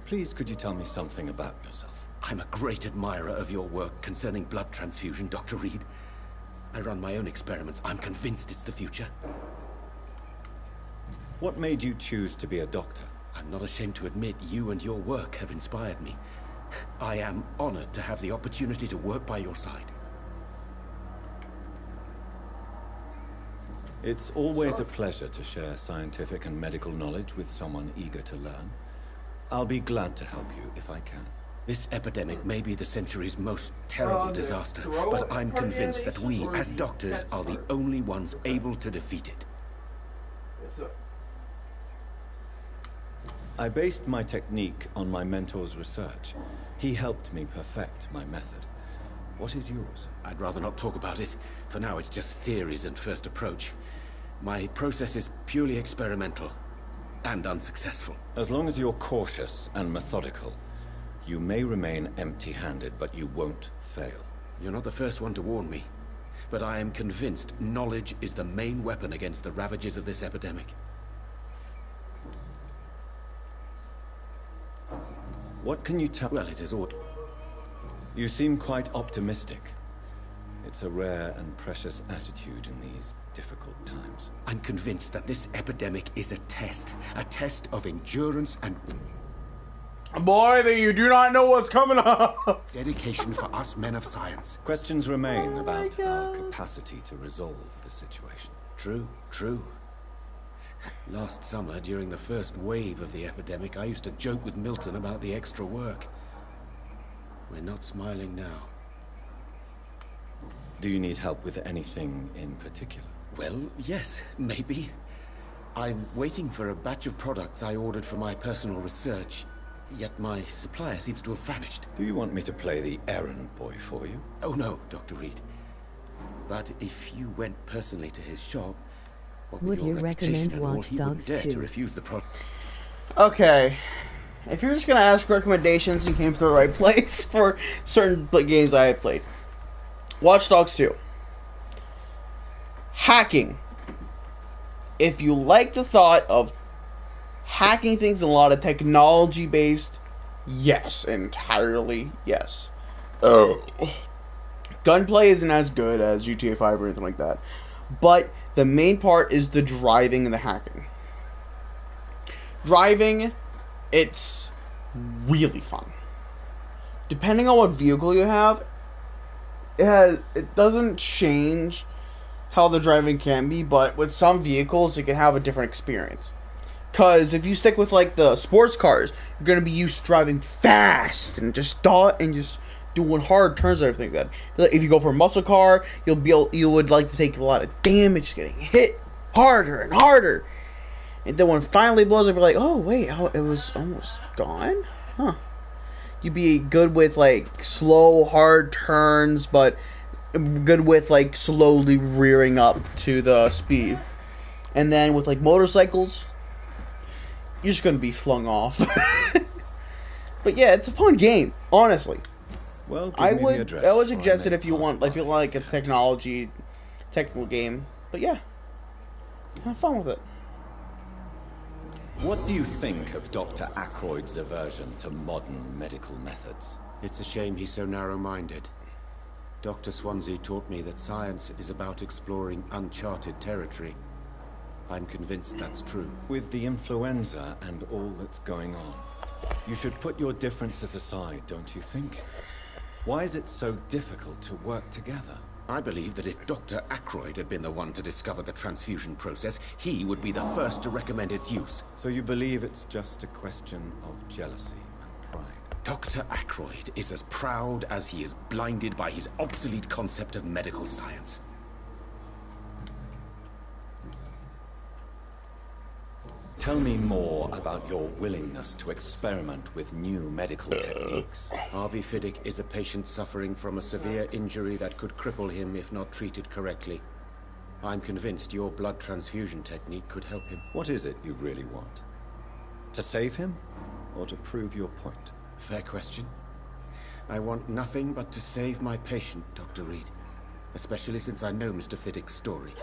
Please, could you tell me something about yourself? I'm a great admirer of your work concerning blood transfusion, Dr. Reed. I run my own experiments. I'm convinced it's the future. What made you choose to be a doctor? I'm not ashamed to admit you and your work have inspired me. I am honored to have the opportunity to work by your side. It's always a pleasure to share scientific and medical knowledge with someone eager to learn. I'll be glad to help you if I can. This epidemic may be the century's most terrible disaster, but I'm convinced that we, as doctors, are the only ones able to defeat it. I based my technique on my mentor's research. He helped me perfect my method. What is yours? I'd rather not talk about it. For now, it's just theories and first approach. My process is purely experimental and unsuccessful. As long as you're cautious and methodical, you may remain empty-handed, but you won't fail. You're not the first one to warn me, but I am convinced knowledge is the main weapon against the ravages of this epidemic. What can you tell? Well, it is all... You seem quite optimistic. It's a rare and precious attitude in these difficult times. I'm convinced that this epidemic is a test of endurance and... Boy, that you do not know what's coming up. Dedication for us men of science. Questions remain about our capacity to resolve the situation. True, true. Last summer, during the first wave of the epidemic, I used to joke with Milton about the extra work. We're not smiling now. Do you need help with anything in particular? Well, yes, maybe. I'm waiting for a batch of products I ordered for my personal research, yet my supplier seems to have vanished. Do you want me to play the errand boy for you? Oh no, Dr. Reed. But if you went personally to his shop, what would you recommend Watch he wouldn't Dogs dare 2? to refuse the product. Okay. If you're just gonna ask recommendations, you came to the right place for certain games I have played. Watch Dogs 2. Hacking. If you like the thought of hacking things, a lot of technology based, yes, entirely yes. Oh. Gunplay isn't as good as GTA 5 or anything like that. But the main part is the driving and the hacking. Driving, it's really fun. Depending on what vehicle you have, it doesn't change how the driving can be, but with some vehicles it can have a different experience. Cause if you stick with like the sports cars, you're gonna be used to driving fast and just doing hard turns and everything like that. If you go for a muscle car, you would like to take a lot of damage, getting hit harder and harder. And then when it finally blows up, you're like, oh wait, it was almost gone? Huh. you'd be good with like slow, hard turns, but good with like slowly rearing up to the speed. And then with like motorcycles, you're just gonna be flung off. But yeah, it's a fun game, honestly. Well, I would suggest it if you like a technical game. But yeah, have fun with it. What do you think of Dr. Ackroyd's aversion to modern medical methods? It's a shame he's so narrow-minded. Dr. Swansea taught me that science is about exploring uncharted territory. I'm convinced that's true. With the influenza and all that's going on, you should put your differences aside, don't you think? Why is it so difficult to work together? I believe that if Dr. Ackroyd had been the one to discover the transfusion process, he would be the first to recommend its use. So you believe it's just a question of jealousy and pride? Dr. Ackroyd is as proud as he is blinded by his obsolete concept of medical science. Tell me more about your willingness to experiment with new medical techniques. Harvey Fiddick is a patient suffering from a severe injury that could cripple him if not treated correctly. I'm convinced your blood transfusion technique could help him. What is it you really want? To save him, or to prove your point? Fair question. I want nothing but to save my patient, Dr. Reed. Especially since I know Mr. Fiddick's story.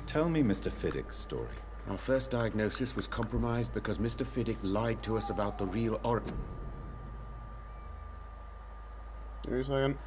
Tell me Mr. Fiddick's story. Our first diagnosis was compromised because Mr. Fiddick lied to us about the real origin. Give me a second.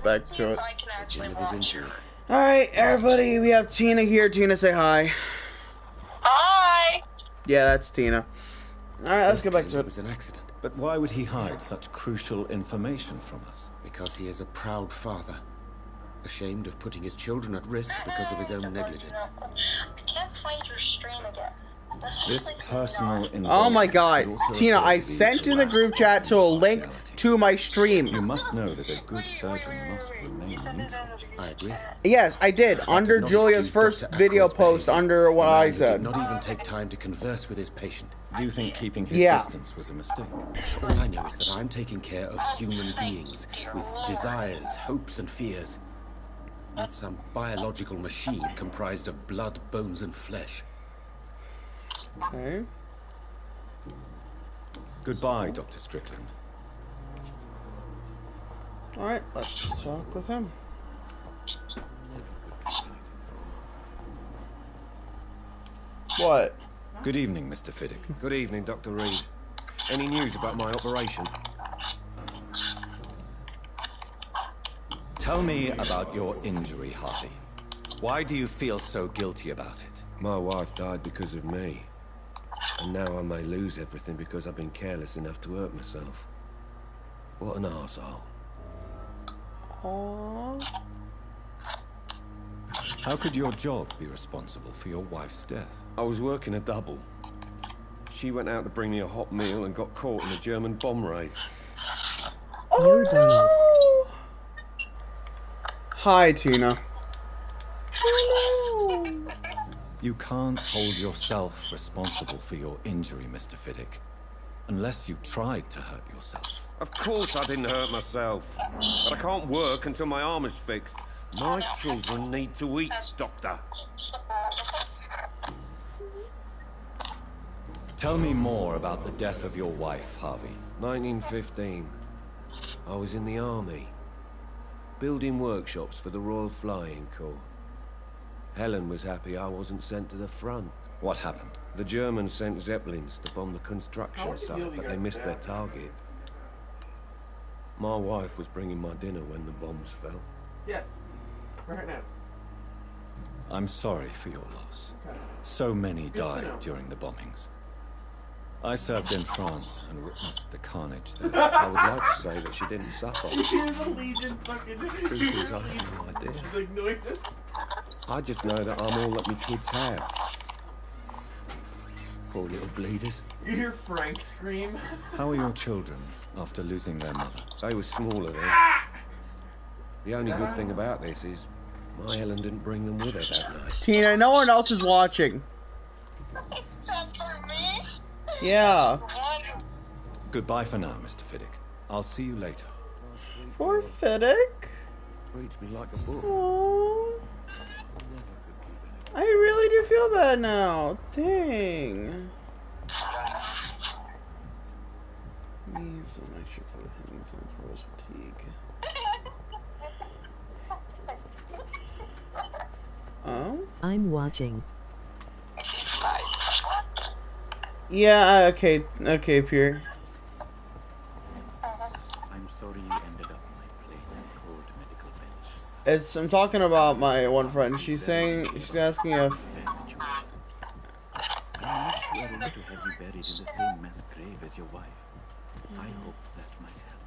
Back to it. Alright, everybody, we have Tina here. Tina, say hi. Hi! Yeah, that's Tina. Alright, let's get back to it. It was an accident. But why would he hide such crucial information from us? Because he is a proud father. Ashamed of putting his children at risk because of his own negligence. I can't find your stream again. This personal involvement. Oh my god, Tina, I sent you in the group chat to a link to my stream. You must know that a good surgeon must remain neutral. I agree. Yes, I did. Under Julia's first video post, under what I said. Did not even take time to converse with his patient. Do you think keeping his distance was a mistake? All I know is that I'm taking care of human beings with desires, hopes, and fears. Not some biological machine comprised of blood, bones, and flesh. Okay. Goodbye, Dr. Strickland. Alright, let's talk with him. What? Good evening, Mr. Fiddick. Good evening, Dr. Reed. Any news about my operation? Tell me about your injury, Harvey. Why do you feel so guilty about it? My wife died because of me. And now I may lose everything because I've been careless enough to hurt myself. What an arsehole. Aww. How could your job be responsible for your wife's death? I was working a double. She went out to bring me a hot meal and got caught in a German bomb raid. Oh no! Hi, Tina. Oh no! You can't hold yourself responsible for your injury, Mr. Fiddick. Unless you tried to hurt yourself. Of course I didn't hurt myself. But I can't work until my arm is fixed. My children need to eat, Doctor. Tell me more about the death of your wife, Harvey. 1915. I was in the army. Building workshops for the Royal Flying Corps. Helen was happy I wasn't sent to the front. What happened? The Germans sent Zeppelins to bomb the construction site, but they missed their target. My wife was bringing my dinner when the bombs fell. Yes. Right now. I'm sorry for your loss. So many died during the bombings. I served in France and witnessed the carnage there. I would like to say that she didn't suffer. Here's a Legion fucking... Truth is, I have no idea. Like noises. I just know that I'm all that my kids have. Poor little bleeders. You hear Frank scream? How are your children after losing their mother? They were smaller then. The only good thing about this is my Helen didn't bring them with her that night. Tina, no one else is watching. Except for me? Yeah. Goodbye for now, Mr. Fiddick. I'll see you later. Poor Fiddick. Reads me like a book. Aww. I really do feel bad now. Dang. Needs some extra food. Needs some for his fatigue. Oh? I'm watching. Yeah, okay, Pierre. I'm sorry you ended up on my plain and cold medical bench. I'm talking about my one friend. She's asking if... I managed to arrange to have you buried in the same mass grave as your wife. I hope that might help.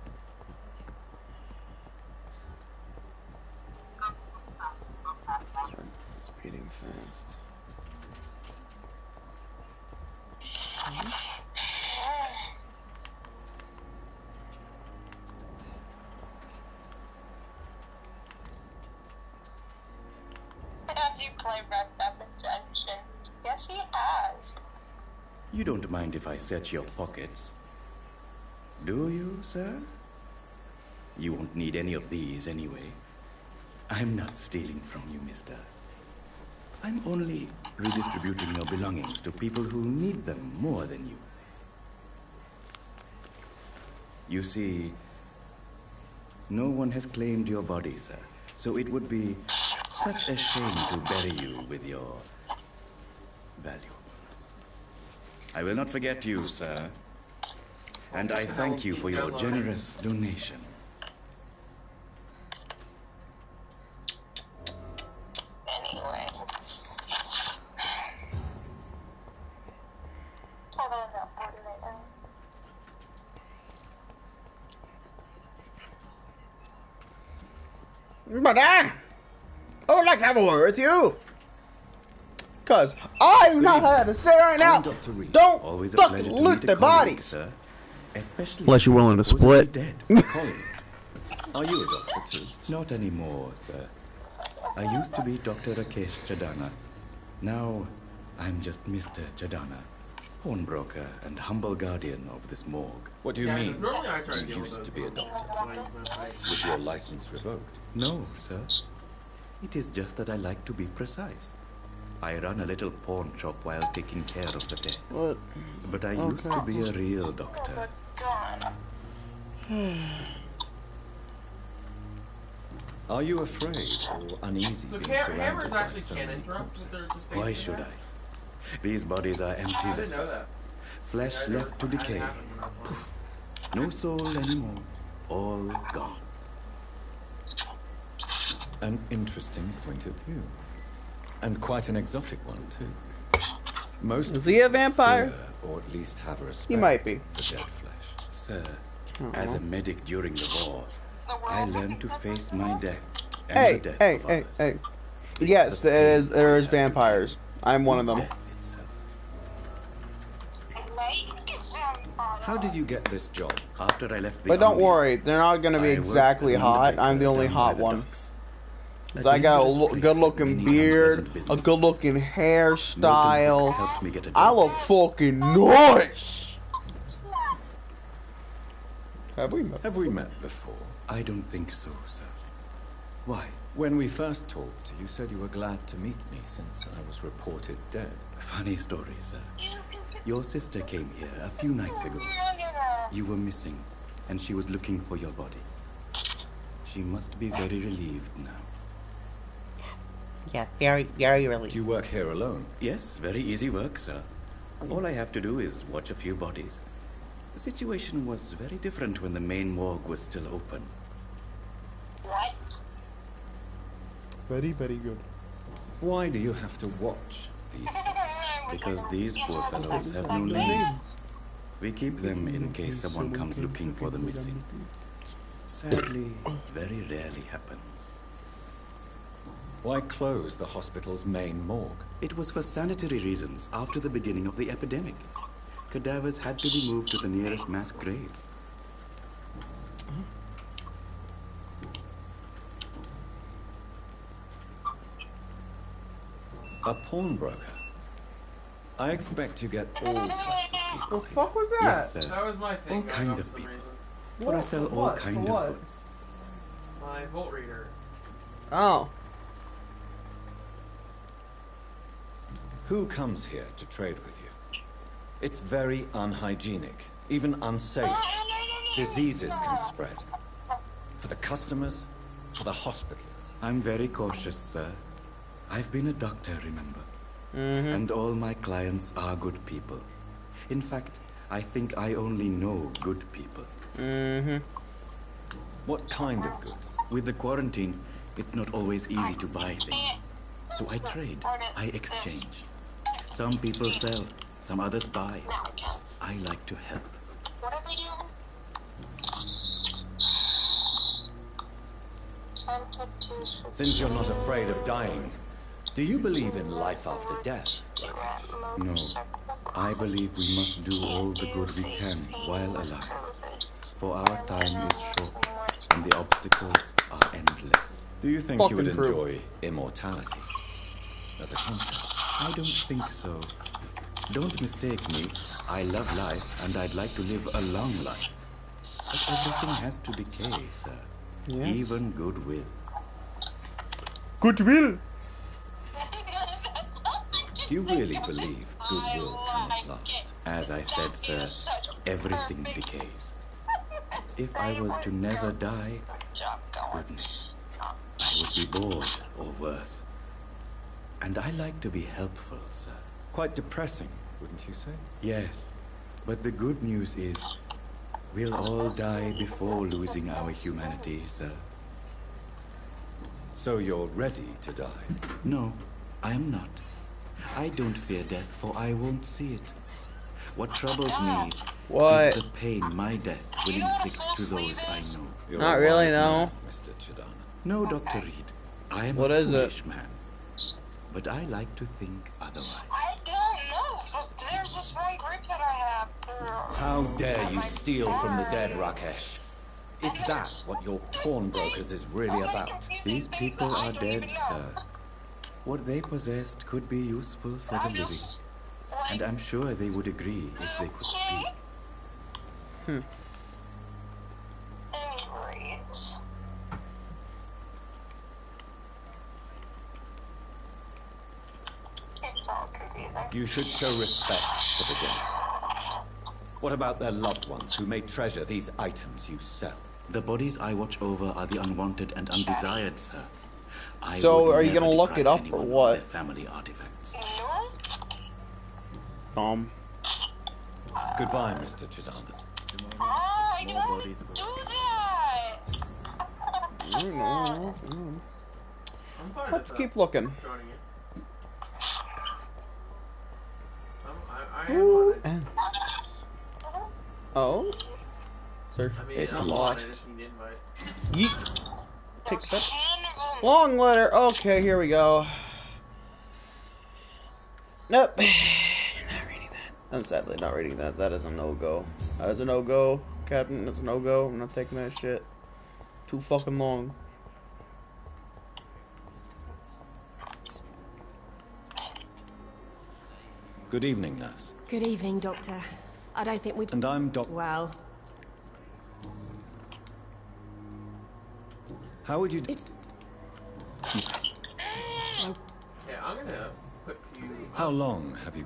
Sorry, it's beating fast. Have you played Red Dead Redemption? Yes, he has. You don't mind if I search your pockets, do you, sir? You won't need any of these anyway. I'm not stealing from you, mister. I'm only redistributing your belongings to people who need them more than you. You see, no one has claimed your body, sir, so it would be such a shame to bury you with your valuables. I will not forget you, sir. And I thank you for your generous donation. Anyway. But I would like to have a word with you. Because I do not have to say right now. Don't Always a fucking pleasure to loot meet the a colleague, bodies. sir. Especially Unless you're willing to supposedly split. Dead. Colin, are you a doctor too? Not anymore, sir. I used to be Dr. Rakesh Chadana. Now, I'm just Mr. Chadana, pawnbroker and humble guardian of this morgue. What do you mean? You used to be a doctor. Was your license revoked? No, sir. It is just that I like to be precise. I run a little pawn shop while taking care of the dead. What? But I used to be a real doctor. Are you afraid or uneasy being surrounded by so many corpses? Why should I? These bodies are empty vessels. Flesh left to decay. Poof. No soul anymore. All gone. An interesting point of view. And quite an exotic one, too. Most Is he a vampire? fear, or at least have a respect He might be. for dead flesh. Sir, as a medic during the war, I learned to face my death and Hey, the death hey, of hey, others. hey. Yes, there is vampires. I'm one of them. How did you get this job? After I left the But don't army, worry, they're not going to be I worked exactly as an hot. I'm the undertaker only down hot by the one. docks. 'Cause I got a good-looking beard, a good-looking hairstyle. helped me get a I job. look fucking nice. Have we met? Have we met before? I don't think so, sir. Why? When we first talked, you said you were glad to meet me since I was reported dead. Funny story, sir. Your sister came here a few nights ago. You were missing, and she was looking for your body. She must be very relieved now. Yeah, very, very early. Do you work here alone? Yes, very easy work, sir. All I have to do is watch a few bodies. The situation was very different when the main morgue was still open. What? Very, very good. Why do you have to watch these bodies? Because these poor fellows have no names. We keep them in case someone comes looking for the missing. Sadly, very rarely happens. Why close the hospital's main morgue? It was for sanitary reasons after the beginning of the epidemic. Cadavers had to be moved to the nearest mass grave. A pawnbroker? I expect you get all types of people. The fuck was that? Yes, sir. That was my thing. All kind of people. For I sell all kind of goods. My volt reader. Oh. Who comes here to trade with you? It's very unhygienic, even unsafe. Diseases can spread. For the customers, for the hospital. I'm very cautious, sir. I've been a doctor, remember? And all my clients are good people. In fact, I think I only know good people. What kind of goods? With the quarantine, it's not always easy to buy things. So I trade, I exchange. Some people sell, some others buy. I like to help. What are they doing? Since you're not afraid of dying, do you believe in life after death? No. I believe we must do all the good we can while alive. For our time is short, and the obstacles are endless. Do you think you would enjoy immortality as a concept? I don't think so. Don't mistake me. I love life, and I'd like to live a long life. But everything has to decay, sir. Yeah. Even goodwill. Goodwill? Do you really believe goodwill cannot last? As I said, sir, everything decays. If I was to never die, goodness, I would be bored or worse. And I like to be helpful, sir. Quite depressing, wouldn't you say? Yes, but the good news is we'll all die before losing our humanity, sir. So you're ready to die? No, I am not. I don't fear death, for I won't see it. What troubles me is the pain my death will inflict to those I know. You're not really, no. Mr. Chidana. No, Dr. Reed. I am a foolish man. But I like to think otherwise. I don't know, but there's this one group that I have. How dare you steal from the dead, Rakesh? Is that what your pawnbrokers is really about? These people are dead, sir. What they possessed could be useful for the living. And I'm sure they would agree if they could speak. Anyways. It's all confusing. You should show respect for the dead. What about their loved ones who may treasure these items you sell? The bodies I watch over are the unwanted and undesired, sir. So, are you gonna look it up or what? Their family artifacts. Goodbye, Mr. Chidana. I don't do that! Let's keep looking. Oh? Search. It's locked. Yeet. Take that. Long letter. Okay, here we go. Nope. Not reading that. I'm sadly not reading that. That is a no-go. That is a no-go, Captain. That's a no-go. I'm not taking that shit. Too fucking long. Good evening, nurse. Good evening, Doctor. I don't think we... And I'm Well... How would you... It's... Yeah, I'm gonna put you... How long have you...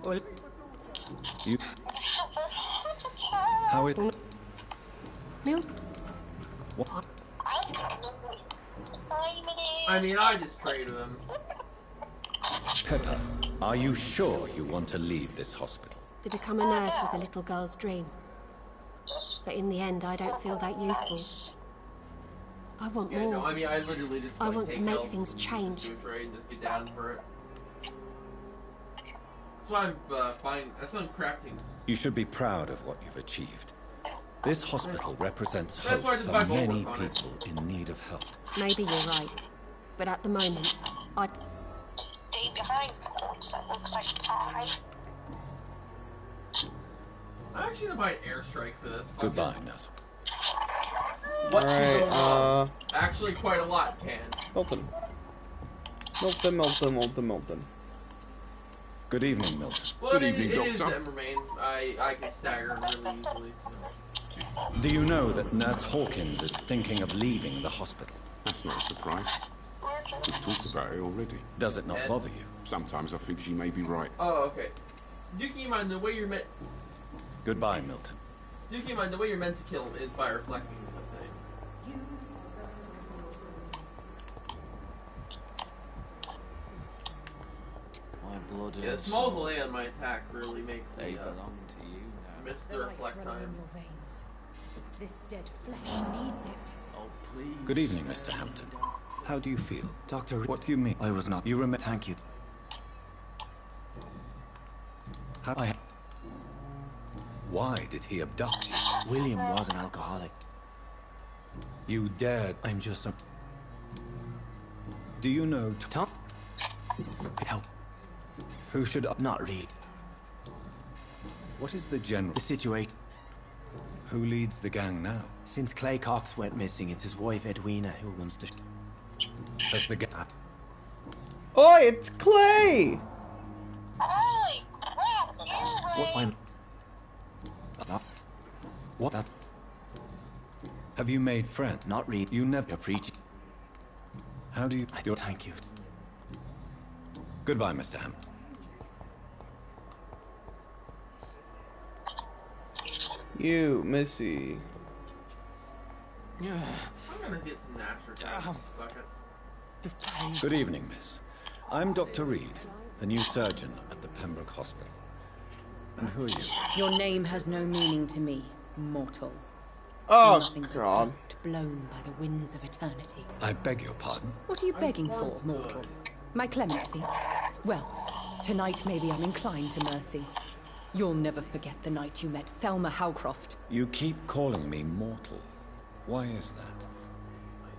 You... How it... I mean, I just trade with him. Pepper, are you sure you want to leave this hospital? To become a nurse was a little girl's dream. But in the end, I don't feel that useful. I want more. No, I mean, I literally just I want to make things change. And just get down for it. That's why I'm buying. That's why I'm crafting. You should be proud of what you've achieved. This hospital represents That's why I hope just for buy many Bulwark on it. people in need of help. Maybe you're right. But at the moment, I... Stay behind ports that looks like pie. I'm actually gonna buy an airstrike for this. Goodbye, Nuzzle. What? Alright, Actually, quite a lot can. Milton. Milton. Good evening, Milton. Well, Good it evening, is Doctor. Emmermain. I can stagger really easily. So. Do you know that Nurse Hawkins is thinking of leaving the hospital? That's not a surprise. We've talked about it already. Does it not bother you? Sometimes I think she may be right. Oh, okay. Do keep in mind the way you're meant. Goodbye, Milton. Do keep in mind the way you're meant to kill him is by reflecting the thing. My blood Yeah, and small soul. delay on my attack really makes They me belong to you now. miss the reflect time. This dead flesh needs it. Oh, please. Good evening, Mr. Hampton. How do you feel? Doctor, What do you mean? I was not. You remember? Thank you. Why did he abduct you? William was an alcoholic. You dared. I'm just a... Do you know Tom? Help. Who should... Not really. What is the general... The situation. Who leads the gang now? Since Clay Cox went missing, it's his wife Edwina who runs the... Has the gang... Oi, it's Clay! Holy crap, What? I'm... What? That... Have you made friends? Not really. You never... You're preaching. How do you... Thank you. Goodbye, Mr. Hampton. You, Missy. I'm gonna get some natural. Fuck it. Good evening, miss. I'm Dr. Reed, the new surgeon at the Pembroke Hospital. And who are you? Your name has no meaning to me, mortal. Oh, Nothing but God. dust blown by the winds of eternity. I beg your pardon? What are you begging for, mortal? My clemency? Well, tonight maybe I'm inclined to mercy. You'll never forget the night you met Thelma Howcroft. You keep calling me mortal. Why is that?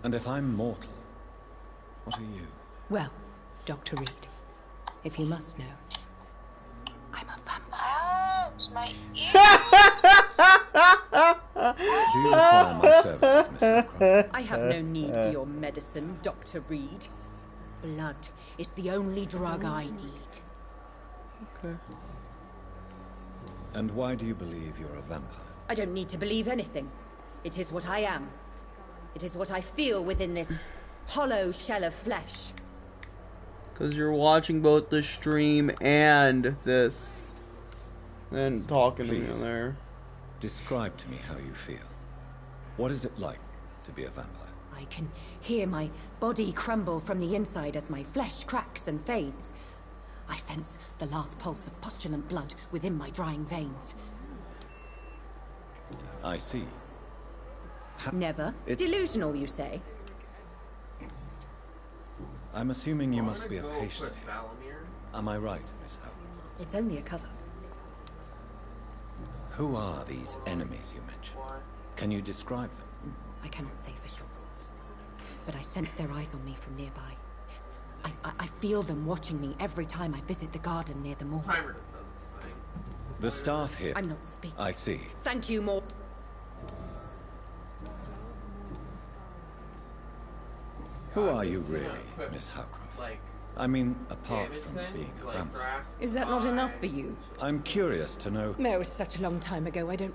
And if I'm mortal, what are you? Well, Dr. Reed, if you must know, I'm a vampire. Ouch, my ear. Do you require my services, Miss Howcroft? I have no need for your medicine, Dr. Reed. Blood is the only drug I need. Okay. And why do you believe you're a vampire? I don't need to believe anything. It is what I am. It is what I feel within this hollow shell of flesh. Because you're watching both the stream and this. And talking to me on Please. there. Describe to me how you feel. What is it like to be a vampire? I can hear my body crumble from the inside as my flesh cracks and fades. I sense the last pulse of postulant blood within my drying veins. I see. Never? It- Delusional, you say? I'm assuming you I'm must gonna be a go patient put here. Valamir. Am I right, Miss Howcroft? It's only a cover. Who are these enemies you mentioned? Why? Can you describe them? I cannot say for sure. But I sense their eyes on me from nearby. I feel them watching me every time I visit the garden near the morgue. Timer just does its thing. The staff here... I'm not speaking. I see. Thank you, Mort. Who are you really, Miss Howcroft? Like, I mean, apart damage from things, being a like vampire. grass. Is that not enough for you? I'm curious to know... No, it was such a long time ago, I don't...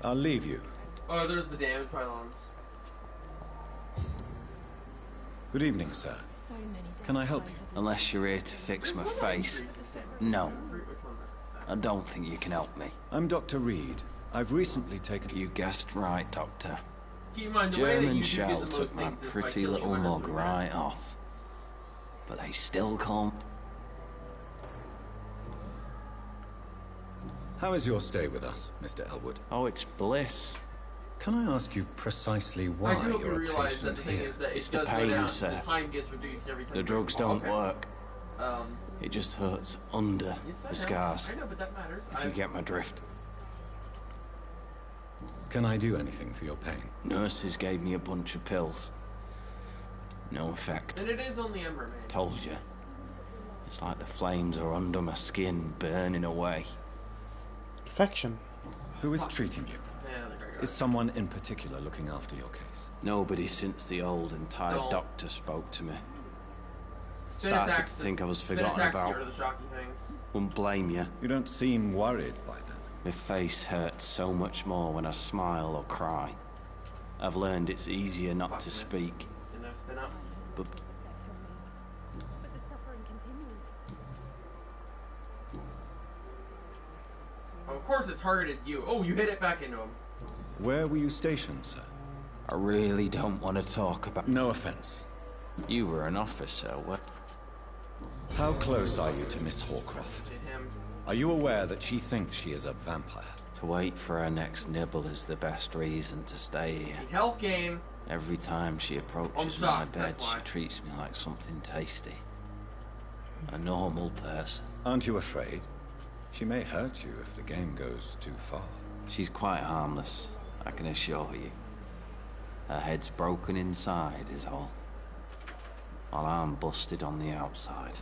I'll leave you. Oh, there's the damage pylons. Good evening, sir. Can I help you? Unless you're here to fix my face. No. I don't think you can help me. I'm Dr. Reed. I've recently taken... You guessed right, Doctor. Keep in mind, the way that you do get German the shell most took my things is by pretty killing little whoever's mug the right best. off. but they still can't. How is your stay with us, Mr. Elwood? Oh, it's bliss. Can I ask you precisely why I do hope you you're a realize that patient the thing here? is that It's it the does go pain, down. sir. The time gets reduced every time. The drugs don't work. Um, It just hurts under yes, I the know. scars. I know, but that matters. If you get my drift. Can I do anything for your pain? Nurses gave me a bunch of pills. No effect. And it is on the Ember, man. Told you. It's like the flames are under my skin, burning away. Infection. Who is treating you? Yeah, the great guy. Is someone in particular looking after your case? Nobody since the old and tired doctor spoke to me. Spin Started attacks to think I was spin forgotten attacks about. get rid of the shocking things. Wouldn't blame you. You don't seem worried by that. My face hurts so much more when I smile or cry. I've learned it's easier not to speak. Didn't have spin up. But Oh, of course it targeted you. Oh, you hit it back into him. Where were you stationed, sir? I really don't want to talk about... No offense. You were an officer. What? How close are you to Miss Horcroft? Are you aware that she thinks she is a vampire? To wait for her next nibble is the best reason to stay here. Health game. Every time she approaches my bed, she treats me like something tasty. A normal person. Aren't you afraid? She may hurt you if the game goes too far. She's quite harmless, I can assure you. Her head's broken inside is all. While I'm busted on the outside.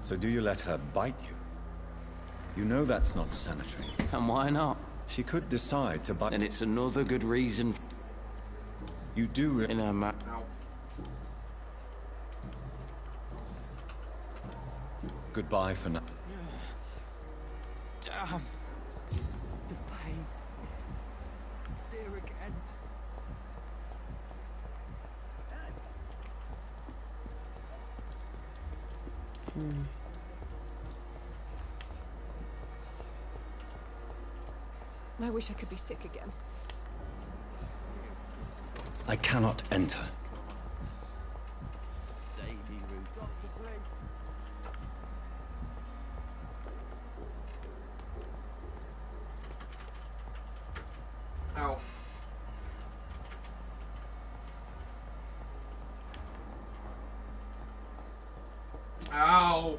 So do you let her bite you? You know that's not sanitary. And why not? She could decide to bite... And it's another good reason... You do... In her mouth. Goodbye for now. Damn. The pain. There again. I wish I could be sick again. I cannot enter. Ow. Ow.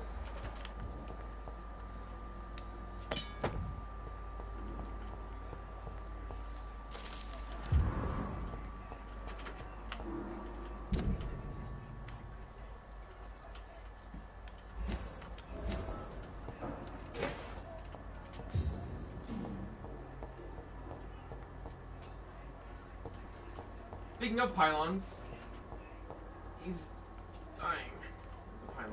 Speaking of pylons, he's dying. The pylon.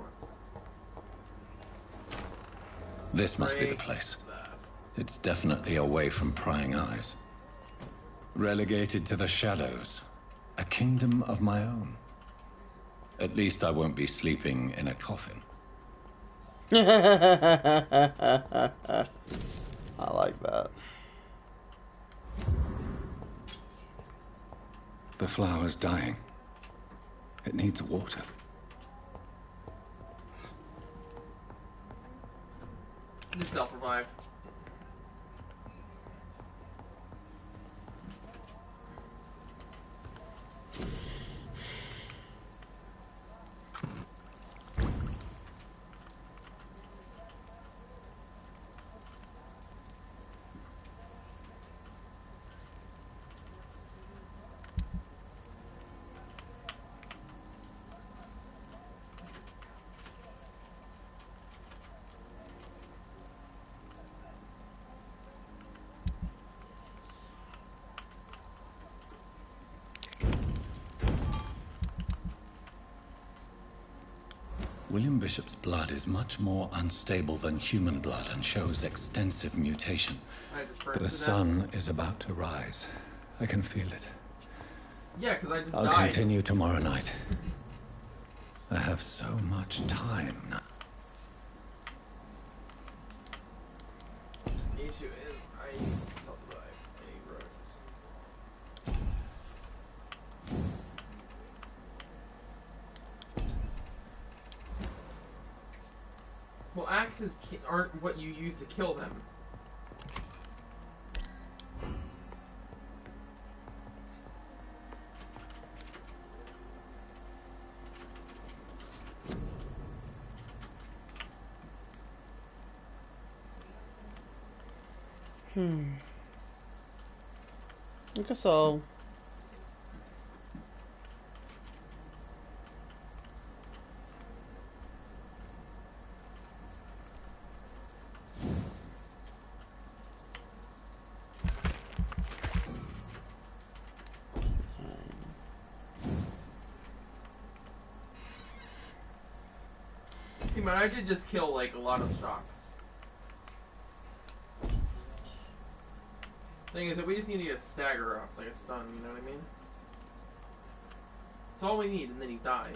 This must be the place. It's definitely away from prying eyes. Relegated to the shadows. A kingdom of my own. At least I won't be sleeping in a coffin. I like that. The flower's dying. It needs water. Just self-revive. William Bishop's blood is much more unstable than human blood and shows extensive mutation. The sun is about to rise. I can feel it. Yeah, because I just I'll died. continue tomorrow night. I have so much time now. The issue is, I self-revive. boxes aren't what you use to kill them. I guess I'll... See, man, I did just kill, like, a lot of shocks. Thing is that we just need to get a stagger up, like a stun, you know what I mean? That's all we need, and then he dies.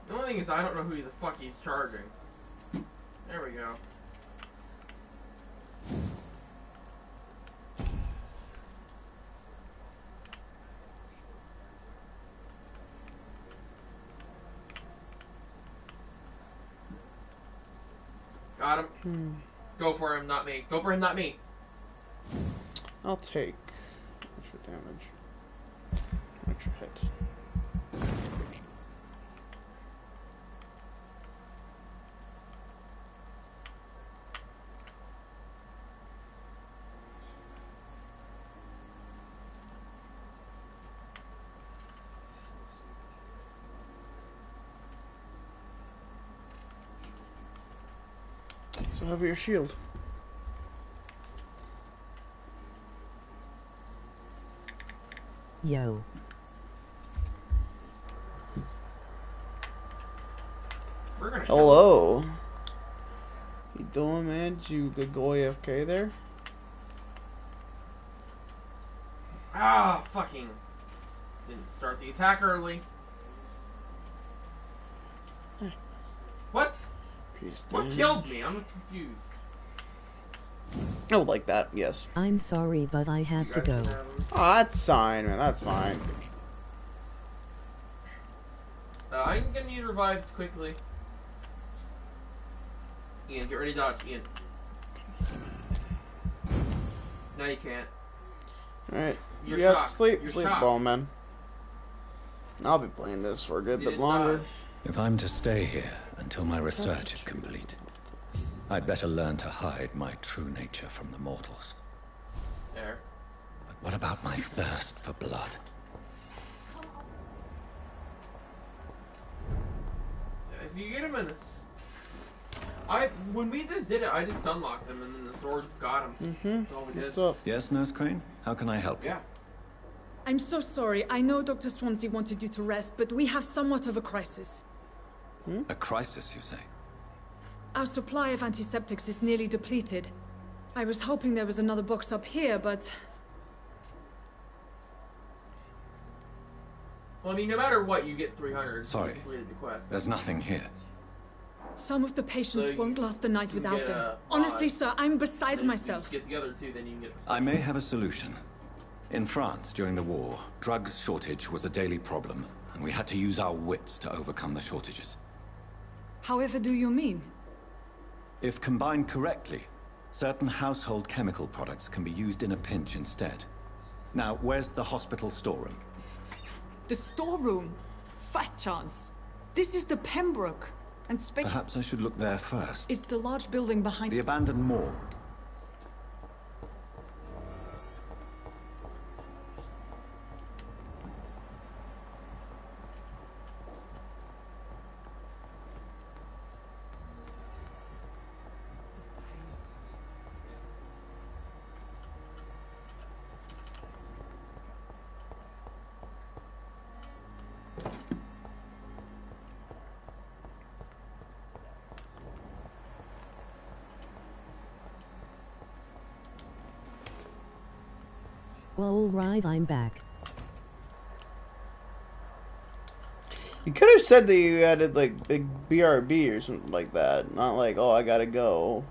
The only thing is I don't know who the fuck he's charging. There we go. Got him. Go for him, not me. Go for him, not me. I'll take extra damage. Extra hit. So have your shield. Yo. Hello. You doing, man? Did you go AFK there? Ah, fucking. Didn't start the attack early. What? What killed me? I'm confused. I would like that, yes. I'm sorry, but I have to go. Oh, that's fine, man. That's fine. I'm gonna need revived quickly. Ian, get ready to dodge, Ian. No, you can't. Alright. You're Yeah, shocked. sleep You're ball, man. I'll be playing this for a good bit longer. If I'm to stay here until my research is complete, I'd better learn to hide my true nature from the mortals. There. But what about my thirst for blood? If you get him in this, when we just did it, I just unlocked him and then the swords got him. That's all we did. What's up? Yes, Nurse Crane? How can I help you? Yeah. I'm so sorry. I know Dr. Swansea wanted you to rest, but we have somewhat of a crisis. A crisis, you say? Our supply of antiseptics is nearly depleted. I was hoping there was another box up here, but... Well, I mean, no matter what, you get 300. Sorry. You completed the quest. There's nothing here. Some of the patients So won't last the night you without get them. a Honestly, pod. sir, I'm beside Then myself. If you get the other two, then you can get the I may have a solution. In France, during the war, drugs shortage was a daily problem, and we had to use our wits to overcome the shortages. However do you mean? If combined correctly, certain household chemical products can be used in a pinch instead. Now, where's the hospital storeroom? The storeroom? Fat chance. This is the Pembroke. And Perhaps I should look there first. It's the large building behind... The abandoned morgue. Well, alright, I'm back. You could have said that you added like big BRB or something like that. Not like, oh, I gotta go.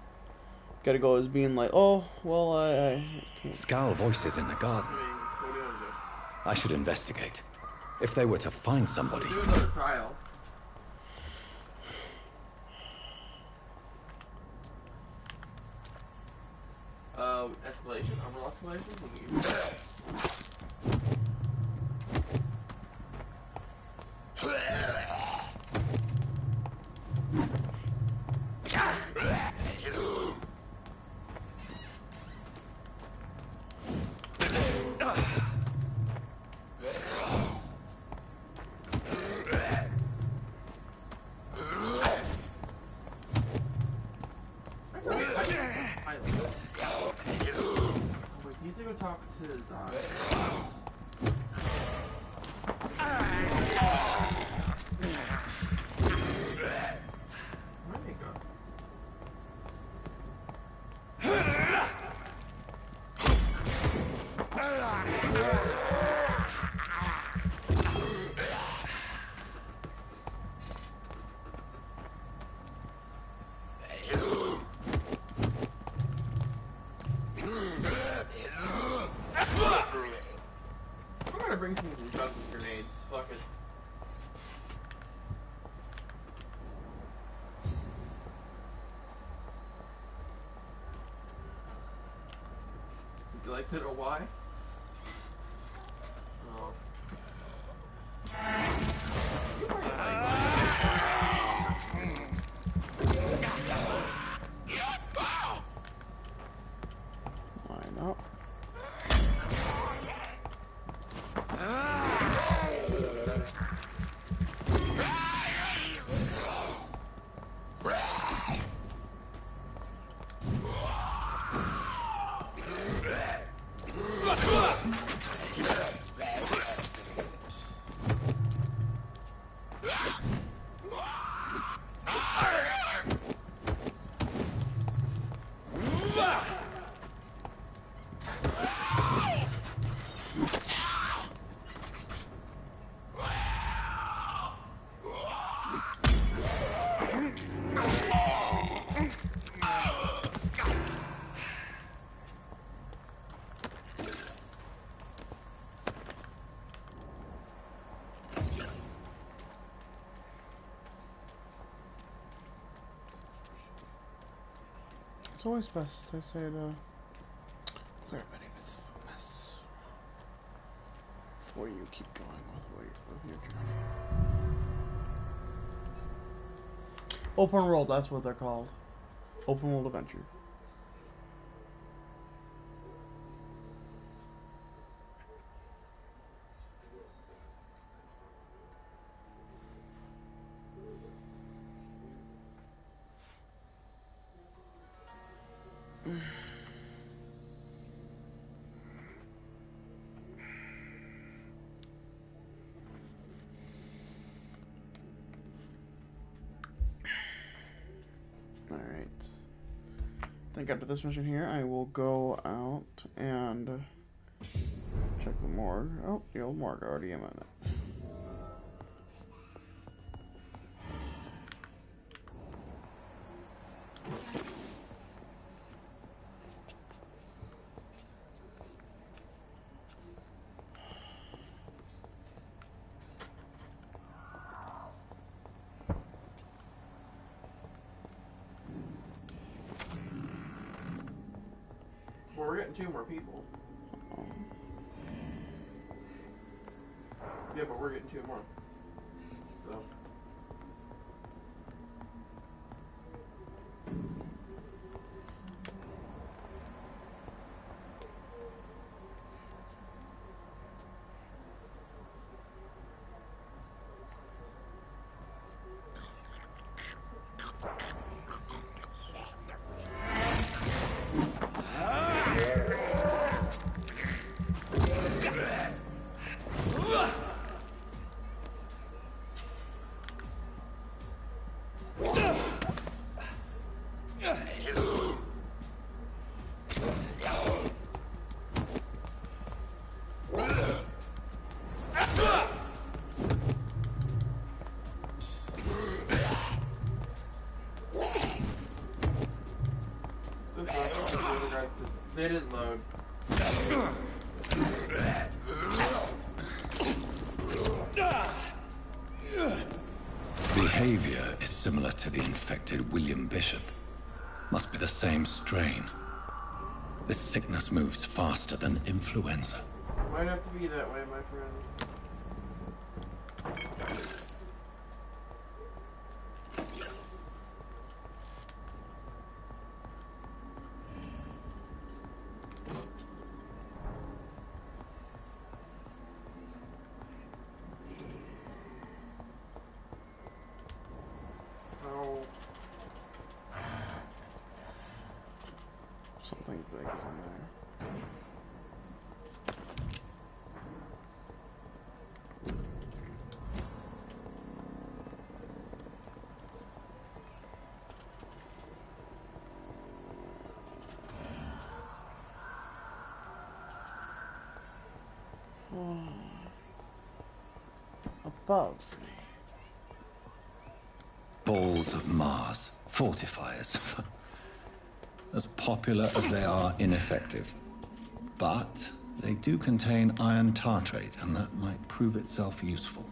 gotta go as being like, oh, well, I can't. Scowl voices in the garden. I should investigate. If they were to find somebody. Do another trial. Escalation, overall escalation. Talk to Zod. Where'd they go? I'm gonna bring some justice grenades. Fuck it. Would you like to know why? Oh. Why not? It's always best, I say, to clear up any bits of a mess before you keep going with your journey. Open world, that's what they're called. Open world adventure. Alright. I think after this mission here, I will go out and check the morgue. Oh, the old morgue, already am in it. Well, we're getting 2 more people. Yeah, but we're getting 2 more. So. They didn't load. Behavior is similar to the infected William Bishop. Must be the same strain. This sickness moves faster than influenza. Might have to be that way, my friend. Something big is in there. Above me. Balls of Mars. Fortifiers. As popular as they are ineffective. But they do contain iron tartrate, and that might prove itself useful.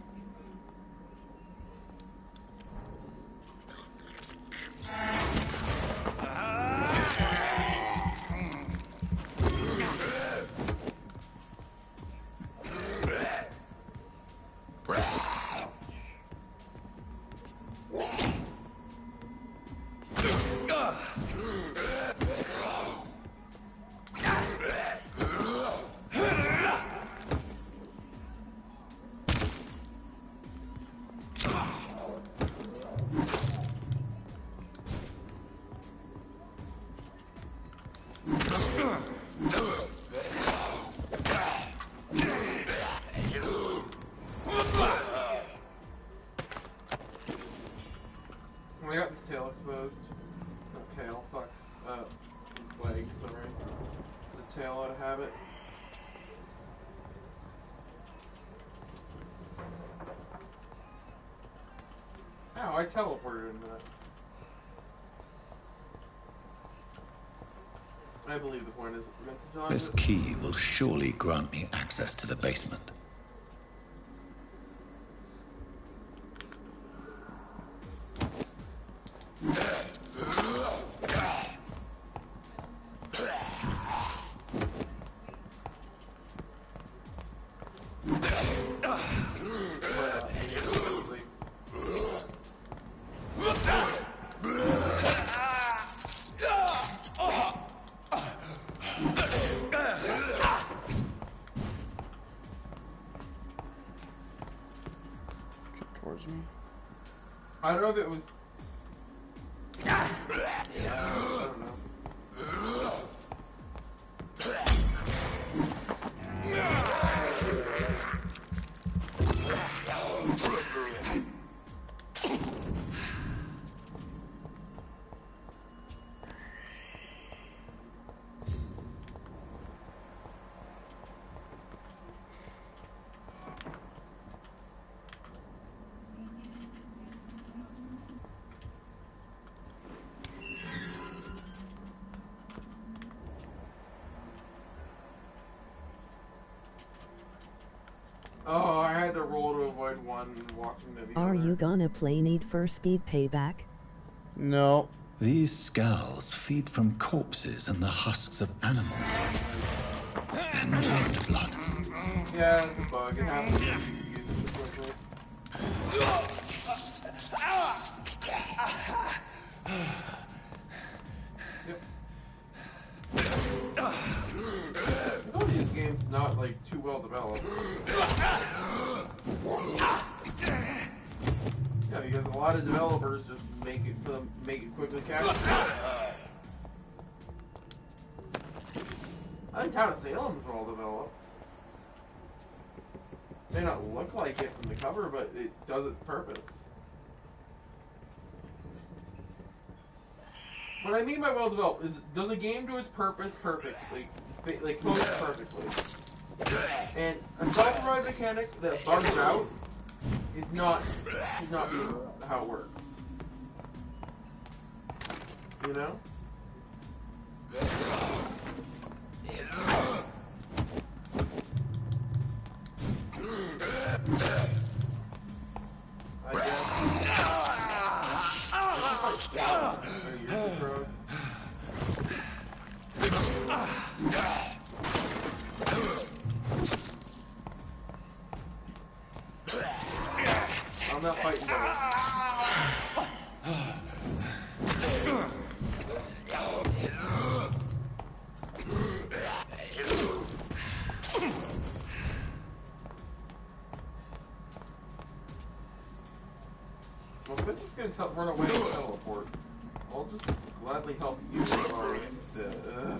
I got this tail exposed. Not tail, fuck. Some legs, sorry. It's a tail out of habit. Ow, I teleported into that. I believe the point is meant to dodge This it. key will surely grant me access to the basement. Towards me. I don't know if it was. I don't know. Oh, I had to roll to avoid one and walk into the Are other. you gonna play Need for Speed Payback? No. These skulls feed from corpses and the husks of animals. And not blood. Yeah, it's a bug. It happens if you use it too quickly. Yep. I told you this game's not like too well developed. Yeah, because a lot of developers just make it quickly casual. I think Town of Salem's well developed. May not look like it from the cover, but it does its purpose. What I mean by well developed is, does a game do its purpose perfectly, like most perfectly? And a self-ride mechanic that bugs out should not be how it works. You know? I'm not fighting better. Well, if it's just gonna run away and teleport, I'll just gladly help you as far as the.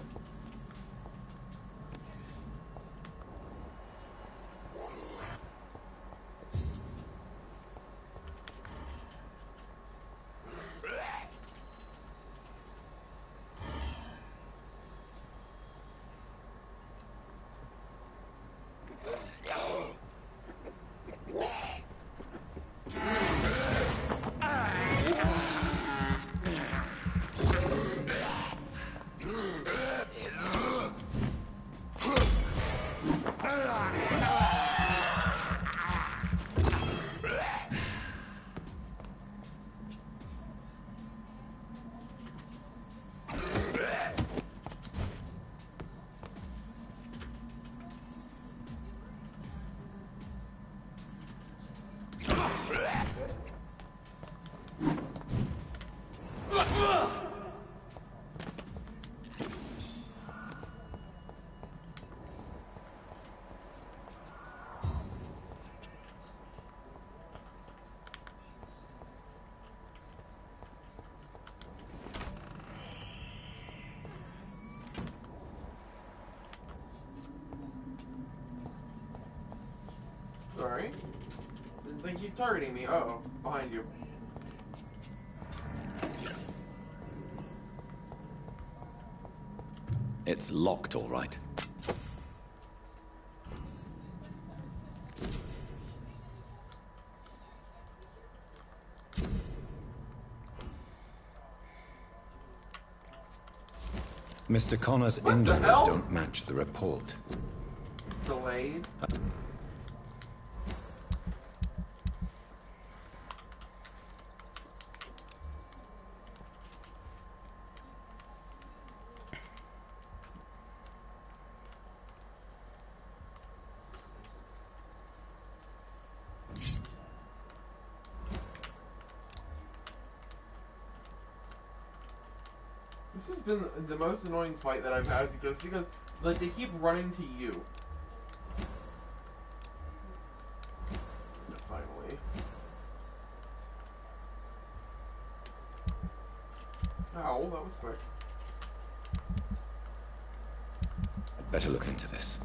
Sorry. They keep targeting me. Uh-oh. Behind you. It's locked, all right. Mr. Connor's injuries don't match the report. Delayed? This has been the most annoying fight that I've had because like they keep running to you. Finally. Ow, that was quick. I'd better look into this.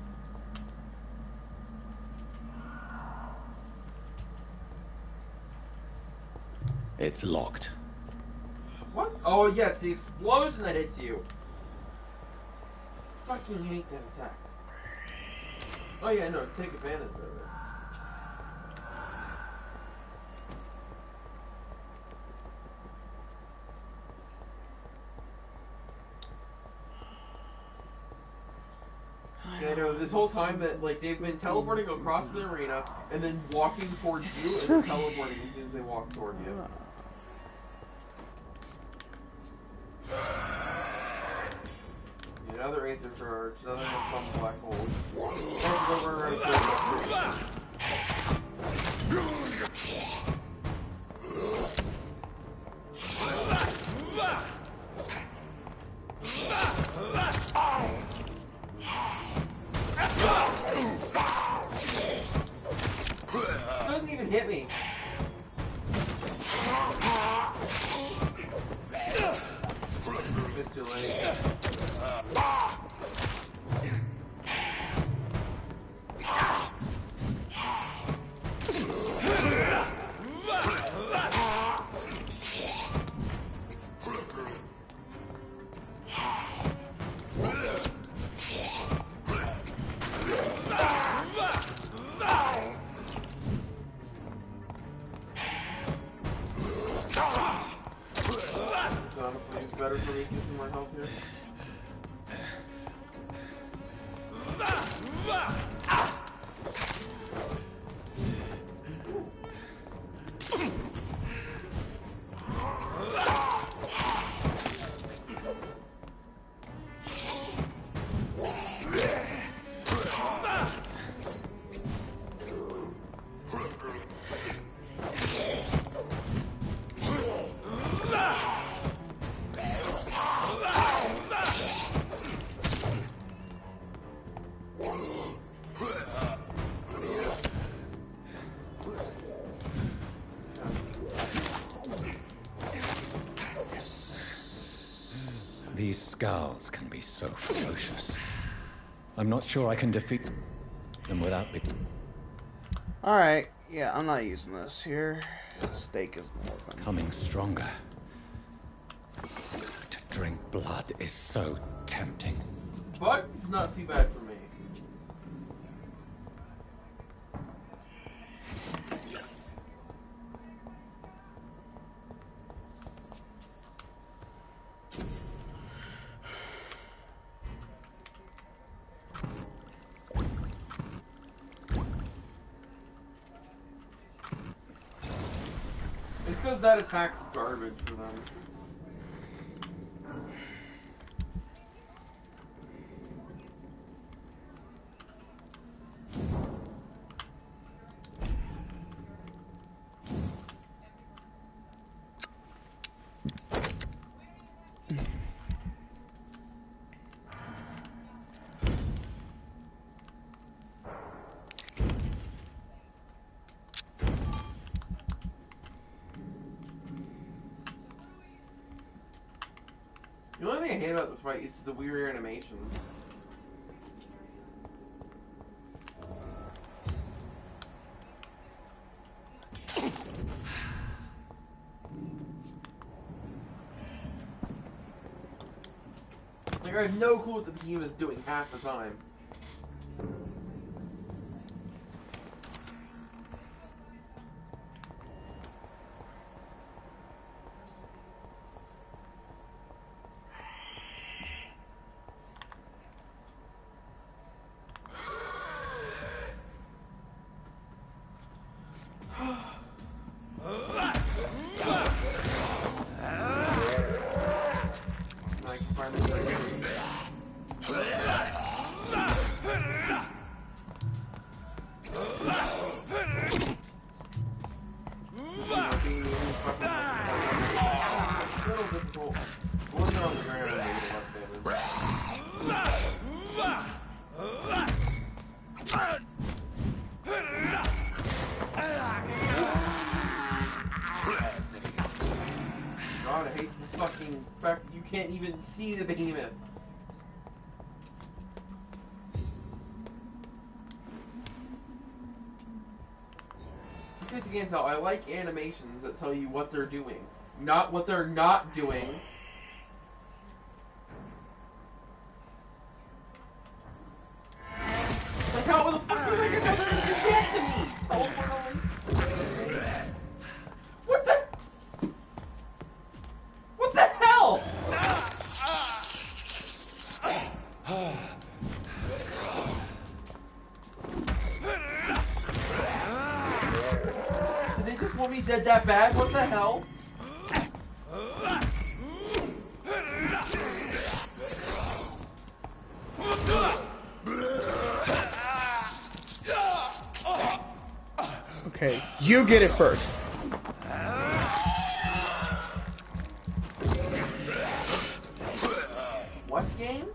It's locked. What? Oh yeah, it's the explosion that hits you. Fucking hate that attack. Oh yeah, no, take advantage of it. Yeah, no, this whole time that like they've been teleporting across the arena and then walking towards you and then teleporting as soon as they walk toward you. Another Aether Charge, another fun black hole. Doesn't even hit me. Missed your leg. Honestly, it's better for me to get some more health here. These scowls can be so ferocious. I'm not sure I can defeat them without me. Alright, yeah, I'm not using this here. Steak isn't working. Becoming stronger. To drink blood is so tempting. But it's not too bad for me. It's because that attack's garbage for them. The only thing I hate about this fight is the weird animations. Like, I have no clue what the beam is doing half the time. God, I hate the fucking fact that you can't even see the behemoth. In case you can't tell, I like animations that tell you what they're doing, not what they're not doing. Like how the fuck are they gonna get to me? What the? What the hell? Did they just want me dead that bad? What the hell? Okay, you get it first. What game?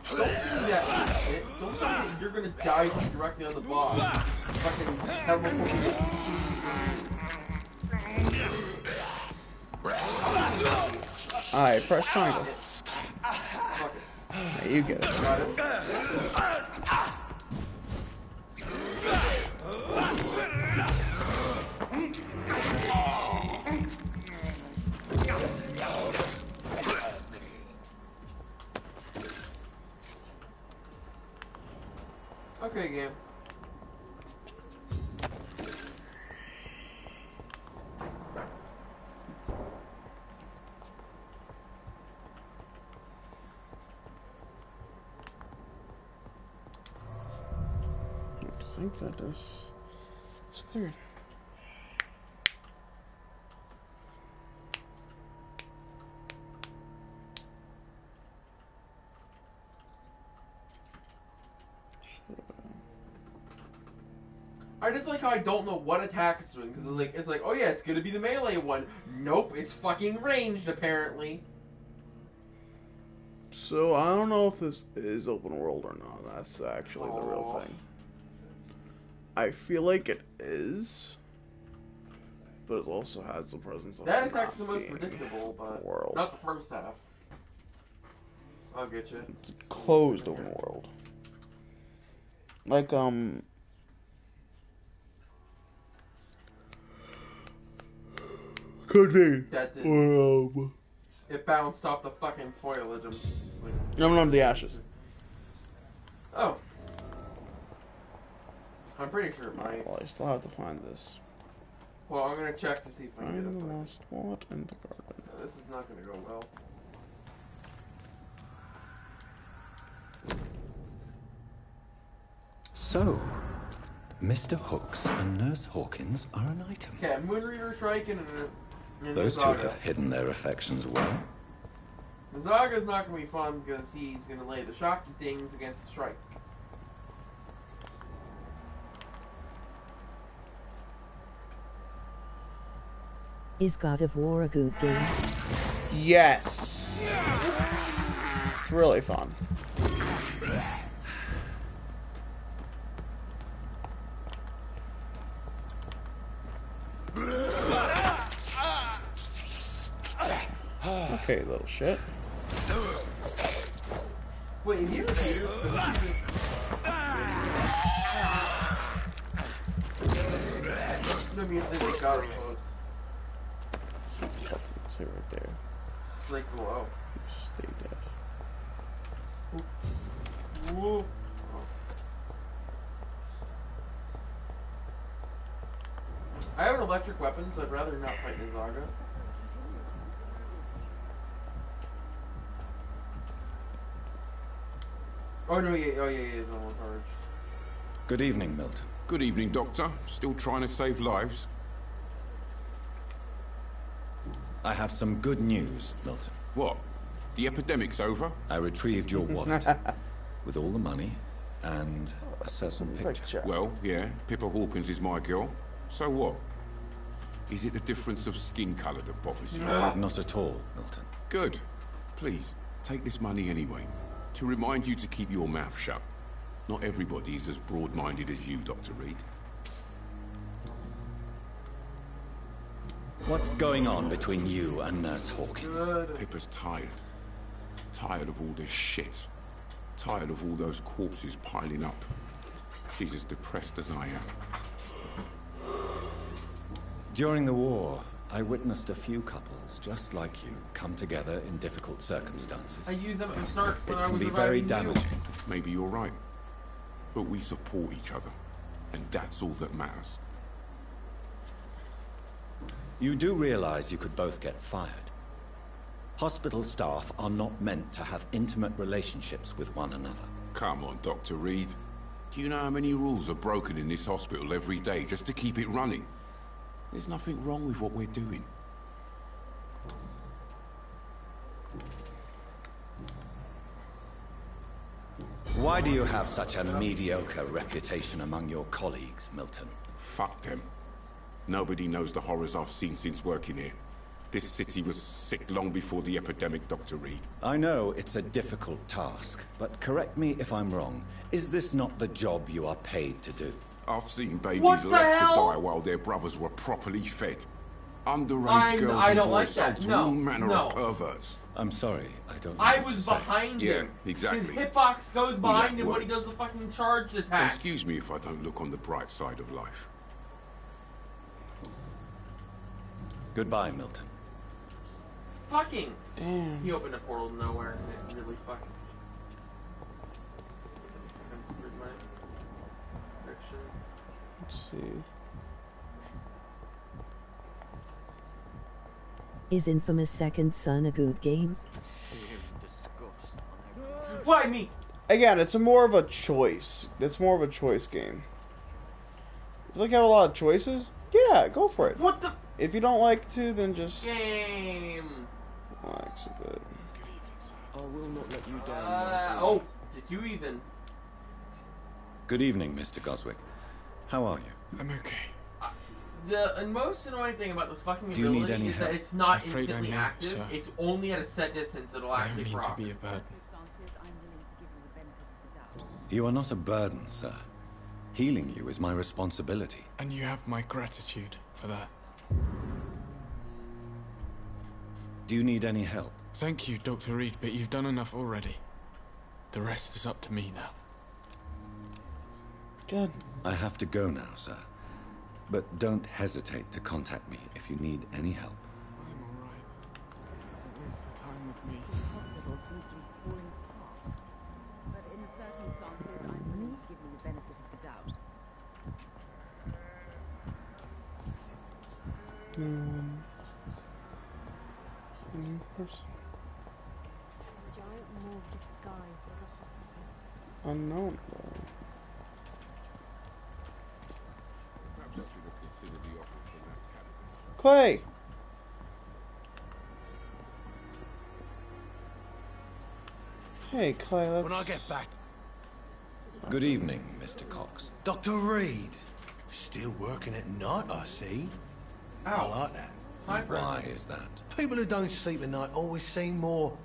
Don't do that shit. Don't tell me that you're gonna die directly on the boss. Fucking terrible. Alright, press triangle. Fuck it. Yeah, you get it. Got it. Okay, game. I think that is... It's clear. I just like how I don't know what attack it's doing, because it's like, oh yeah, it's gonna be the melee one. Nope, it's fucking ranged, apparently. So, I don't know if this is open world or not. That's actually the real thing. I feel like it is, but it also has the presence of that is actually the most predictable, but world. Not the first half. I'll get you. It's closed open world. Like, could be. That did. It bounced off the fucking foliage. No, the ashes. Oh. I'm pretty sure it might. Well, I still have to find this. Well, I'm gonna check to see if I can get Find it. the lost what in the garden. This is not gonna go well. So, Mr. Hooks and Nurse Hawkins are an item. Okay, Moonreader striking and Those two Zaga. have hidden their affections well. Zaga's not gonna be fun because he's gonna lay the shocky things against the strike. Is God of War a good game? Yes. It's really fun. Okay, little shit. Wait, have you ever used the music they got close? Stay right there. It's like below. Stay dead. Whoa. I have an electric weapon, so I'd rather not fight Nizaga. Oh no, yeah, it's on one charge. Good evening, Milton. Good evening, Doctor. Still trying to save lives? I have some good news, Milton. What? The epidemic's over? I retrieved your wallet with all the money and a certain picture. Well, yeah, Pippa Hawkins is my girl. So what? Is it the difference of skin colour that bothers you? Not at all, Milton. Good. Please, take this money anyway. To remind you to keep your mouth shut. Not everybody is as broad-minded as you, Dr. Reed. What's going on between you and Nurse Hawkins? Pippa's tired. Tired of all this shit. Tired of all those corpses piling up. She's as depressed as I am. During the war, I witnessed a few couples just like you come together in difficult circumstances. I used them at the start when I It can was be very reviving you. damaging. Maybe you're right. But we support each other. And that's all that matters. You do realize you could both get fired. Hospital staff are not meant to have intimate relationships with one another. Come on, Dr. Reed. Do you know how many rules are broken in this hospital every day just to keep it running? There's nothing wrong with what we're doing. Why do you have such a mediocre reputation among your colleagues, Milton? Fuck them. Nobody knows the horrors I've seen since working here. This city was sick long before the epidemic, Dr. Reed. I know it's a difficult task, but correct me if I'm wrong. Is this not the job you are paid to do? I've seen babies What the left hell? to die while their brothers were properly fed. Underage girls I and don't boys like sold that. to No, all manner no. of perverts. I'm sorry, I don't know I what was to say. behind Yeah, him. exactly. His hitbox goes We behind lack him when he words. does the fucking charge So attack. excuse me if I don't look on the bright side of life. Goodbye, Milton. Fucking. Damn. He opened a portal to nowhere and it really fucking. Fucking screwed my prediction. Let's see. Is Infamous Second Son a good game? Why me? Again, it's more of a choice. It's more of a choice game. If you like have a lot of choices, yeah, go for it. What the? If you don't like to, then just Game. relax a bit. I will not let you down, my dear. Oh, did you even? Good evening, Mr. Goswick. How are you? I'm okay. The most annoying thing about this fucking Do you need ability any is help? that it's not I'm afraid instantly I may, active. sir. It's only at a set distance it'll I don't actually mean proc. to be a burden. You are not a burden, sir. Healing you is my responsibility. And you have my gratitude for that. Do you need any help? Thank you, Dr. Reed, but you've done enough already. The rest is up to me now. Good. I have to go now, sir. But don't hesitate to contact me if you need any help. I'm alright. Don't waste your time with me. The hospital seems to be falling apart. But in the circumstances, I'm willing to give you the benefit of the doubt. A giant morgue disguised as a hospital. Unknown. Perhaps I should have considered the offer from that cabinet. Clay! Hey, Clay, let's... When I get back... Good evening, Mr. Cox. Dr. Reed. Still working at night, I see. I like that. Hi, friend. Why is that? People who don't sleep at night always seem more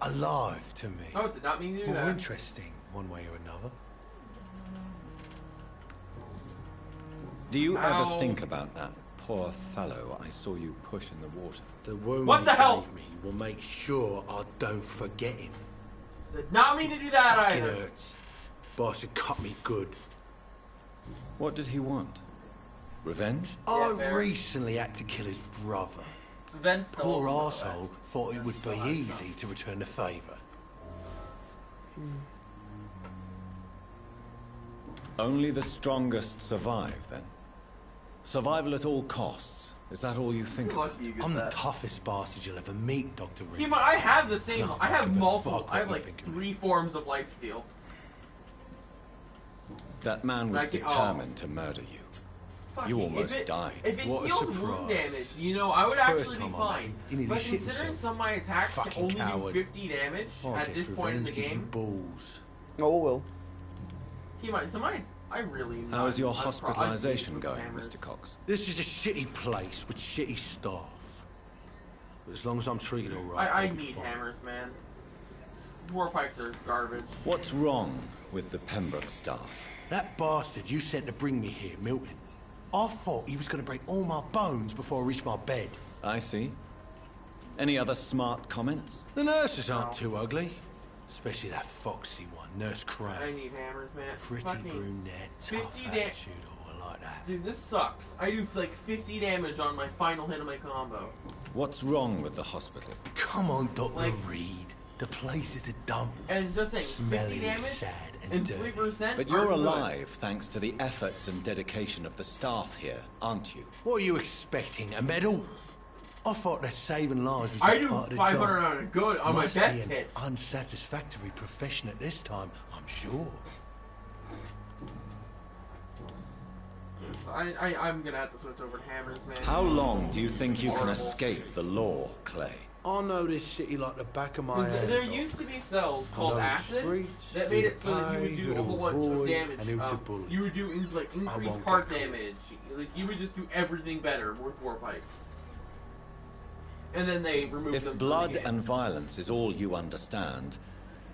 alive to me. Oh, did not mean to do More that. interesting, one way or another. Do you Ow. ever think about that poor fellow I saw you push in the water? The wound What the he hell? gave me will make sure I don't forget him. Did not mean to do that Fucking either. hurts. Boss had cut me good. What did he want? Revenge? I fair. recently had to kill his brother. Vince Poor arsehole thought it would be easy to return the favour. Only the strongest survive, then? Survival at all costs. Is that all you think about? I'm the toughest bastard you'll ever meet, Dr. Reed. Keep on, I have the same. No, I have give a multiple. fuck I have what like you think of 3 forms of lifesteal. That man was Like, determined to murder you. Fuck You it. almost if it, died. If it What a heals wound surprise. damage, you know, I would First actually be time I fine. met him, he But nearly shit considering himself. some of my attacks can Fucking only coward. do 50 damage I at guess this point in the revenge gives you game, balls. Oh, well. keep on. So I really. How is your I'm hospitalization with going, hammers. Mr. Cox? This is a shitty place with shitty staff. But as long as I'm treated alright, I I'll be need fine. hammers, man. War pikes are garbage. What's wrong with the Pembroke staff? That bastard you sent to bring me here, Milton. I thought he was going to break all my bones before I reached my bed. I see. Any other smart comments? The nurses aren't too ugly. Especially that foxy one, Nurse I Crane. need hammers, man. Pretty Fucking brunette, tough 50 da- attitude, all like that. Dude, this sucks. I do like 50 damage on my final hit of my combo. What's wrong with the hospital? Come on, Dr. Like- Reed. The place is a dump. And just saying, 50 Smelly, damage sad, and and dirty. 3%. But you're aren't good. alive thanks to the efforts and dedication of the staff here, aren't you? What are you expecting, a medal? I thought that saving lives was I just do part of the 500 job. on a good on Must my best be an hit. unsatisfactory profession at this time, I'm sure. I'm gonna have to switch over to hammers, man. How long do you think you can Horrible. escape the law, Clay? I know this city like the back of my 'Cause hand. there used to be cells called know the acid streets, that who made to it so that you pay, would do who a to whole bunch of avoid, damage. and who to bully. You would do increased won't part get caught. damage. Like you would just do everything better with war pikes. And then they removed them If from blood the game. and violence is all you understand,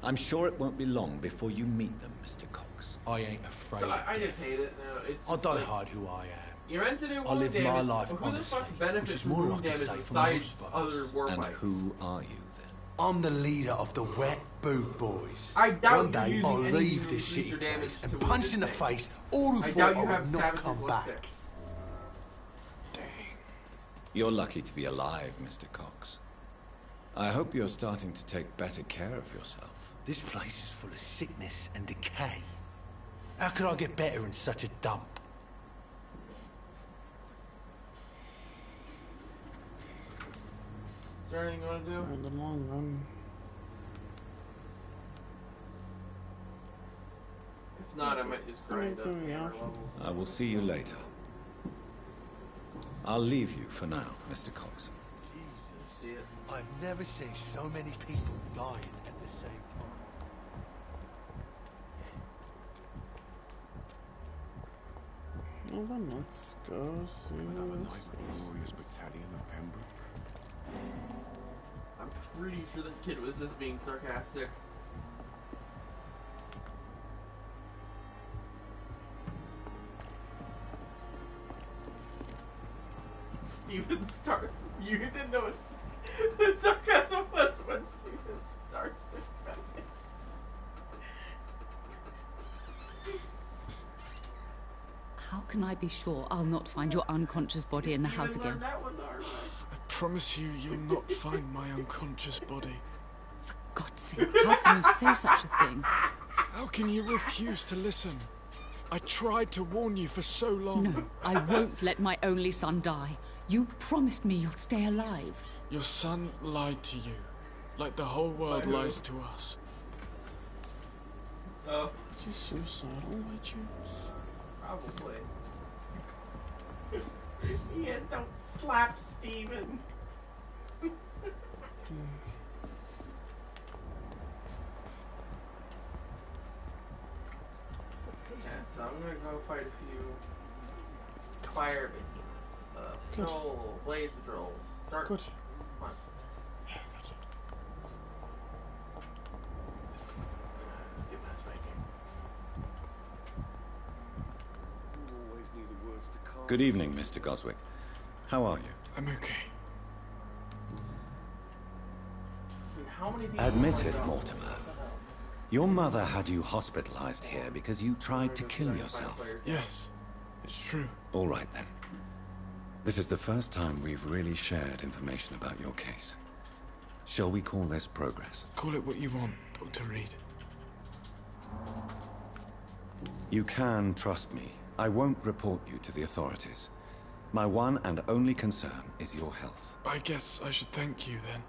I'm sure it won't be long before you meet them, Mr. Cox. I ain't afraid So of I death. just hate it. No, it's I just don't like, hide who I am. You're meant to do I wound live my damage, life but who the honestly, fuck benefits which is from more than wound I can damage say for besides most of other us. war And pikes? who are you then? I'm the leader of the Wet Boot Boys. I doubt One you're day using I'll anything leave to this increase your shitty damage place to and wound punch this in the thing. face all who I thought doubt I you have would not Savage come plus back. 6. You're lucky to be alive, Mr. Cox. I hope you're starting to take better care of yourself. This place is full of sickness and decay. How could I get better in such a dump? Is there anything you want to do? In the long run. If not, I might just grind up hammer levels. I will see you later. I'll leave you for now, Mr. Cox. See it. I've never seen so many people dying at the same time. Well then, let's go see Another this night with the glorious battalion of Pembroke. I'm pretty sure the kid was just being sarcastic. Steven starts. You didn't know what sarcasm was when Steven starts defending. How can I be sure I'll not find your unconscious body in the house again? I promise you, you'll not find my unconscious body. For God's sake, how can you say such a thing? How can you refuse to listen? I tried to warn you for so long. No, I won't let my only son die. You promised me you'll stay alive. Your son lied to you, like the whole world lies to us. Oh. Is he suicidal by chance? Probably. Yeah, don't slap Steven. Yeah, so I'm gonna go fight a few fire behemoths. Patrol, blaze patrols. Start. Good. Come on. Skip matchmaking. Good evening, Mr. Goswick. How are you? I'm okay. How many people Admit it, Mortimer. Your mother had you hospitalized here because you tried to kill yourself. Yes, it's true. All right, then. This is the first time we've really shared information about your case. Shall we call this progress? Call it what you want, Dr. Reed. You can trust me. I won't report you to the authorities. My one and only concern is your health. I guess I should thank you then.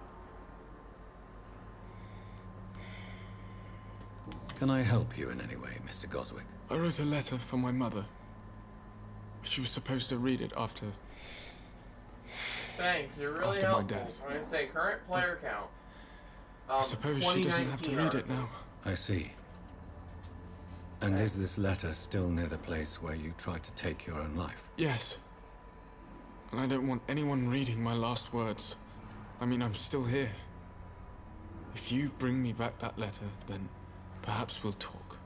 Can I help you in any way, Mr. Goswick? I wrote a letter for my mother. She was supposed to read it after... Thanks, you're really after my helpful. death. I'm gonna say current player count. I suppose she doesn't have to read it now. I see. And is this letter still near the place where you tried to take your own life? Yes. And I don't want anyone reading my last words. I mean, I'm still here. If you bring me back that letter, then perhaps we'll talk.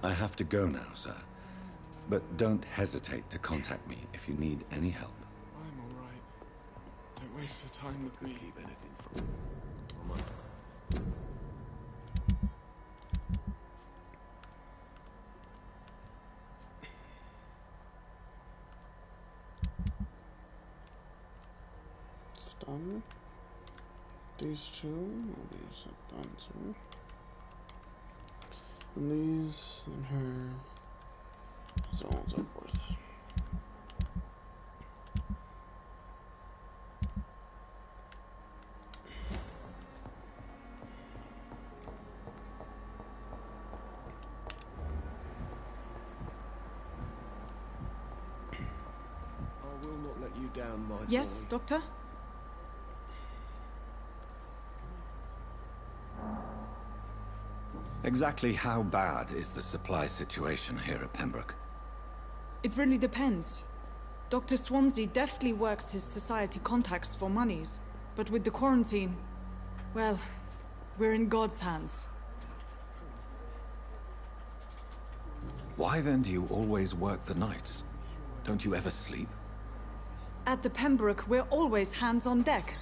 I have to go now, sir. But don't hesitate to contact me if you need any help. I'm all right. Don't waste your time with me. Keep anything from... It's done. These two, these are done too. And these, and her, so on and so forth. I will not let you down, my Yes, boy. Doctor? Exactly how bad is the supply situation here at Pembroke? It really depends. Dr. Swansea deftly works his society contacts for monies, but with the quarantine, well, we're in God's hands. Why then do you always work the nights? Don't you ever sleep? At the Pembroke, we're always hands on deck.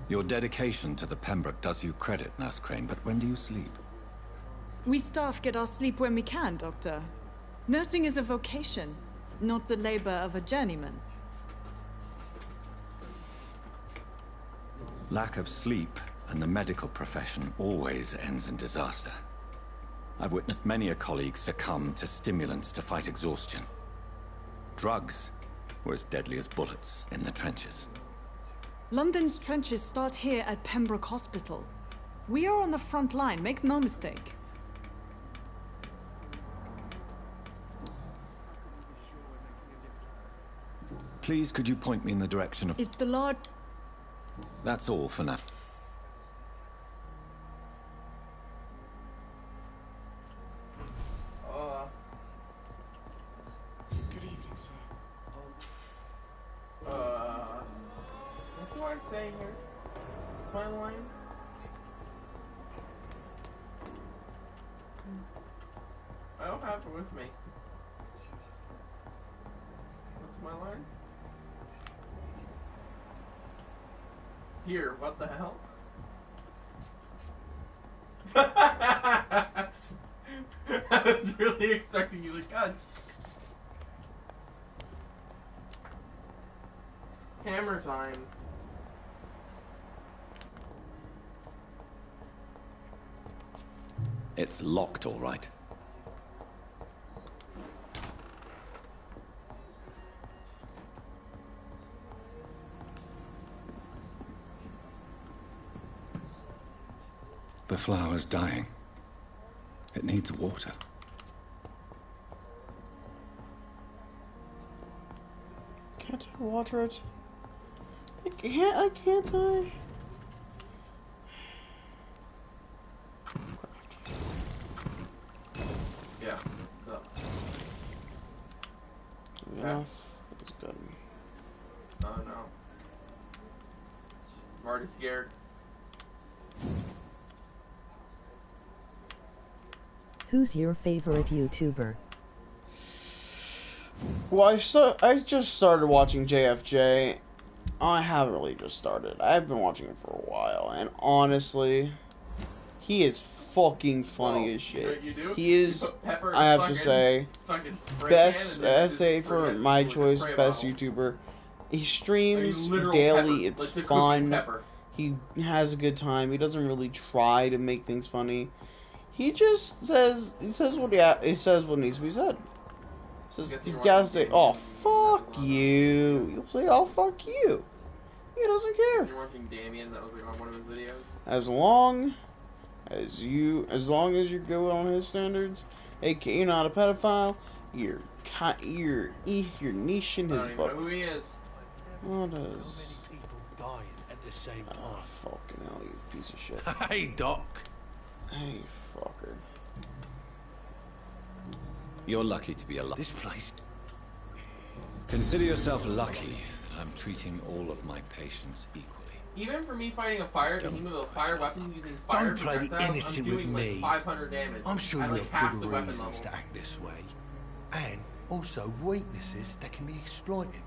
Your dedication to the Pembroke does you credit, Nurse Crane, but when do you sleep? We staff get our sleep when we can, Doctor. Nursing is a vocation, not the labor of a journeyman. Lack of sleep and the medical profession always ends in disaster. I've witnessed many a colleague succumb to stimulants to fight exhaustion. Drugs were as deadly as bullets in the trenches. London's trenches start here at Pembroke Hospital. We are on the front line, make no mistake. Please, could you point me in the direction of... It's the large... That's all for now. Good evening, sir. What do I say here? What's my line? I don't have it with me. What's my line? Here, what the hell? I was really expecting you to cut. Hammer time. It's locked, all right. The flower's dying. It needs water. Can't I water it? I can't I? Yeah, what's up? Enough. It's good. Oh no. I'm already scared. Who's your favorite YouTuber? Well, I just started watching JFJ. I haven't really just started. I've been watching him for a while, and honestly, he is fucking funny as shit. You do? He is, I have to say, best essay for my choice, best YouTuber. He streams daily. It's fun. He has a good time. He doesn't really try to make things funny. He just says what he says what needs to be said. Says you gotta say, "Oh fuck you." You'll say, "Oh fuck you." He doesn't care. You're watching Damien. That was like on one of his videos. As long as you're good on his standards, aka you're not a pedophile, you're niche in his book. I don't even know who he is. What is? Dying at the same time. Oh fucking hell, you piece of shit. Hey, Doc. Hey, fucker. You're lucky to be alive. This place. Consider yourself lucky that I'm treating all of my patients equally. Even for me fighting a fire behemoth with a fire weapon using fire Don't play the projectiles, innocent I'm doing with me. like 500 damage. I'm sure at you like have half good the weapon reasons level. to act this way. And also weaknesses that can be exploited.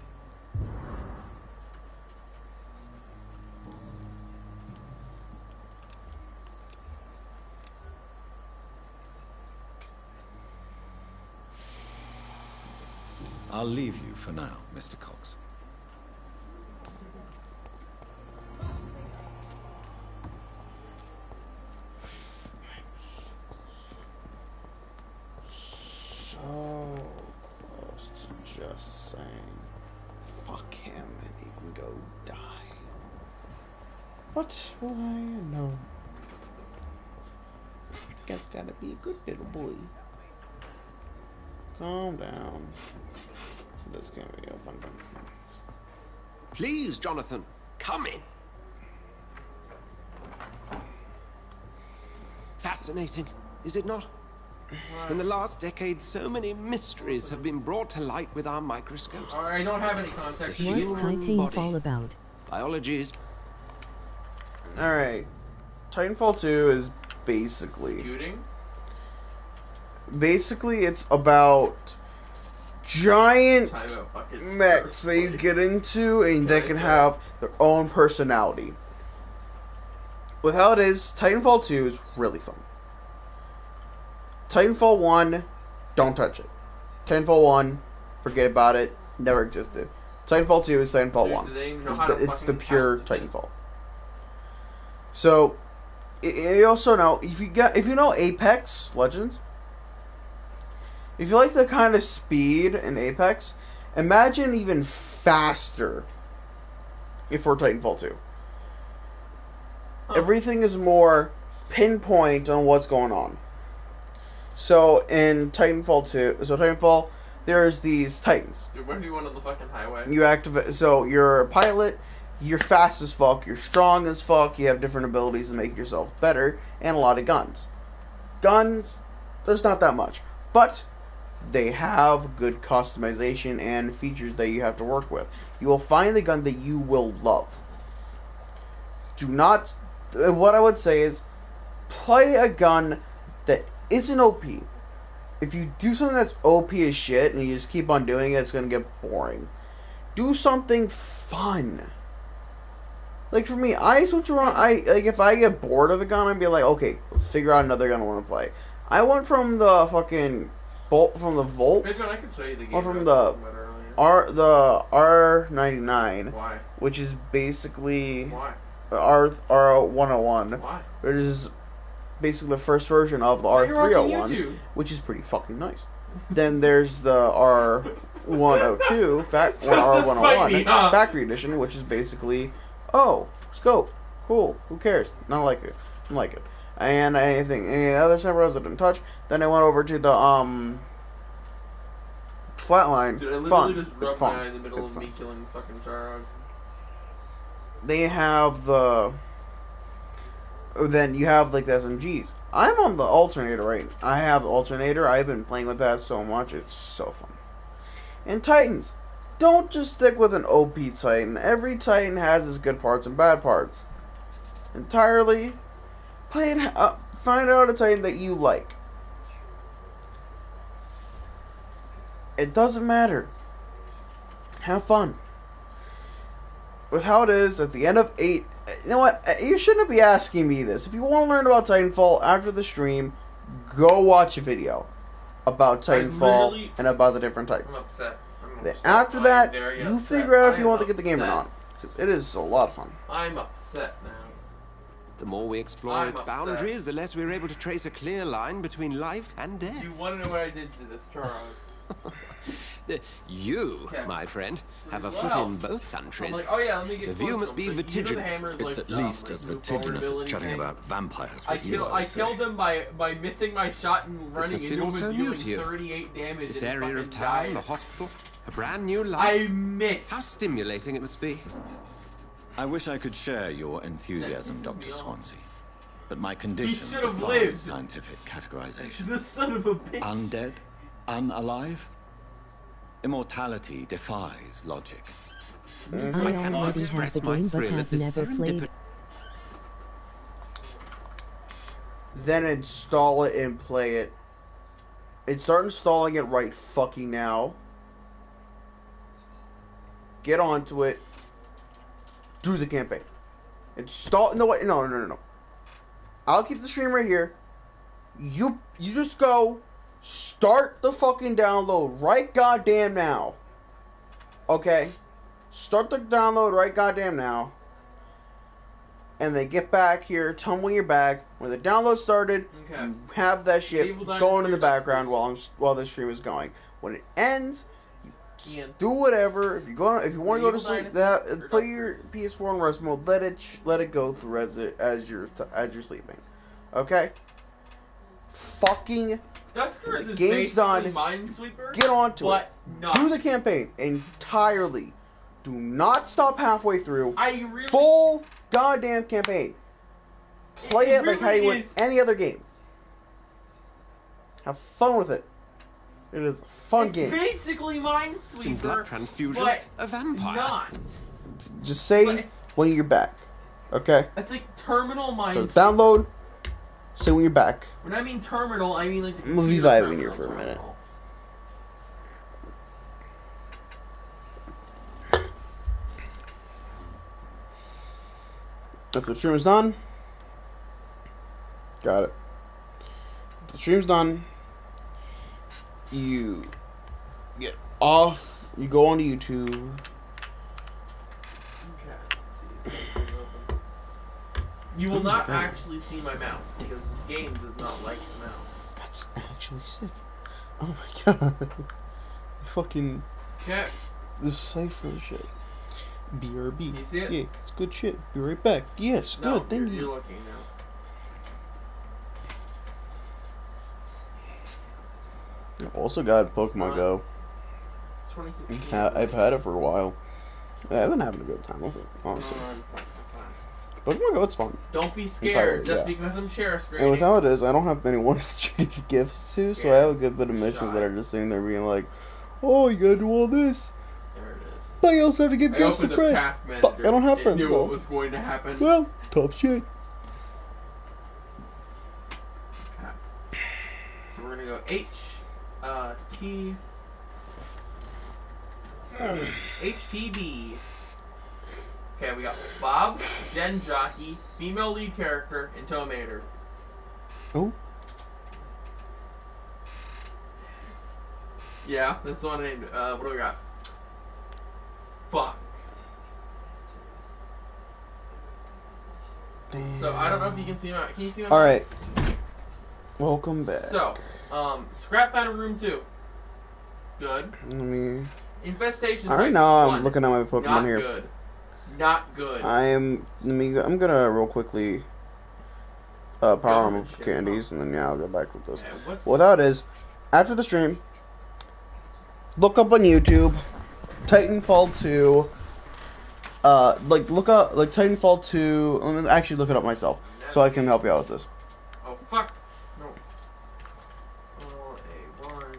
I'll leave you for now, Mr. Cox. So close to just saying, fuck him and he can go die. What will I know? Guess gotta be a good little boy. Calm down. This can be open. Please, Jonathan, come in. Fascinating, is it not? In the last decade, so many mysteries have been brought to light with our microscopes. I don't have any context. What's Titanfall about? Biology is... Alright. Titanfall 2 is basically... Shooting? Basically, it's about giant mechs that you get into and they can have their own personality. With how it is, Titanfall 2 is really fun. Titanfall 1, don't touch it. Titanfall 1, forget about it, never existed. Titanfall 2 is Titanfall 1. It's the pure Titanfall. So, you also know, if you know Apex Legends, if you like the kind of speed in Apex, imagine even faster for Titanfall 2. Everything is more pinpoint on what's going on. So in Titanfall there's these Titans. Dude, what if you went on the fucking highway? You activate. So you're a pilot. You're fast as fuck, you're strong as fuck, you have different abilities to make yourself better, and a lot of guns. Guns, there's not that much. But they have good customization and features that you have to work with. You will find the gun that you will love. Do not... What I would say is, play a gun that isn't OP. If you do something that's OP as shit, and you just keep on doing it, it's going to get boring. Do something fun. Like for me, I switch around. If I get bored of a gun, I'd be like, okay, let's figure out another gun I want to play. I went from the fucking Volt, Basically, I can show you the game. or from the R99, Why? which is basically Why? R101, Why? which is basically the first version of the You're watching R301, YouTube. which is pretty fucking nice. Then there's the R102, R101 Factory Edition, which is basically, oh, scope, cool, who cares? Not like it, I like it. And anything, any other servers I didn't touch. Then I went over to the Flatline. Dude, I literally Fun. just It's rubbed fun. my eye in the middle It's of me nice. killing fucking Charog. They have the. Then you have like the SMGs. I'm on the alternator right. I have the alternator. I've been playing with that so much. It's so fun. And Titans. Don't just stick with an OP Titan. Every Titan has its good parts and bad parts. Entirely. Play it. Find out a Titan that you like. It doesn't matter. Have fun. With how it is at the end of 8. You know what? You shouldn't be asking me this. If you want to learn about Titanfall after the stream, go watch a video about Titanfall and about the different Titans. I'm upset. After that, very you upset. figure out if I you want am to get the game or upset. not. Because it is a lot of fun. I'm upset now. The more we explore I'm its upset. boundaries, the less we're able to trace a clear line between life and death. You want to know what I did to this Charog? You, Okay. my friend, have a Well, foot in both countries. I'm like, oh yeah, let me get The close view to must him. be So, you know the vertiginous. hammer's, It's like, at least like, as new vertiginous as vulnerability chatting thing. about vampires I with you, I I would say. killed him by missing my shot and running must be into him also and new dealing to you. 38 damage. This and area fucking of town, died. the hospital, a brand new life. I missed. How stimulating it must be. I wish I could share your enthusiasm, Dr. Swansea. But my condition should have defies lived. scientific categorization. The son of a bitch. Undead? Unalive? Immortality defies logic. I already have the game, but have never played. Then install it and play it. And start installing it right fucking now. Get onto it. Do the campaign. Install. No, wait, no. I'll keep the stream right here. You just go. Start the fucking download right goddamn now. Okay? Start the download right goddamn now. And then get back here. Tell me when you're back. When the download started, Okay. you have that shit Evil Dynasty going in the background while the stream is going. When it ends, you Ian. do whatever. If you want to go to Evil sleep, Dynasty or play your PS4 in rest mode. Let it go through as you're sleeping. Okay? Fucking Duskers the is game's basically done. Minesweeper, Get onto it. but not. Do the campaign entirely. Do not stop halfway through. I really Full goddamn campaign. Play it like how you would is. any other game. Have fun with it. It is a fun game. Basically In blood Minesweeper, transfusion, but a vampire. not. Just say when you're back. Okay? It's like terminal So Minesweeper. download. Say when you're back. When I mean terminal, I mean like the We'll be computer vibing here for a terminal. minute. If the stream is done, got it. If the stream's done, you get off, you go onto YouTube. Okay, let's see. Is this thing open? You will not actually see my mouse because this game does not like the mouse. That's actually sick. Oh my god. Fucking. Okay. The cipher shit. BRB. You see it? Yeah, it's good shit. Be right back. Yes, No, good, thank you're you. looking now. I've also got Pokemon not- Go. It's 2016. I've had it for a while. Yeah, I've been having a good time with it, honestly. Pokemon Go, it's fun. Don't be scared Entirely, just yeah. because I'm share screening. And with how it is, I don't have anyone to trade gifts to, so I have a good bit of missions that are just sitting there being like, oh, you gotta do all this. There it is. But you also have to give I gifts to opened friends. the task manager. Fuck, I don't have It friends. knew Well, what was going to happen. Well, tough shit. So we're gonna go H, T, HTB. Okay, we got Bob, Gen Jockey, female lead character, and Tomater. Oh. Yeah, that's the one I named. What do we got? Fuck. Damn. So I don't know if you can see my. Can you see my? All right. mouse? Welcome back. So, Scrap found a room 2. Good. Let me. Infestation. All right, type now 1. I'm looking at my Pokemon Not here. good. Not good. I'm gonna real quickly power them with candies, and then yeah, I'll go back with this. Well, that is after the stream. Look up on YouTube, Titanfall 2. Look up Titanfall 2. Let me actually look it up myself, so I can help you out with this. Oh fuck. No. A1.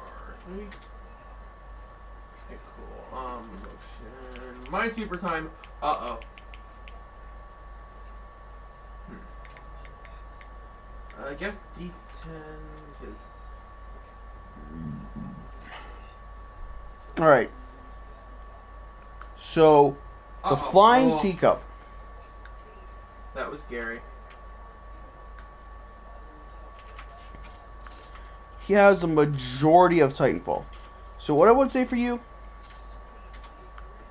R3. Okay, cool. Motion. Mind super time. Uh-oh. I guess D10 is... Alright. So, the flying teacup. That was scary. He has a majority of Titanfall. So what I would say for you,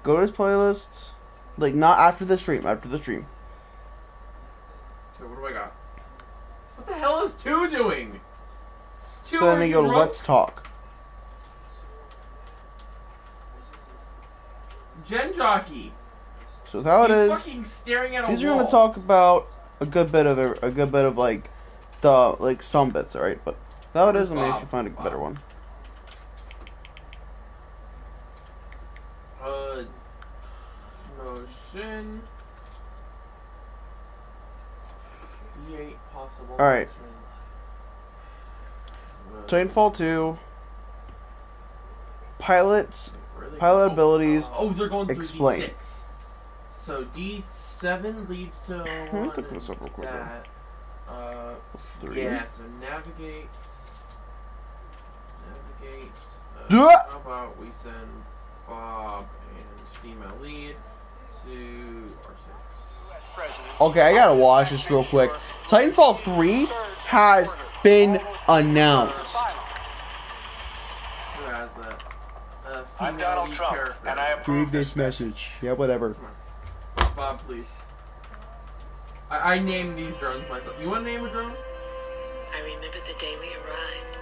go to his playlists. Like, not after the stream, after the stream. So what do I got? What the hell is 2 doing? 2, So then are they you go to drunk? Let's Talk. Gen Jockey. So how it He's is. fucking staring at a These are wall. gonna talk about a good bit of like the some bits, alright? But how it is, let me actually find a better one. Motion. D8 possible. Alright. Titanfall 2. Pilot abilities. Oh, they're going through explain. D6. So D7 leads to Let me one. look this up real quick. That. Three. Yeah. So navigate. Navigate. Yeah. How about we send Bob and female lead to R6. Okay, I gotta watch this real quick. Titanfall 3 has been announced. Who has that? I'm Donald Trump, and I approve Read this message. Yeah, whatever. Bob, please. I named these drones myself. You want to name a drone? I remember the day we arrived.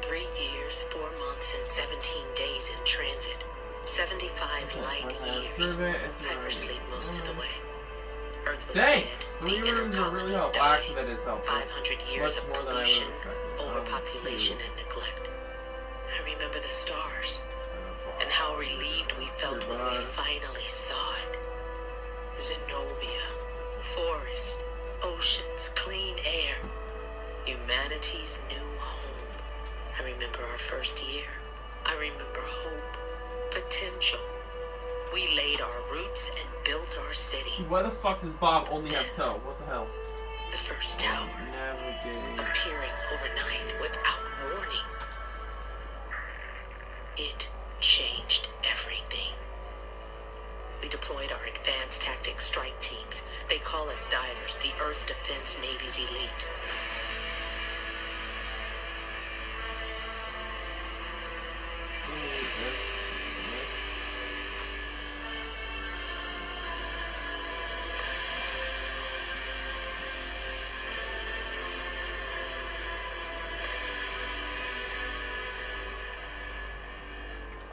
3 years, 4 months, and 17 days in transit. 75 light years. Hypersleep most of the way. Earth was dead. The inner colonies died. 500 years of pollution, overpopulation, and neglect. I remember the stars. And how relieved we felt when we finally saw it. Zenobia, forest, oceans, clean air. Humanity's new home. I remember our first year. I remember hope, potential. We laid our roots and built our city. Why the fuck does Bob only have toe? What the hell? The first tower. Appearing overnight without warning. It changed everything. We deployed our advanced tactics strike teams. They call us divers, the Earth Defense Navy's elite.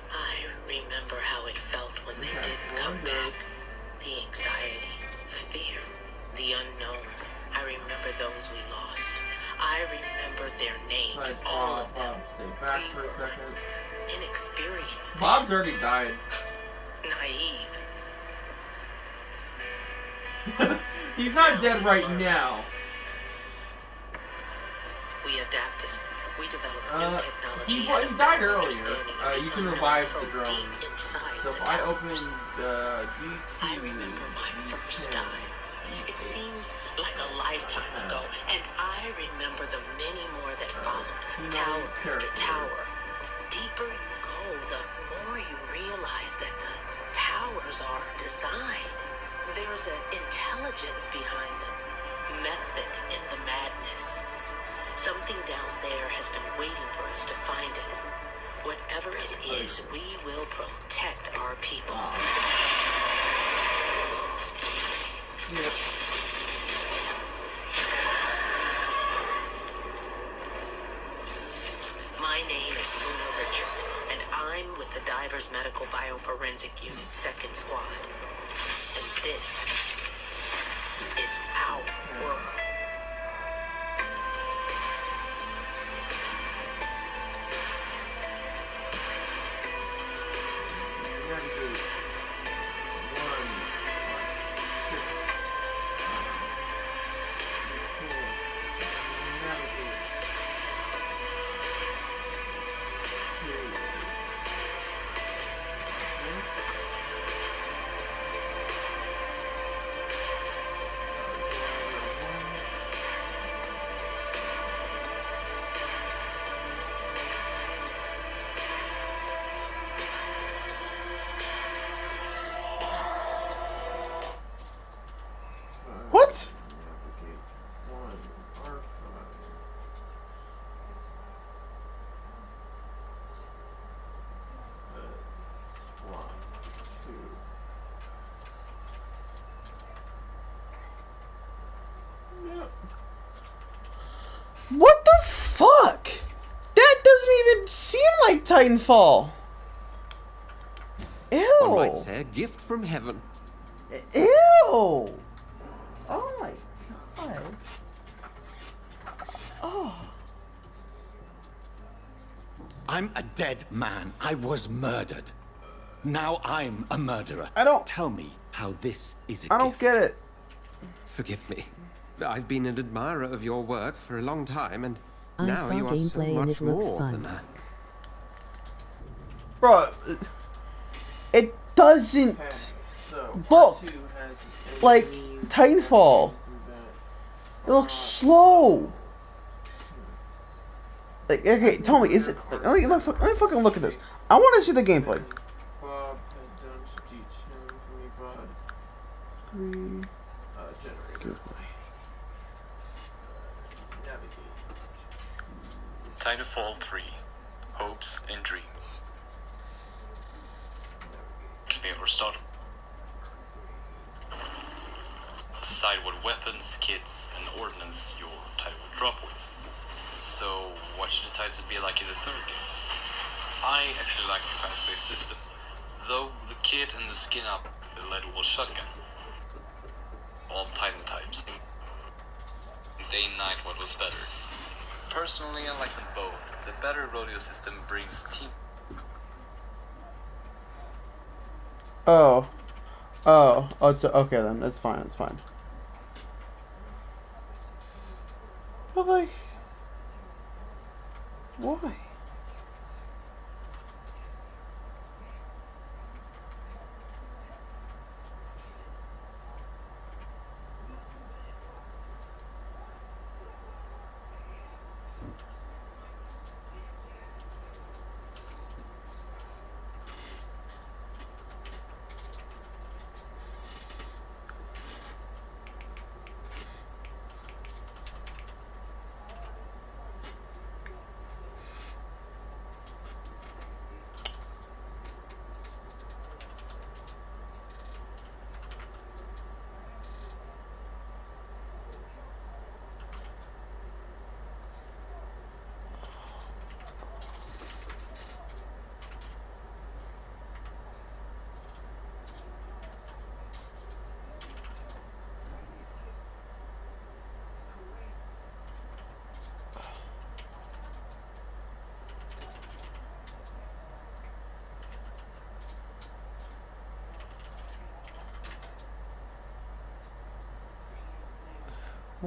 I remember how it felt when they didn't come back. The anxiety, the fear, the unknown. I remember those back for a second. Inexperienced. Bob's already died. Naive. He's not dead right now. We adapted. We developed new technology. He died earlier. You can revive the drones. So if I open D2, I remember my first time. It seems like a lifetime ago, and I remember the many more that followed, tower after tower. The deeper you go, the more you realize that the towers are designed. There's an intelligence behind them, method in the madness. Something down there has been waiting for us to find it. Whatever it is, we will protect our people. Yep. My name is Luna Richards, and I'm with the Divers Medical Bioforensic Unit, 2nd Squad. And this is our world. What? What the fuck? That doesn't even seem like Titanfall. Ew. One might say a gift from heaven. Ew. Oh my god. Oh. I'm a dead man. I was murdered. Now I'm a murderer. I don't... Tell me how this is a I don't gift. get it. Forgive me. I've been an admirer of your work for a long time, and I now saw you are so gameplay and much it looks more fun. than a... Bro, it doesn't look like Titanfall. It looks slow. Like, okay, tell me, is it... Let me fucking look at this. I want to see the gameplay. Bob had done D10 for me, Bob. 3. Generator. Titanfall 3. Hopes and Dreams. Or start. Decide what weapons, kits, and ordnance your Titan will drop with. So, what should the Titans be like in the third game? I actually like the fast-paced system, though the kit and the skin up the lead-wall shotgun. All Titan types. Day and night, what was better? Personally, I like them both. The better rodeo system brings team. Oh, it's okay then. It's fine. It's fine. But like, why?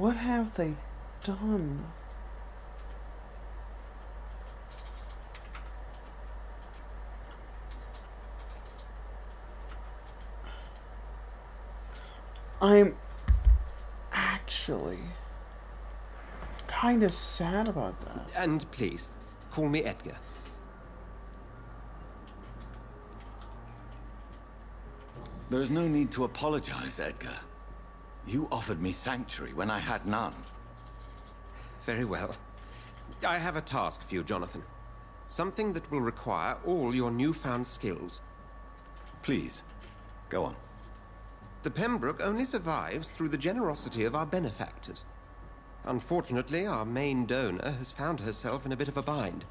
What have they done? I'm actually kind of sad about that. And please, call me Edgar. There is no need to apologize, Edgar. You offered me sanctuary when I had none. Very well. I have a task for you, Jonathan. Something that will require all your newfound skills. Please, go on. The Pembroke only survives through the generosity of our benefactors. Unfortunately, our main donor has found herself in a bit of a bind.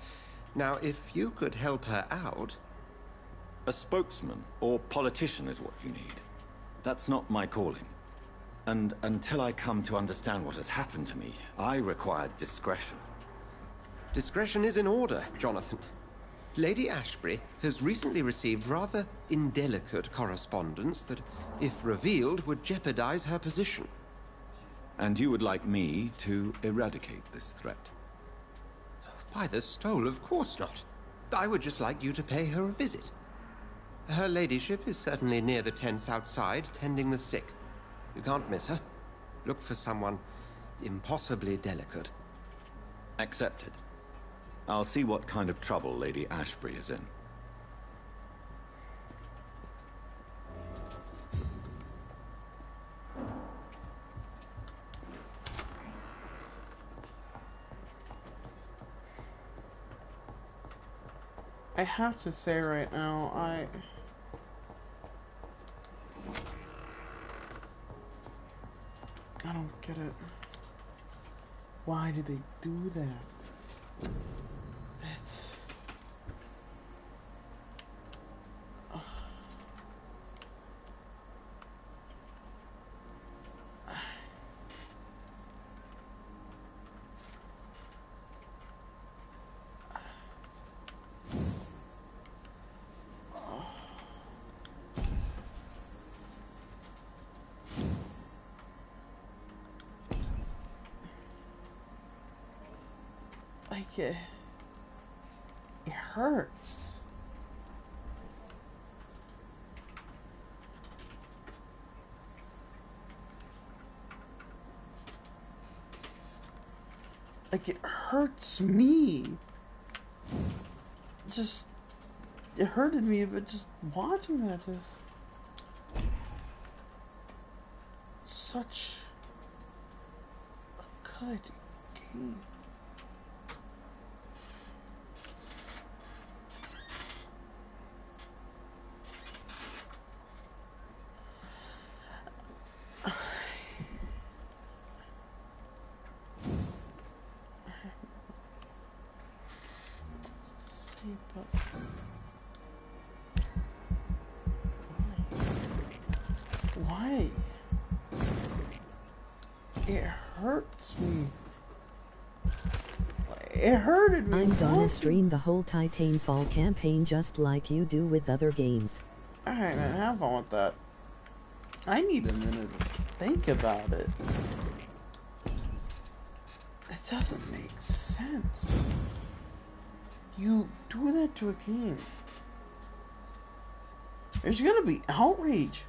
Now, if you could help her out... A spokesman or politician is what you need. That's not my calling. And until I come to understand what has happened to me, I require discretion. Discretion is in order, Jonathan. Lady Ashbury has recently received rather indelicate correspondence that, if revealed, would jeopardize her position. And you would like me to eradicate this threat? By the stole, of course not. I would just like you to pay her a visit. Her ladyship is certainly near the tents outside, tending the sick. You can't miss her. Look for someone impossibly delicate. Accepted. I'll see what kind of trouble Lady Ashbury is in. I have to say right now, I don't get it. Why did they do that? It's... Like it hurts. Like it hurts me. Just it hurted me, but just watching that is such a good game. Why? It hurts me. It hurted me. I'm gonna stream the whole Titanfall campaign just like you do with other games. Alright, man, have fun with that. I need a minute to think about it. It doesn't make sense. You do that to a king. There's gonna be outrage.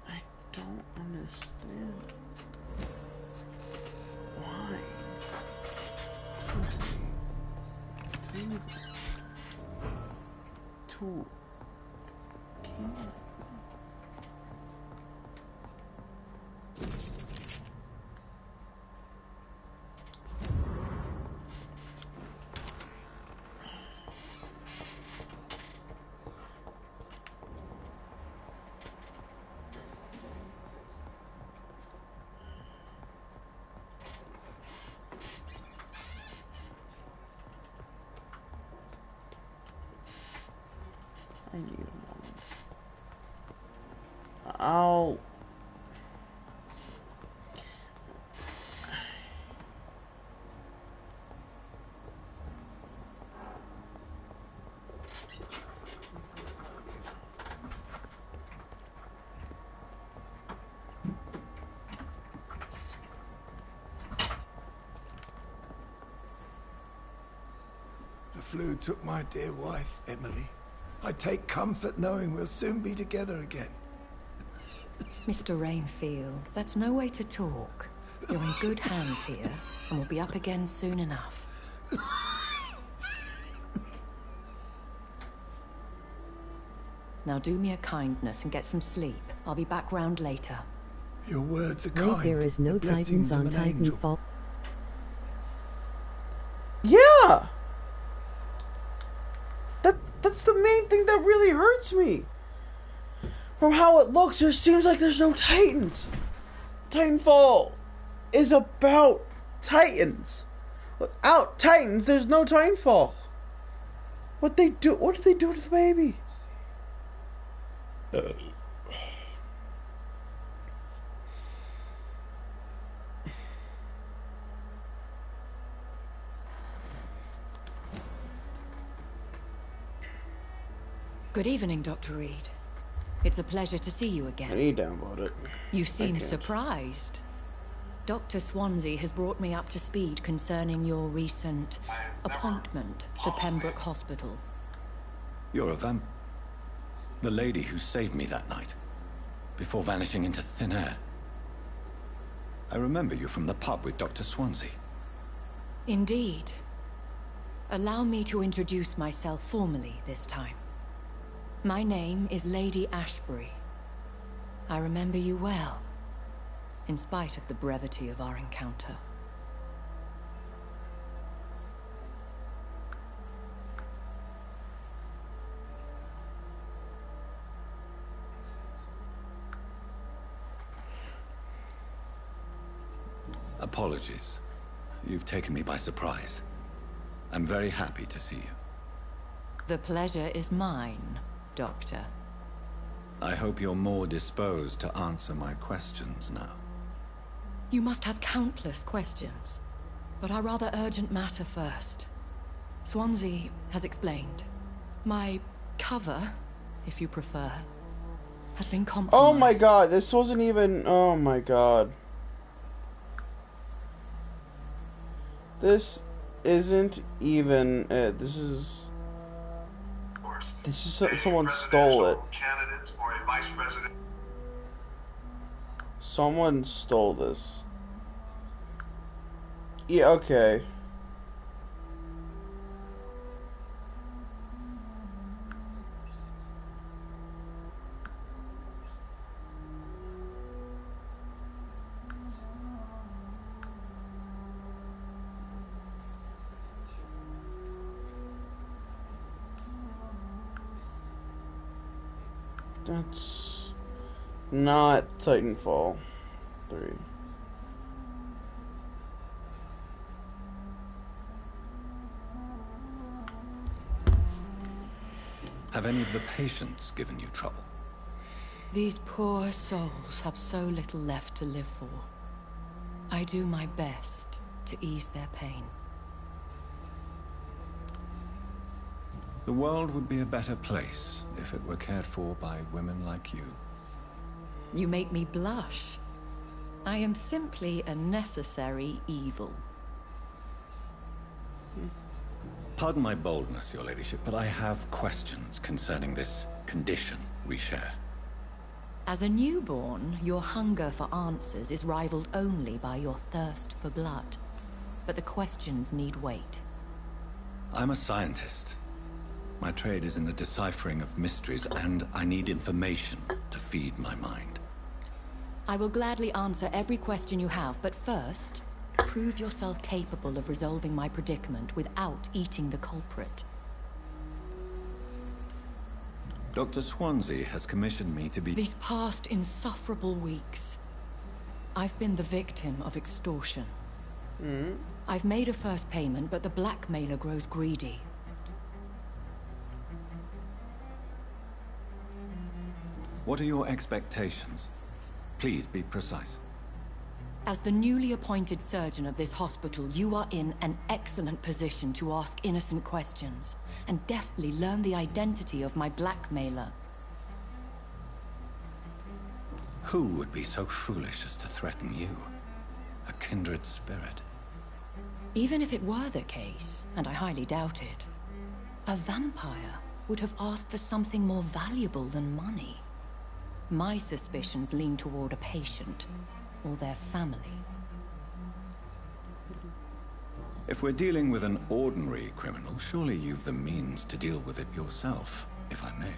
I don't understand. Why? To king. I need a moment. I'll... flu took my dear wife, Emily. I take comfort knowing we'll soon be together again. Mr. Rainfield, that's no way to talk. You're in good hands here, and we'll be up again soon enough. Now do me a kindness and get some sleep. I'll be back round later. Your words are Wait, kind. there is no The blessings Titans on of an angel. Titanfall. Yeah! That's the main thing that really hurts me. From how it looks, it seems like there's no Titans. Titanfall is about Titans. Without Titans, there's no Titanfall. What did they do to the baby? Good evening, Dr. Reed. It's a pleasure to see you again. I need to download it. You seem surprised. Dr. Swansea has brought me up to speed concerning your recent appointment to Pembroke Hospital. You're a vamp... The lady who saved me that night, before vanishing into thin air. I remember you from the pub with Dr. Swansea. Indeed. Allow me to introduce myself formally this time. My name is Lady Ashbury. I remember you well, in spite of the brevity of our encounter. Apologies. You've taken me by surprise. I'm very happy to see you. The pleasure is mine, Doctor. I hope you're more disposed to answer my questions now. You must have countless questions, but our rather urgent matter first. Swansea has explained. My cover, if you prefer, has been compromised. Oh my god, this wasn't even... Oh my god. This isn't even it. This is someone stole it. Candidate or a vice president. Someone stole this. Yeah, okay. That's not Titanfall 3. Have any of the patients given you trouble? These poor souls have so little left to live for. I do my best to ease their pain. The world would be a better place if it were cared for by women like you. You make me blush. I am simply a necessary evil. Pardon my boldness, your ladyship, but I have questions concerning this condition we share. As a newborn, your hunger for answers is rivaled only by your thirst for blood. But the questions need wait. I'm a scientist. My trade is in the deciphering of mysteries, and I need information to feed my mind. I will gladly answer every question you have, but first, prove yourself capable of resolving my predicament without eating the culprit. Dr. Swansea has commissioned me to be... These past insufferable weeks, I've been the victim of extortion. I've made a first payment, but the blackmailer grows greedy. What are your expectations? Please be precise. As the newly appointed surgeon of this hospital, you are in an excellent position to ask innocent questions, and deftly learn the identity of my blackmailer. Who would be so foolish as to threaten you? A kindred spirit. Even if it were the case, and I highly doubt it, A vampire would have asked for something more valuable than money. My suspicions lean toward a patient or their family. If we're dealing with an ordinary criminal, surely you've the means to deal with it yourself, if I may.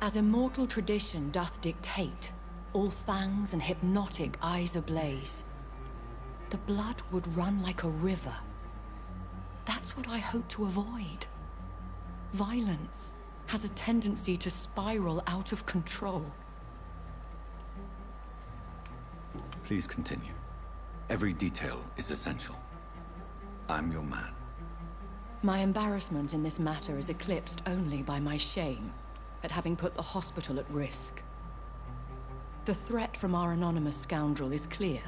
As immortal tradition doth dictate, all fangs and hypnotic eyes ablaze, the blood would run like a river. That's what I hope to avoid. Violence has a tendency to spiral out of control. Please continue. Every detail is essential. I'm your man. My embarrassment in this matter is eclipsed only by my shame at having put the hospital at risk. The threat from our anonymous scoundrel is clear.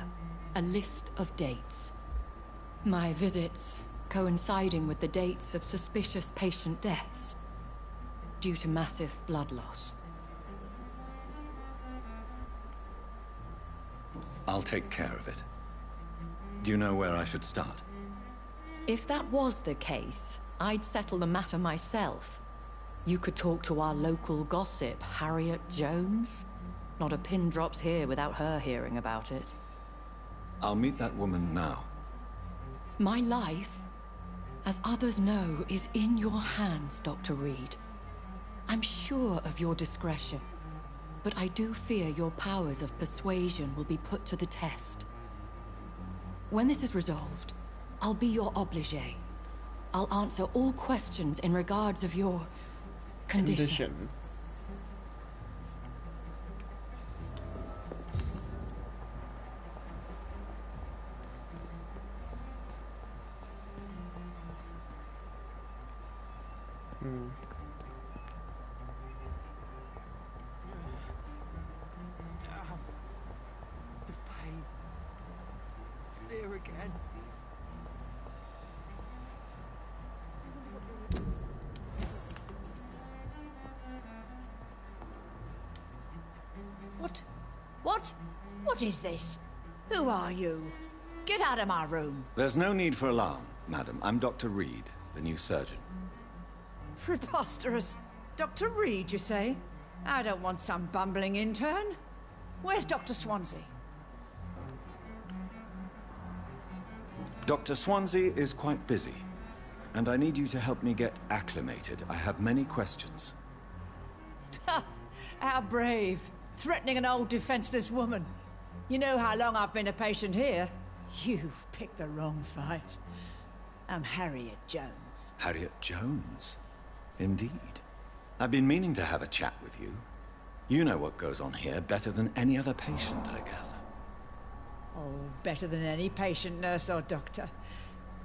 A list of dates. My visits coinciding with the dates of suspicious patient deaths due to massive blood loss. I'll take care of it. Do you know where I should start? If that was the case, I'd settle the matter myself. You could talk to our local gossip, Harriet Jones. Not a pin drops here without her hearing about it. I'll meet that woman now. My life, as others know, is in your hands, Dr. Reed. I'm sure of your discretion, but I do fear your powers of persuasion will be put to the test. When this is resolved, I'll be your obligé. I'll answer all questions in regards of your condition. The pain. There again. What? What? What is this? Who are you? Get out of my room. There's no need for alarm, madam. I'm Dr. Reed, the new surgeon. Preposterous. Dr. Reed, you say? I don't want some bumbling intern. Where's Dr. Swansea? Dr. Swansea is quite busy, and I need you to help me get acclimated. I have many questions. How brave. Threatening an old defenseless woman. You know how long I've been a patient here? You've picked the wrong fight. I'm Harriet Jones. Harriet Jones? Indeed. I've been meaning to have a chat with you. You know what goes on here better than any other patient, I gather. Oh, better than any patient, nurse or doctor.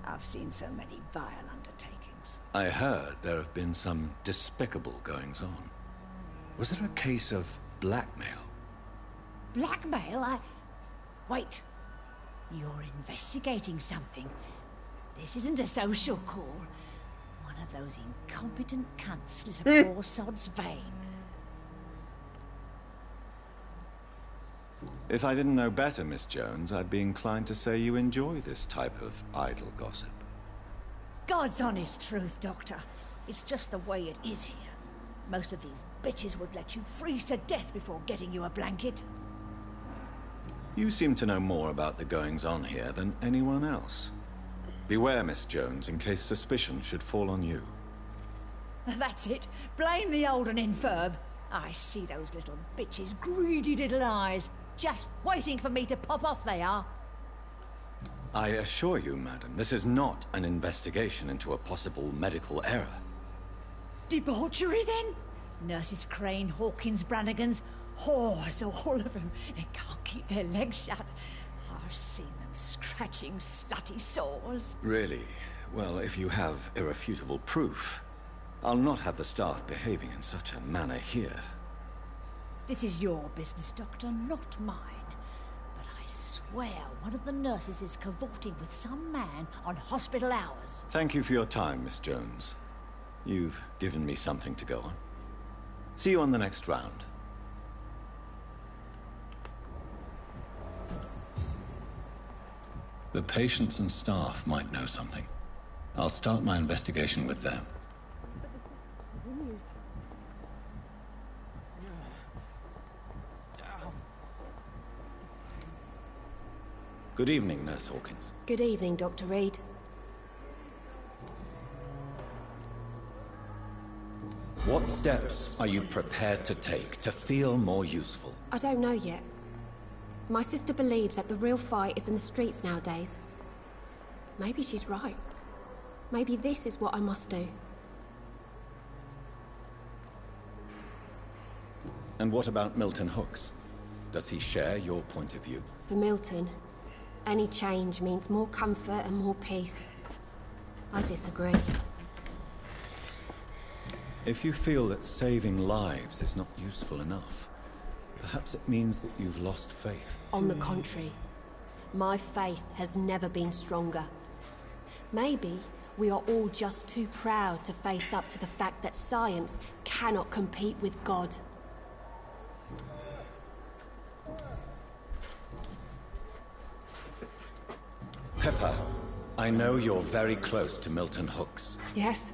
I've seen so many vile undertakings. I heard there have been some despicable goings-on. Was there a case of blackmail? Blackmail? Wait. You're investigating something. This isn't a social call. One of those incompetent cunts slit a poor sod's vein. If I didn't know better, Miss Jones, I'd be inclined to say you enjoy this type of idle gossip. God's honest truth, Doctor. It's just the way it is here. Most of these bitches would let you freeze to death before getting you a blanket. You seem to know more about the goings-on here than anyone else. Beware, Miss Jones, in case suspicion should fall on you. That's it. Blame the old and infirm. I see those little bitches' greedy little eyes. Just waiting for me to pop off, they are. I assure you, madam, this is not an investigation into a possible medical error. Debauchery, then? Nurses Crane, Hawkins, Brannigans, whores, all of them. They can't keep their legs shut. I've seen them scratching slutty sores. Really? Well, if you have irrefutable proof, I'll not have the staff behaving in such a manner here. This is your business, Doctor, not mine. But I swear one of the nurses is cavorting with some man on hospital hours. Thank you for your time, Miss Jones. You've given me something to go on. See you on the next round. The patients and staff might know something. I'll start my investigation with them. Good evening, Nurse Hawkins. Good evening, Dr. Reed. What steps are you prepared to take to feel more useful? I don't know yet. My sister believes that the real fight is in the streets nowadays. Maybe she's right. Maybe this is what I must do. And what about Milton Hooks? Does he share your point of view? For Milton, any change means more comfort and more peace. I disagree. If you feel that saving lives is not useful enough, perhaps it means that you've lost faith. On the contrary, my faith has never been stronger. Maybe we are all just too proud to face up to the fact that science cannot compete with God. Pepper, I know you're very close to Milton Hooks. Yes,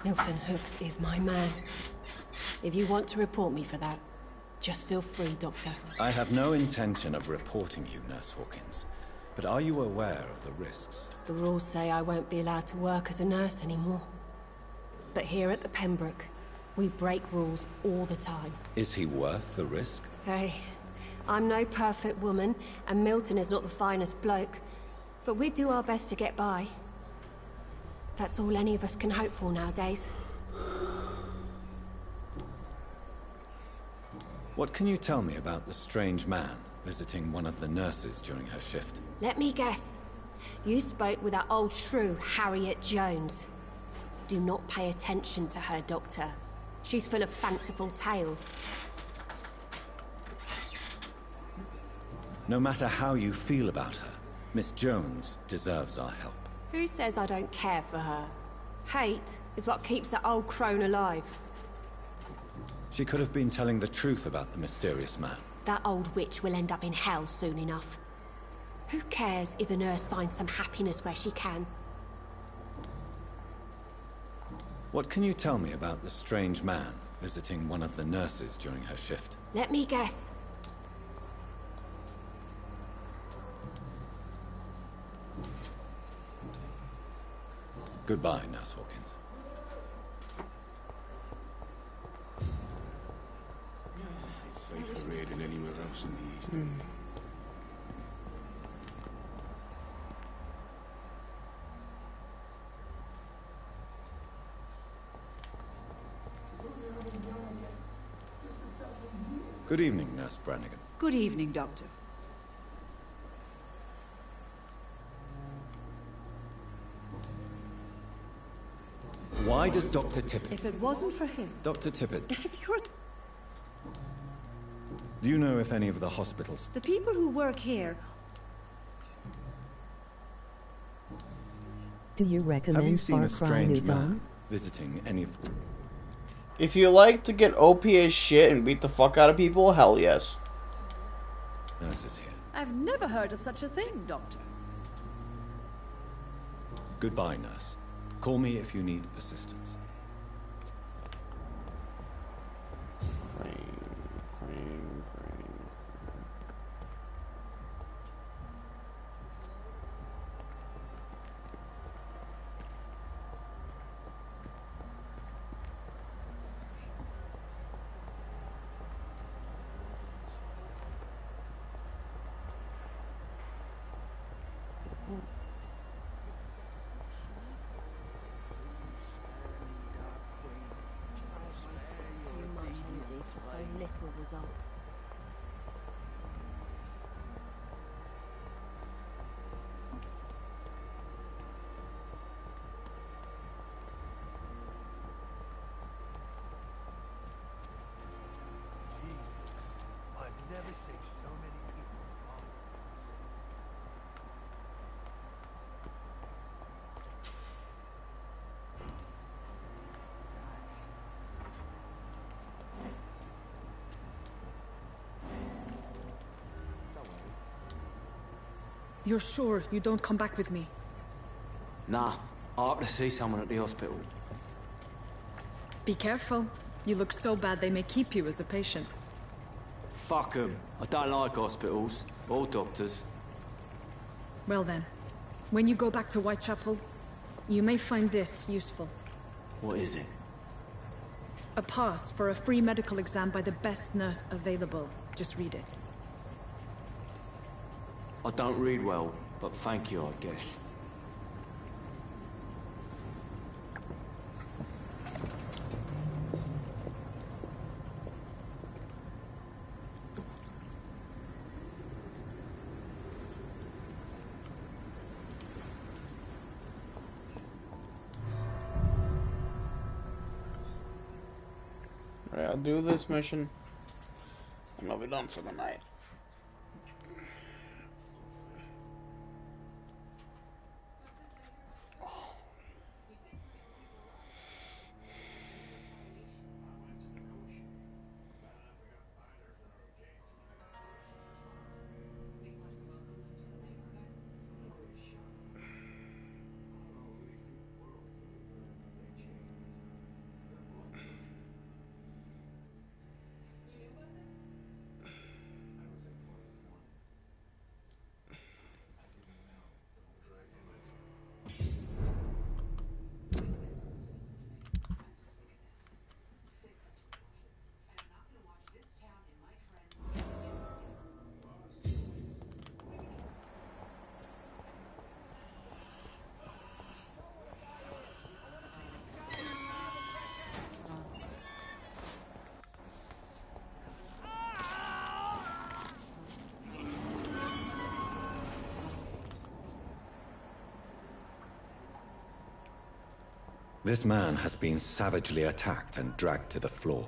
Milton Hooks is my man. If you want to report me for that, just feel free, Doctor. I have no intention of reporting you, Nurse Hawkins. But are you aware of the risks? The rules say I won't be allowed to work as a nurse anymore. But here at the Pembroke, we break rules all the time. Is he worth the risk? Hey, I'm no perfect woman, and Milton is not the finest bloke. But we do our best to get by. That's all any of us can hope for nowadays. What can you tell me about the strange man visiting one of the nurses during her shift? Let me guess. You spoke with that old shrew, Harriet Jones. Do not pay attention to her, Doctor. She's full of fanciful tales. No matter how you feel about her, Miss Jones deserves our help. Who says I don't care for her? Hate is what keeps that old crone alive. She could have been telling the truth about the mysterious man. That old witch will end up in hell soon enough. Who cares if a nurse finds some happiness where she can? What can you tell me about the strange man visiting one of the nurses during her shift? Let me guess. Goodbye, Nurse Hawkins. It's safer here than anywhere else in the East End. Good evening, Nurse Brannigan. Good evening, Doctor. Why does Dr. Tippett... If it wasn't for him... Dr. Tippett, If you're... do you know if any of the hospitals... The people who work here... Do you recommend Have you seen a Far Cry strange New man Dawn? visiting any of... If you like to get OP as shit and beat the fuck out of people, hell yes. Nurses here. I've never heard of such a thing, Doctor. Goodbye, nurse. Call me if you need assistance. So little result. I've never seen so many people. You're sure you don't come back with me? Nah, I have to see someone at the hospital. Be careful. You look so bad they may keep you as a patient. Fuck 'em. I don't like hospitals or doctors. Well then, when you go back to Whitechapel, you may find this useful. What is it? A pass for a free medical exam by the best nurse available. Just read it. I don't read well, but thank you, I guess. Alright, I'll do this mission, and I'll be done for the night. This man has been savagely attacked and dragged to the floor.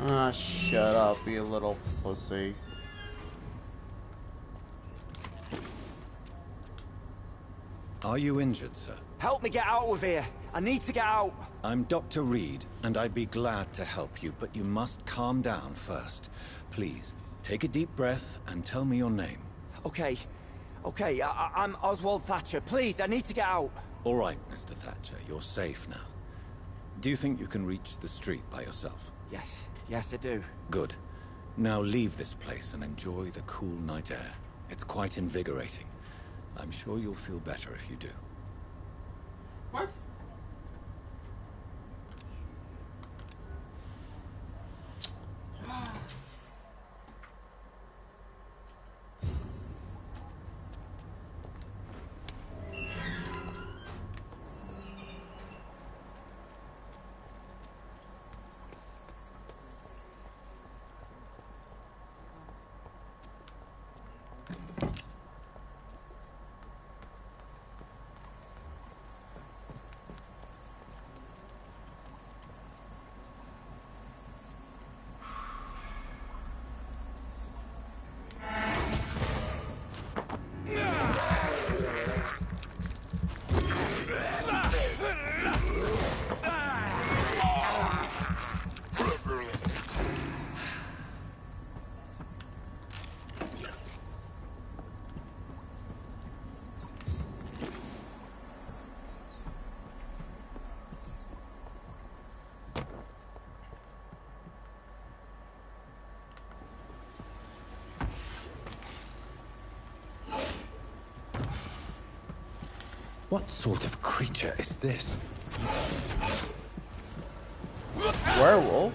Ah, shut up, you little pussy. Are you injured, sir? Help me get out of here. I need to get out. I'm Dr. Reed, and I'd be glad to help you, but you must calm down first. Please, take a deep breath and tell me your name. Okay. I'm Oswald Thatcher. Please, I need to get out. All right, Mr. Thatcher, you're safe now. Do you think you can reach the street by yourself? Yes, I do. Good. Now leave this place and enjoy the cool night air. It's quite invigorating. I'm sure you'll feel better if you do. What? What sort of creature is this? Werewolf?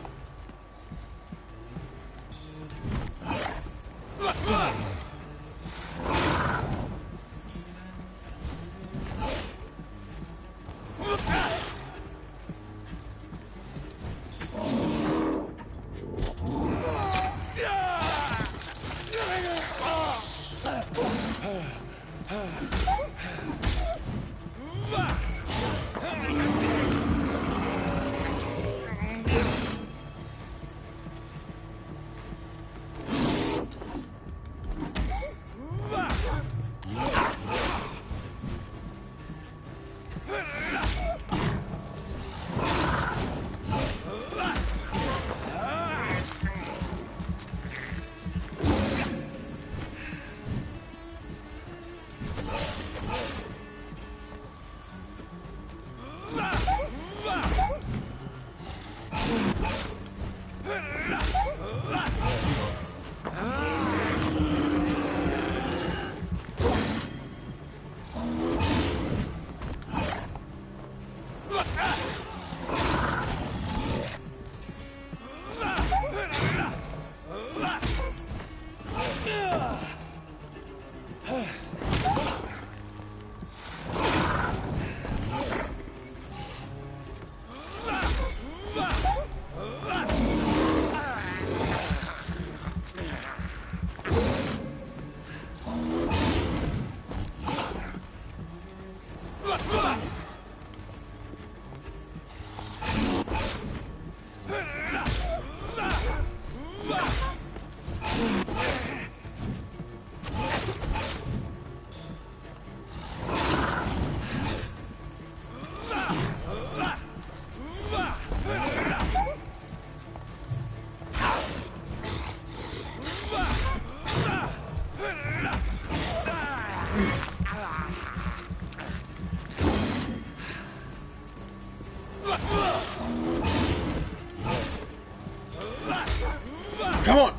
Come on!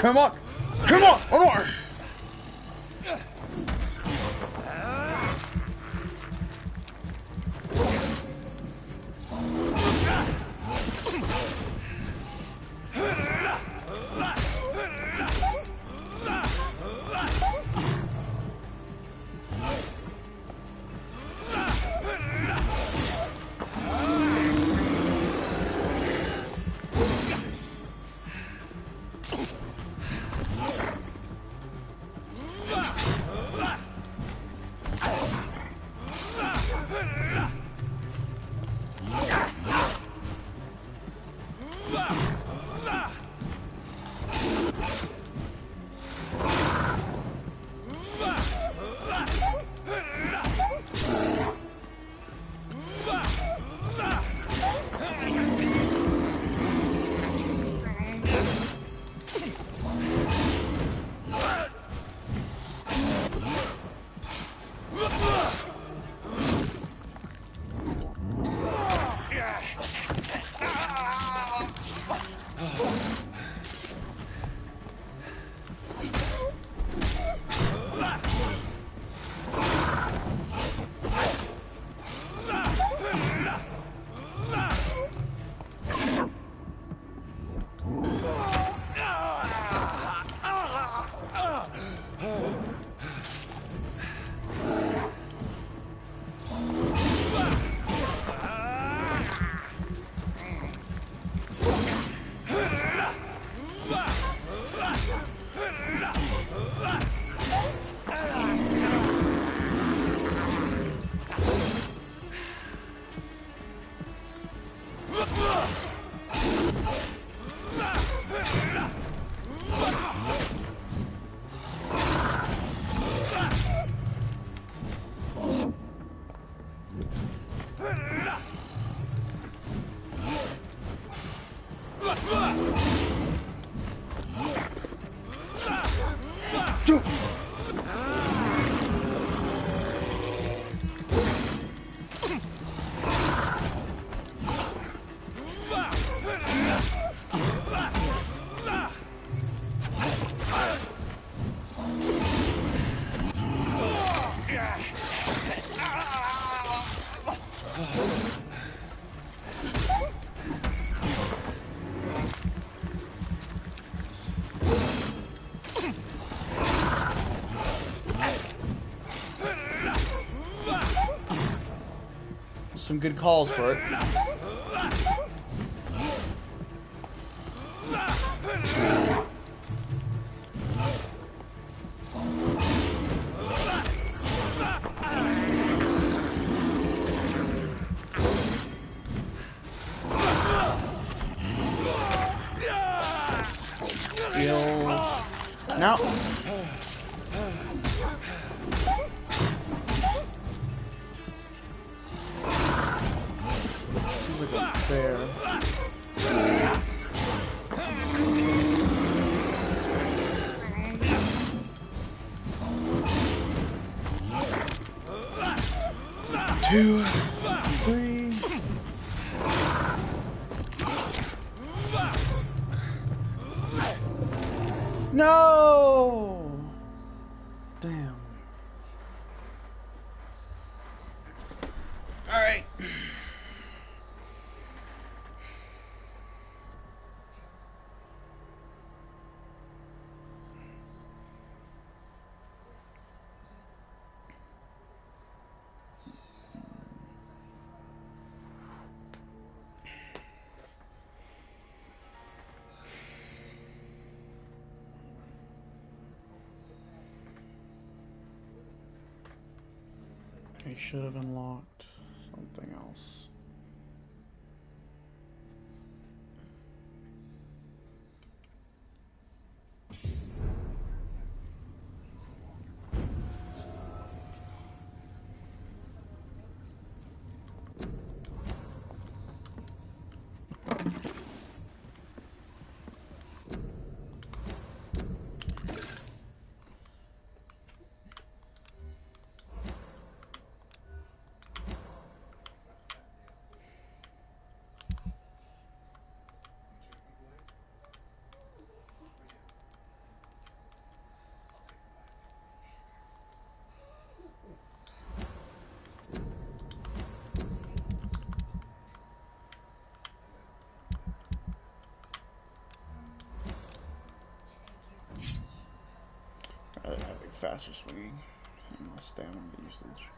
Come on! Come on! Come on! Some good calls for it. No. Seems like a bear. Two, three. No! Damn. All right. I should have unlocked something else. faster swinging and less stamina usage.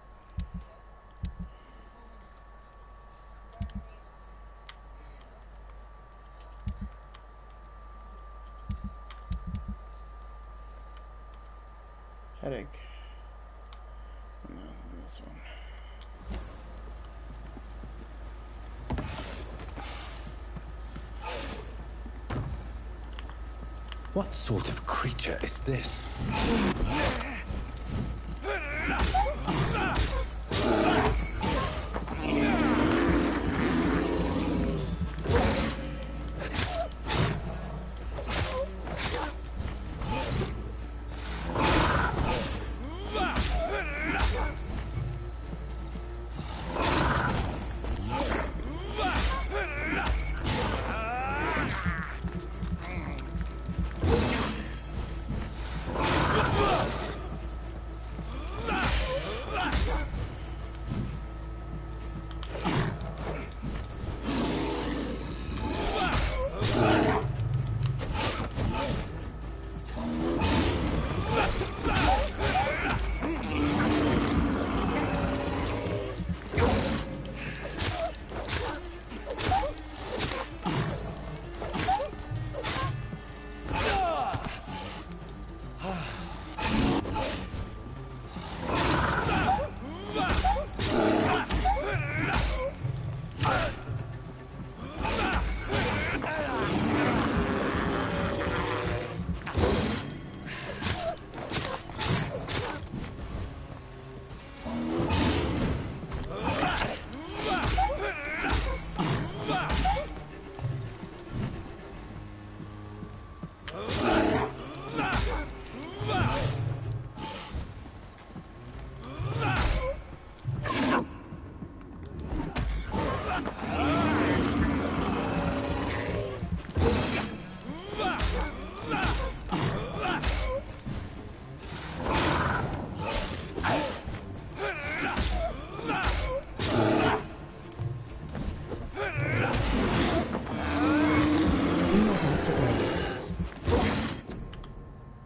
Headache. No, this one. What sort of creature is this?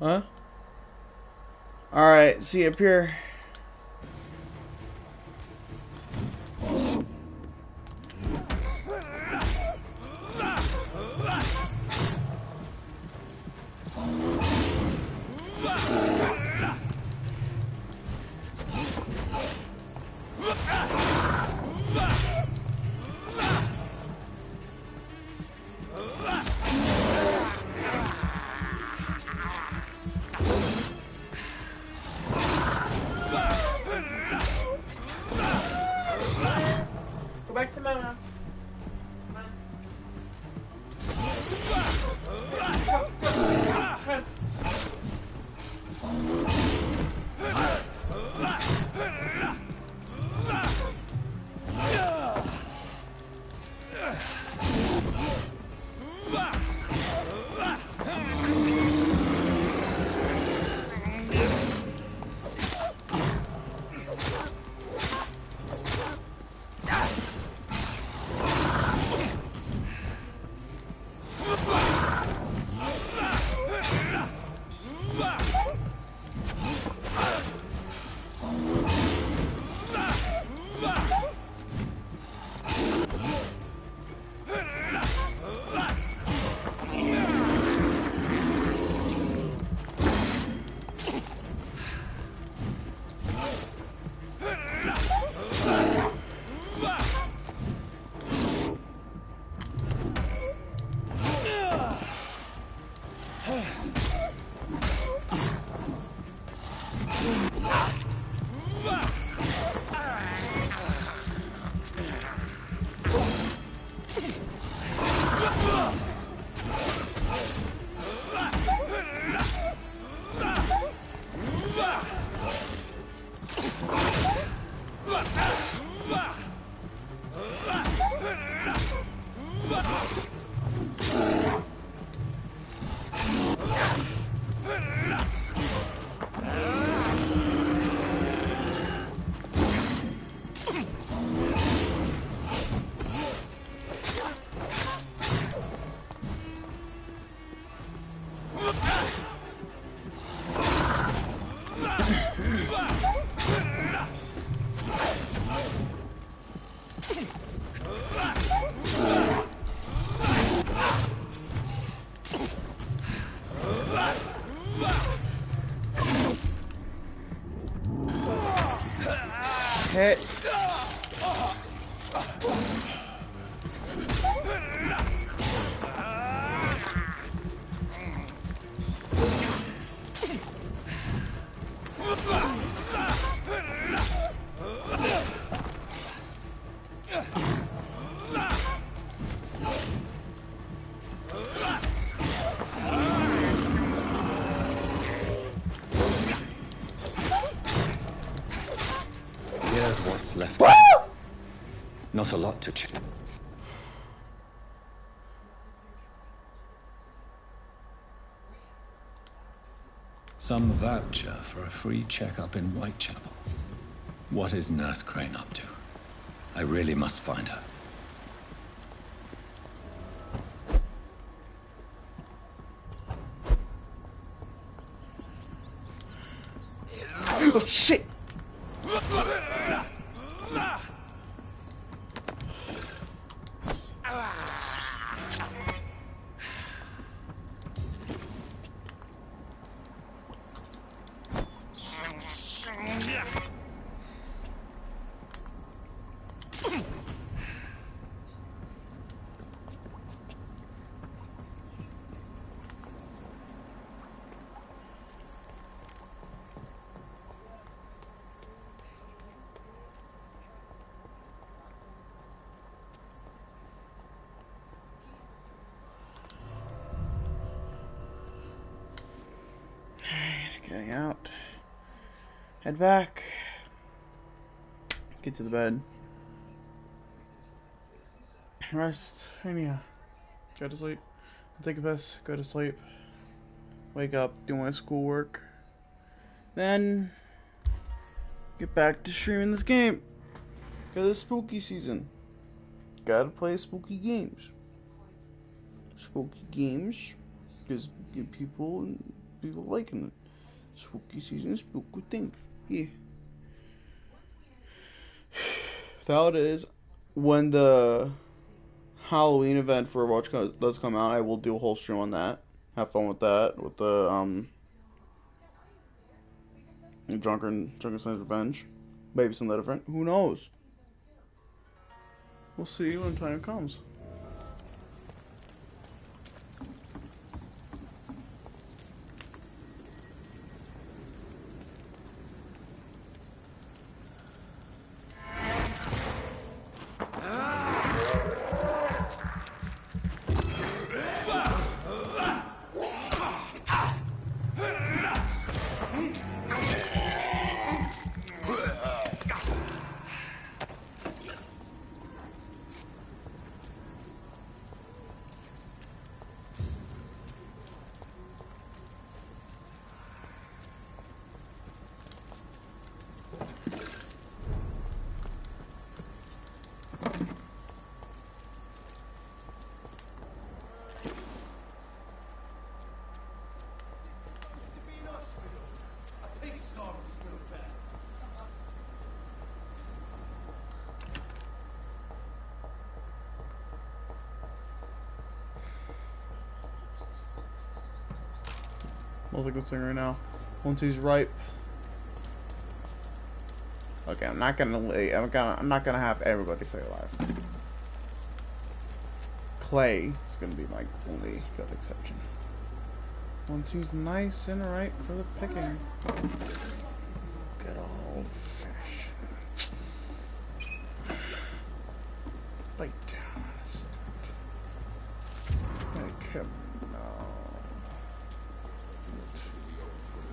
Huh? Alright, see up here. Go back to Mona. hit. Here's what's left. Not a lot to check. Some voucher for a free checkup in Whitechapel. What is Nurse Crane up to? I really must find her. Oh, shit! Getting out. Head back. Get to the bed. Rest. Anyhow. Go to sleep. Take a piss. Go to sleep. Wake up. Do my schoolwork. Then get back to streaming this game. Because it's spooky season. Gotta play spooky games. Spooky games. Because people liking it. Spooky season, spooky things. Yeah. That is when the Halloween event for Overwatch does come out. I will do a whole stream on that. Have fun with that. With the Drunken Saints Revenge. Maybe something different. Who knows? We'll see when time comes. Smells like this thing right now. Once he's ripe. Okay, I'm not gonna have everybody stay alive. Clay is gonna be my only good exception. Once he's nice and ripe for the picking. Good old fish. Bite down. Make him know.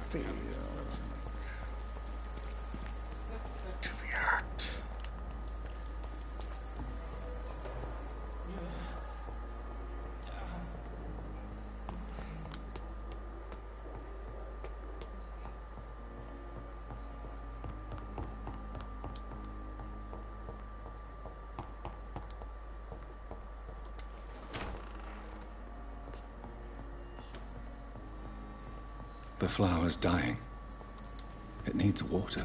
Feel to be hurt. The flower's dying. It needs water.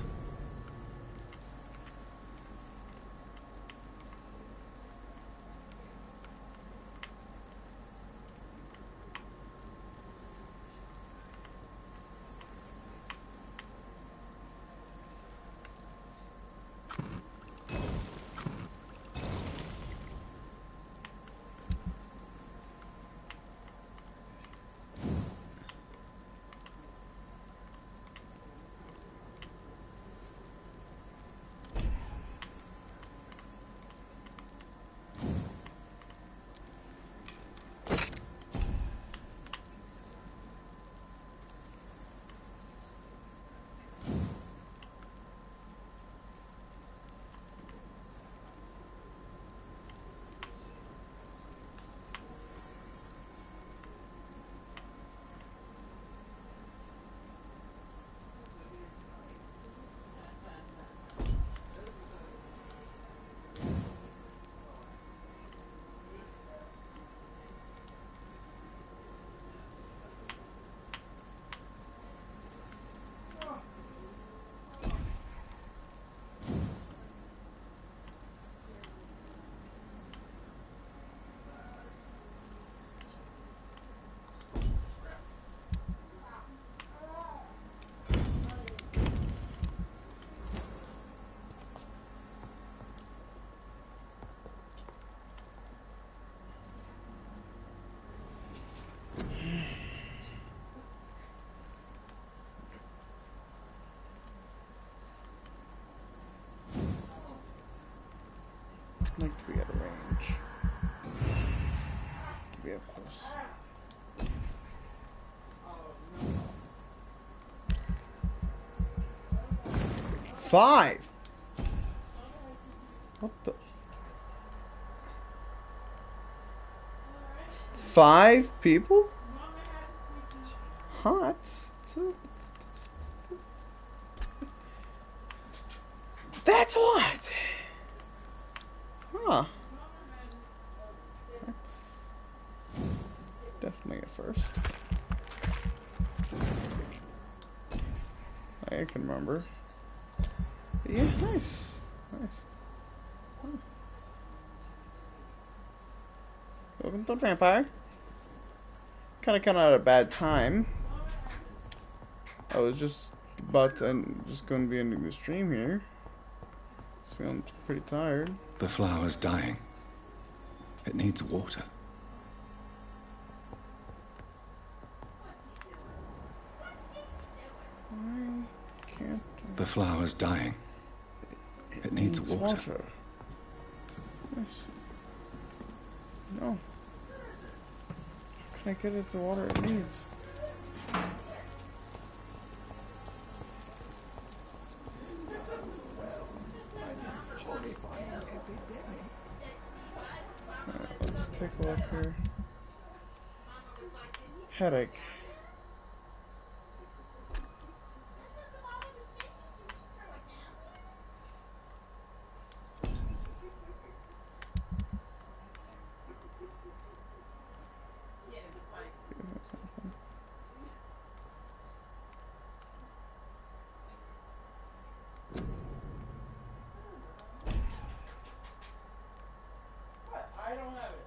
I'd like to be at a range. To be up close. 5. What the? 5 people? Huh? That's a lot. Huh. That's definitely a first. I can remember. But yeah, nice. Nice. Huh. Welcome to Vampire. Kind of at a bad time. I was just about to just going to be ending the stream here. Just feeling pretty tired. The flower's dying. It needs water. I can't. The flower's dying. It needs water. Yes. No. How can I get it the water it needs? Alright, let's take a look here. Headache. I don't have it.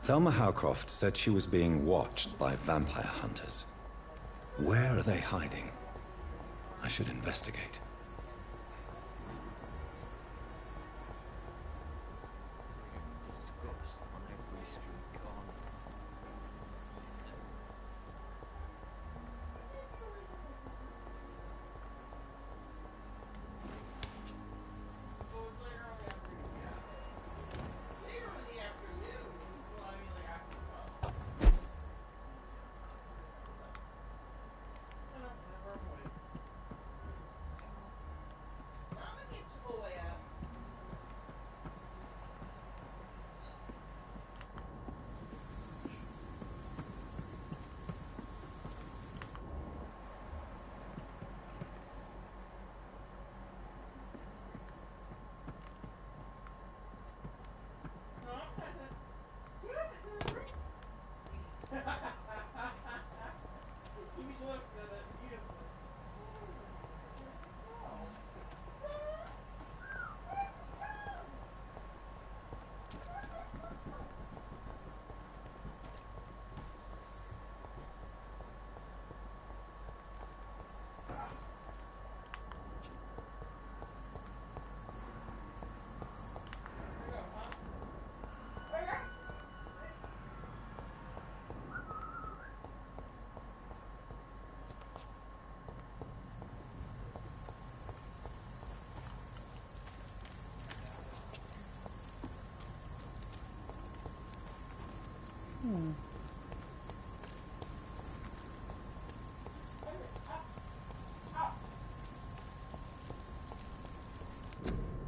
Thelma Howcroft said she was being watched by vampire hunters. Where are they hiding? I should investigate.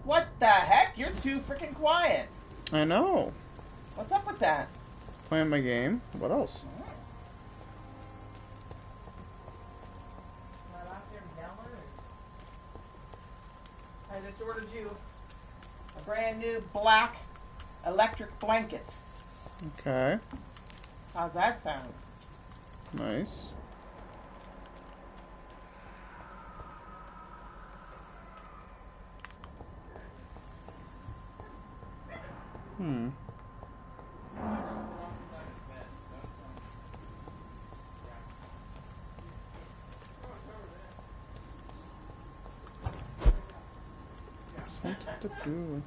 What the heck? You're too freaking quiet. I know. What's up with that? Playing my game. What else? I just ordered you a brand new black electric blanket. Okay. How's that sound? Nice. Something to do with...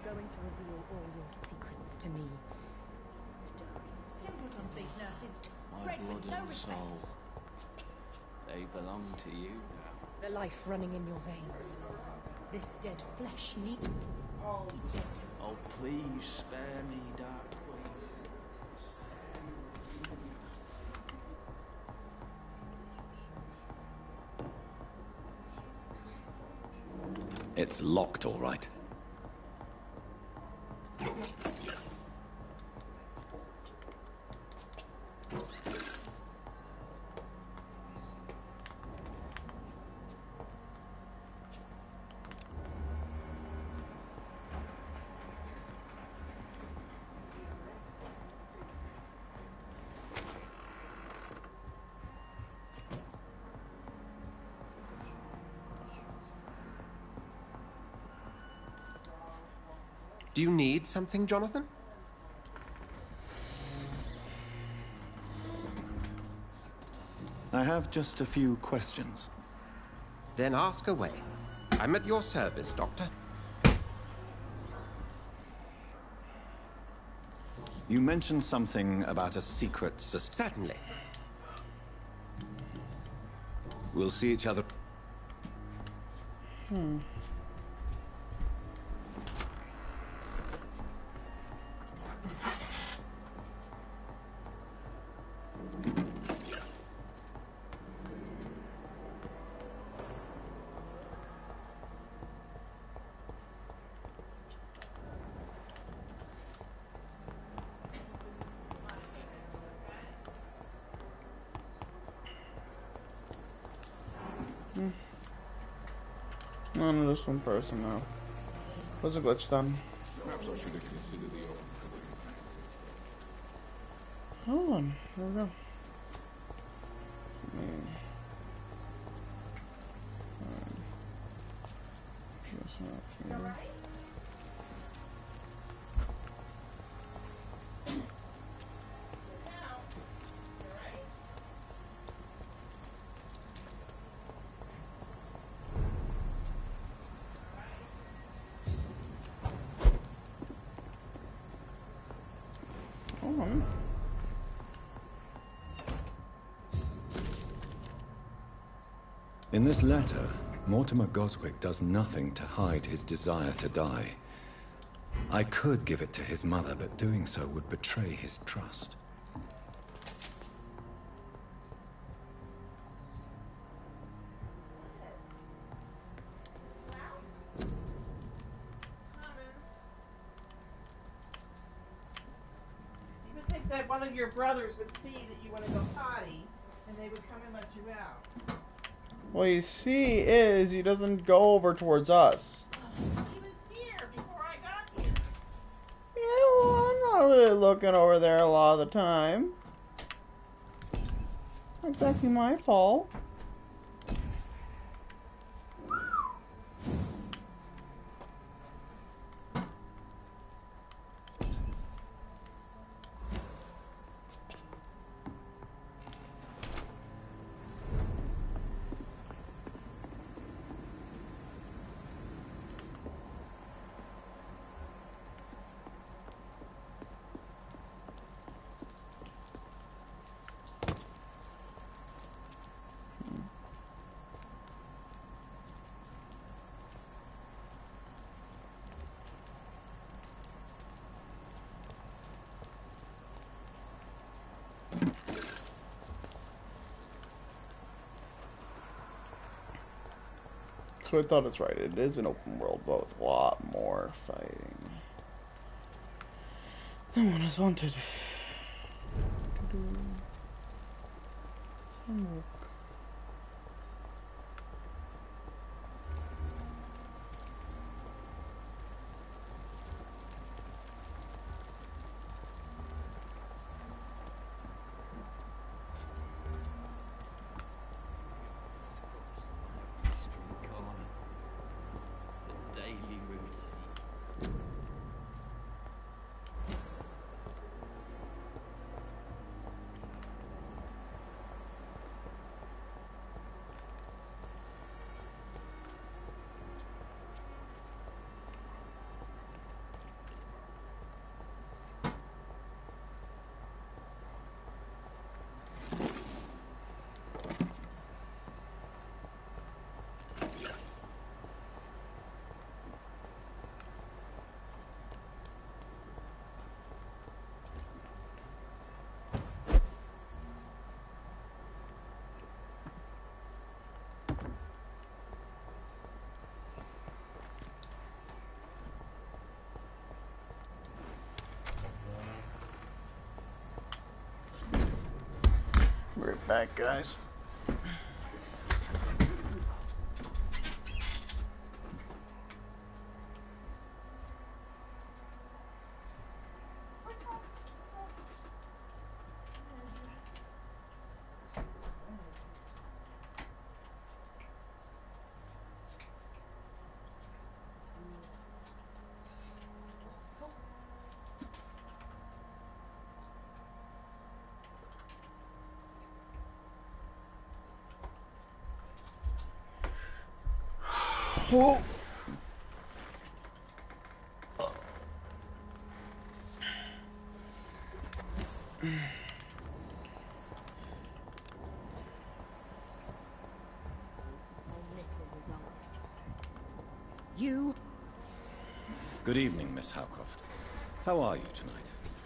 Going to reveal all your secrets to me. Simpletons, these nurses. My Bred with blood no and respect. soul. They belong to you now. The life running in your veins. This dead flesh needs it. Oh, please spare me, Dark Queen. It's locked, all right. Do you need something, Jonathan? I have just a few questions. Then ask away. I'm at your service, Doctor. You mentioned something about a secret Certainly. We'll see each other. No, just one person now. What's a glitch done? Perhaps I should have considered the offer. Hold on. There we go. Hold on. In this letter, Mortimer Goswick does nothing to hide his desire to die. I could give it to his mother, but doing so would betray his trust. You would think that one of your brothers would see that you want to go potty And they would come and let you out. What you see is he doesn't go over towards us. He was here before I got here. Yeah, well, I'm not really looking over there a lot of the time. Not exactly my fault. So I thought it's right. It is an open world, but with a lot more fighting than what is wanted. Daily routine. Right back, guys. Whoa. You? Good evening, Miss Howcroft. How are you tonight?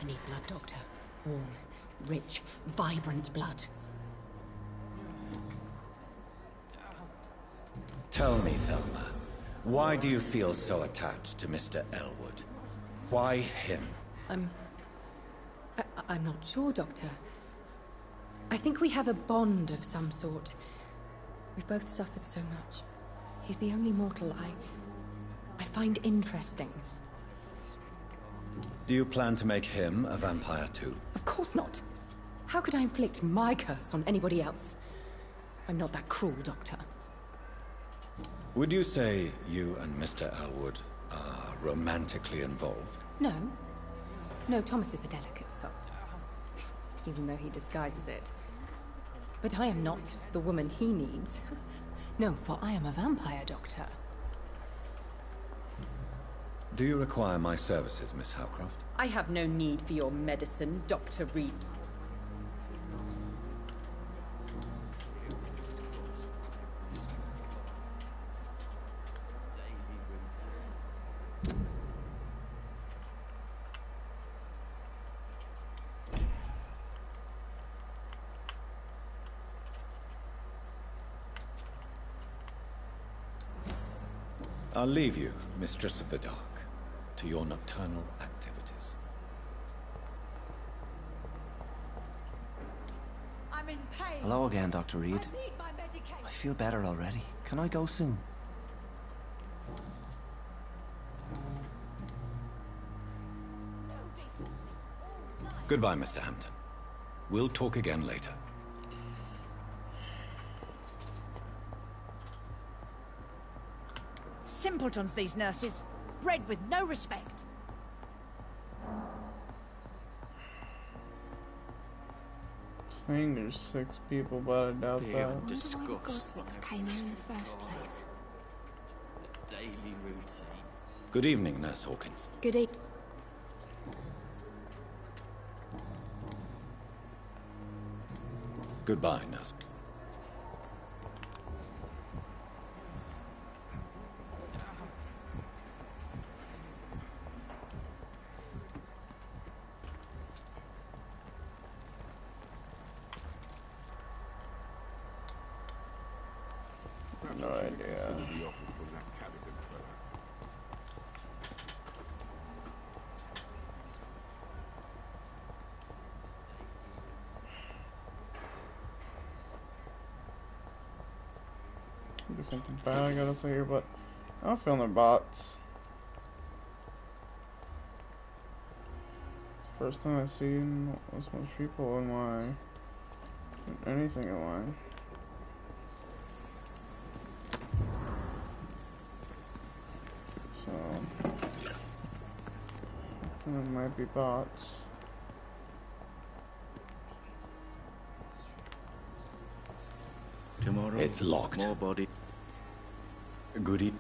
I need blood, Doctor. Warm, rich, vibrant blood. Tell me, Thelma, why do you feel so attached to Mr. Elwood? Why him? I'm not sure, Doctor. I think we have a bond of some sort. We've both suffered so much. He's the only mortal I find interesting. Do you plan to make him a vampire too? Of course not. How could I inflict my curse on anybody else? I'm not that cruel, Doctor. Would you say you and Mr. Elwood are romantically involved? No. No, Thomas is a delicate soul. Even though he disguises it. But I am not the woman he needs. No, for I am a vampire, Doctor. Do you require my services, Miss Howcroft? I have no need for your medicine, Dr. Reed. I'll leave you, Mistress of the Dark, to your nocturnal activities. I'm in pain. Hello again, Dr. Reed. I need my medication. I feel better already. Can I go soon? Goodbye, Mr. Hampton. We'll talk again later. Simpletons, these nurses. Bred with no respect. Saying there's 6 people, but I doubt that. I wonder why the Goslings came here in the first place. The daily routine. Good evening, Nurse Hawkins. Good evening. Goodbye, Nurse. No idea. There's something bad I gotta say here, but I don't feel no bots. It's the first time I've seen this much people in my anything in mine. So it might be bots. Tomorrow, it's locked. More body. Goody.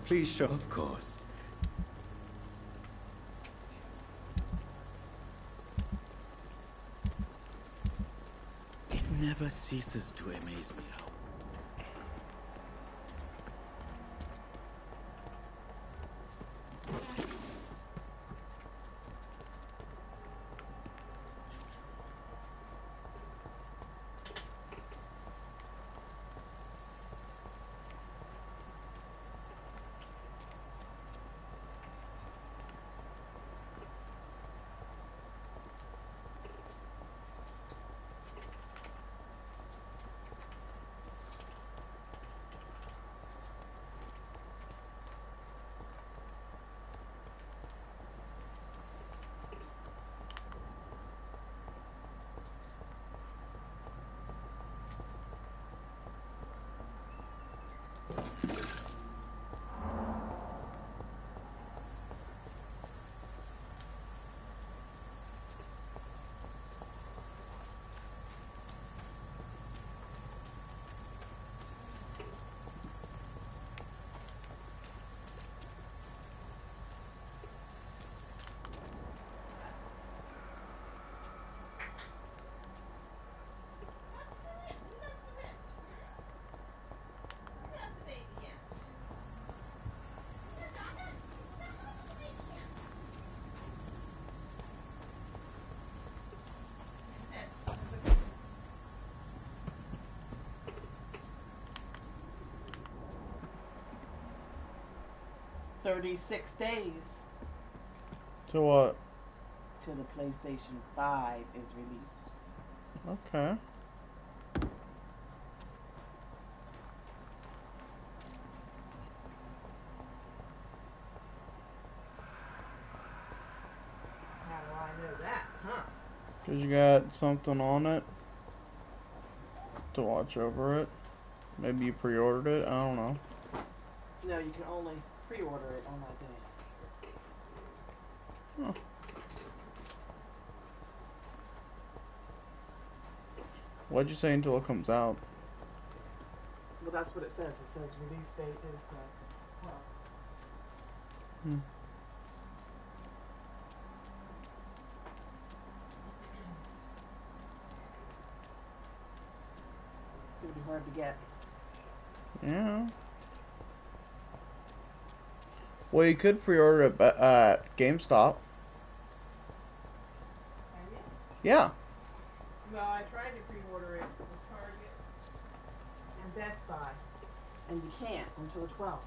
Please show. Of course. It never ceases to amaze me how. $36 days To what? till the PlayStation 5 is released. Okay. How do I know that, huh? Cause you got something on it to watch over it. Maybe you pre-ordered it. I don't know. No, you can only pre-order it on that day. Huh. What'd you say until it comes out? Well, that's what it says. It says release date is the 12th. Hmm. It's gonna be hard to get. Yeah. Well, you could pre-order it at GameStop. Yeah. No, I tried to pre-order it with Target and Best Buy, and you can't until the 12th.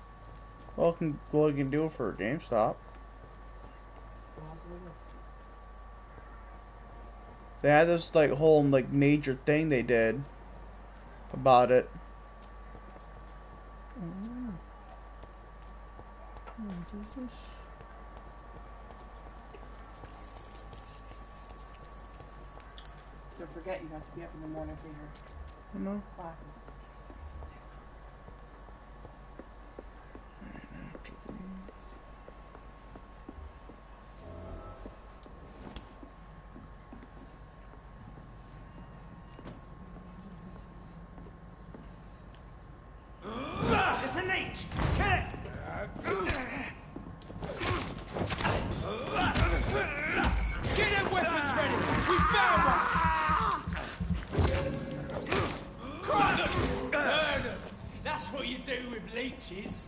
Well, you can do it for GameStop. Well, They had this like whole like major thing they did about it. What is this? Don't forget, you have to be up in the morning for your No. classes. It's an H! Kill it! Get them weapons ready! We found one! Crush them! Burn them! That's what you do with leeches.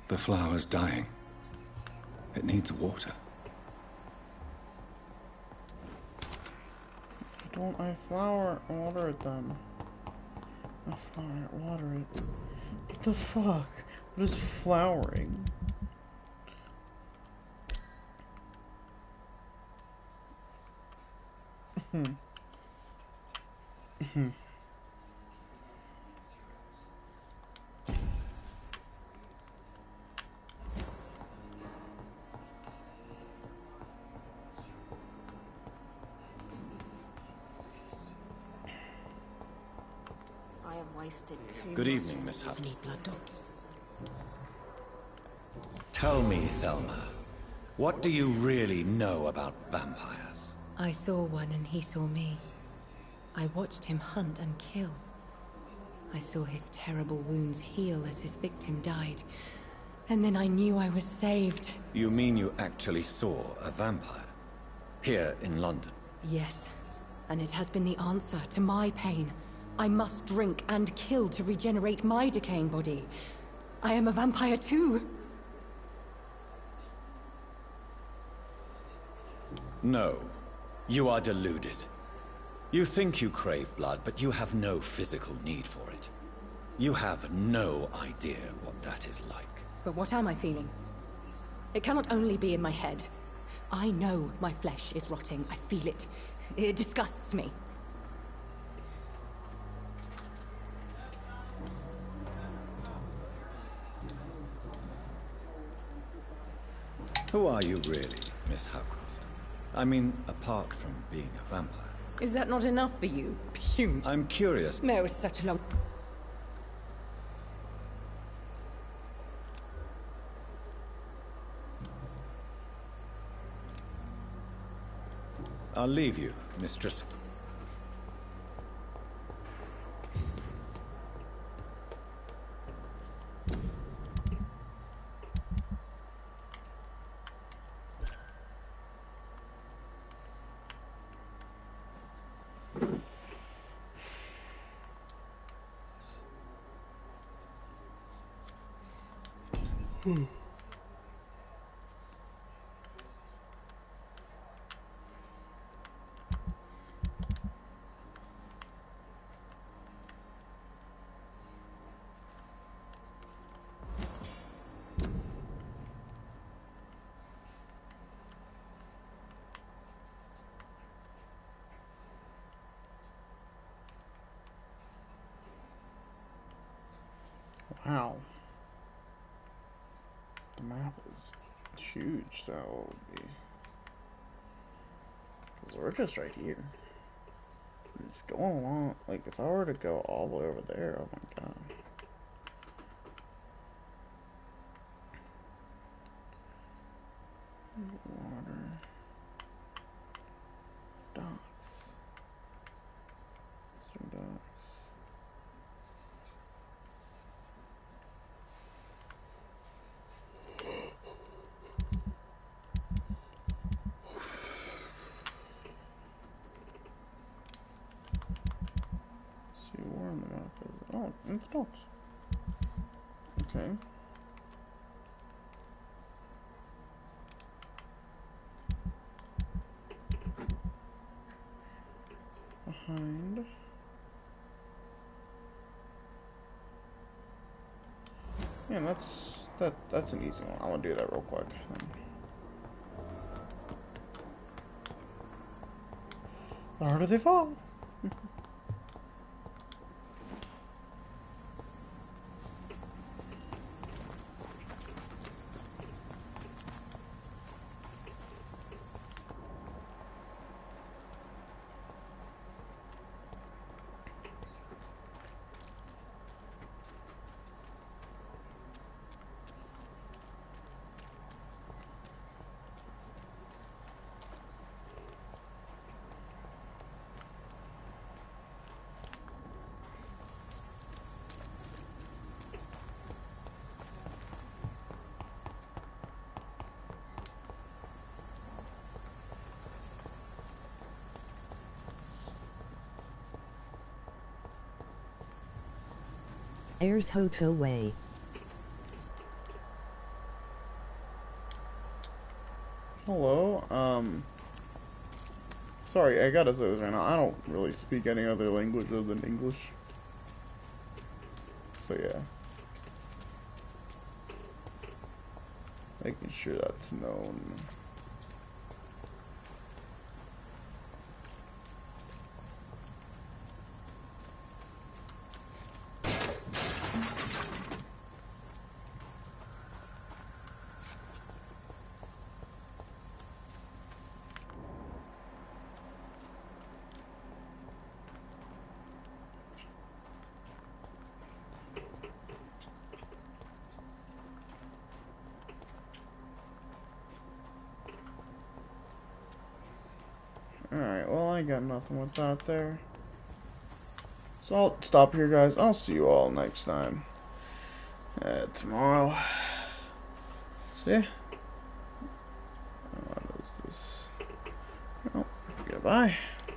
The flower's dying. It needs water. Don't I water it then? I flower it, water it. What the fuck? What is flowering? I have wasted too Good much. evening, Miss Hutt. Need blood, Doctor. Tell me, Thelma, what do you really know about vampires? I saw one and he saw me. I watched him hunt and kill. I saw his terrible wounds heal as his victim died. And then I knew I was saved. You mean you actually saw a vampire? Here in London? Yes. And it has been the answer to my pain. I must drink and kill to regenerate my decaying body. I am a vampire too. No. You are deluded. You think you crave blood, but you have no physical need for it. You have no idea what that is like. But what am I feeling? It cannot only be in my head. I know my flesh is rotting. I feel it. It disgusts me. Who are you really, Miss Howcroft? I mean, apart from being a vampire. Is that not enough for you? Phew. I'm curious. No, it's such a long... I'll leave you, Mistress. Wow. The map is huge that will be. Because we're just right here. It's going along. Like, if I were to go all the way over there, oh my god. Water. Docks. Some docks. See where on the map is it? Oh, it's docks. Okay. Behind. Yeah, that's an easy one. I'm gonna do that real quick. The harder they fall. Ayers Hoto Way. Hello, sorry, I gotta say this right now, I don't really speak any other language other than English. So yeah. Making sure that's known. Alright, well, I got nothing with that there. So I'll stop here, guys. I'll see you all next time. Tomorrow. So yeah. What is this? Oh, goodbye.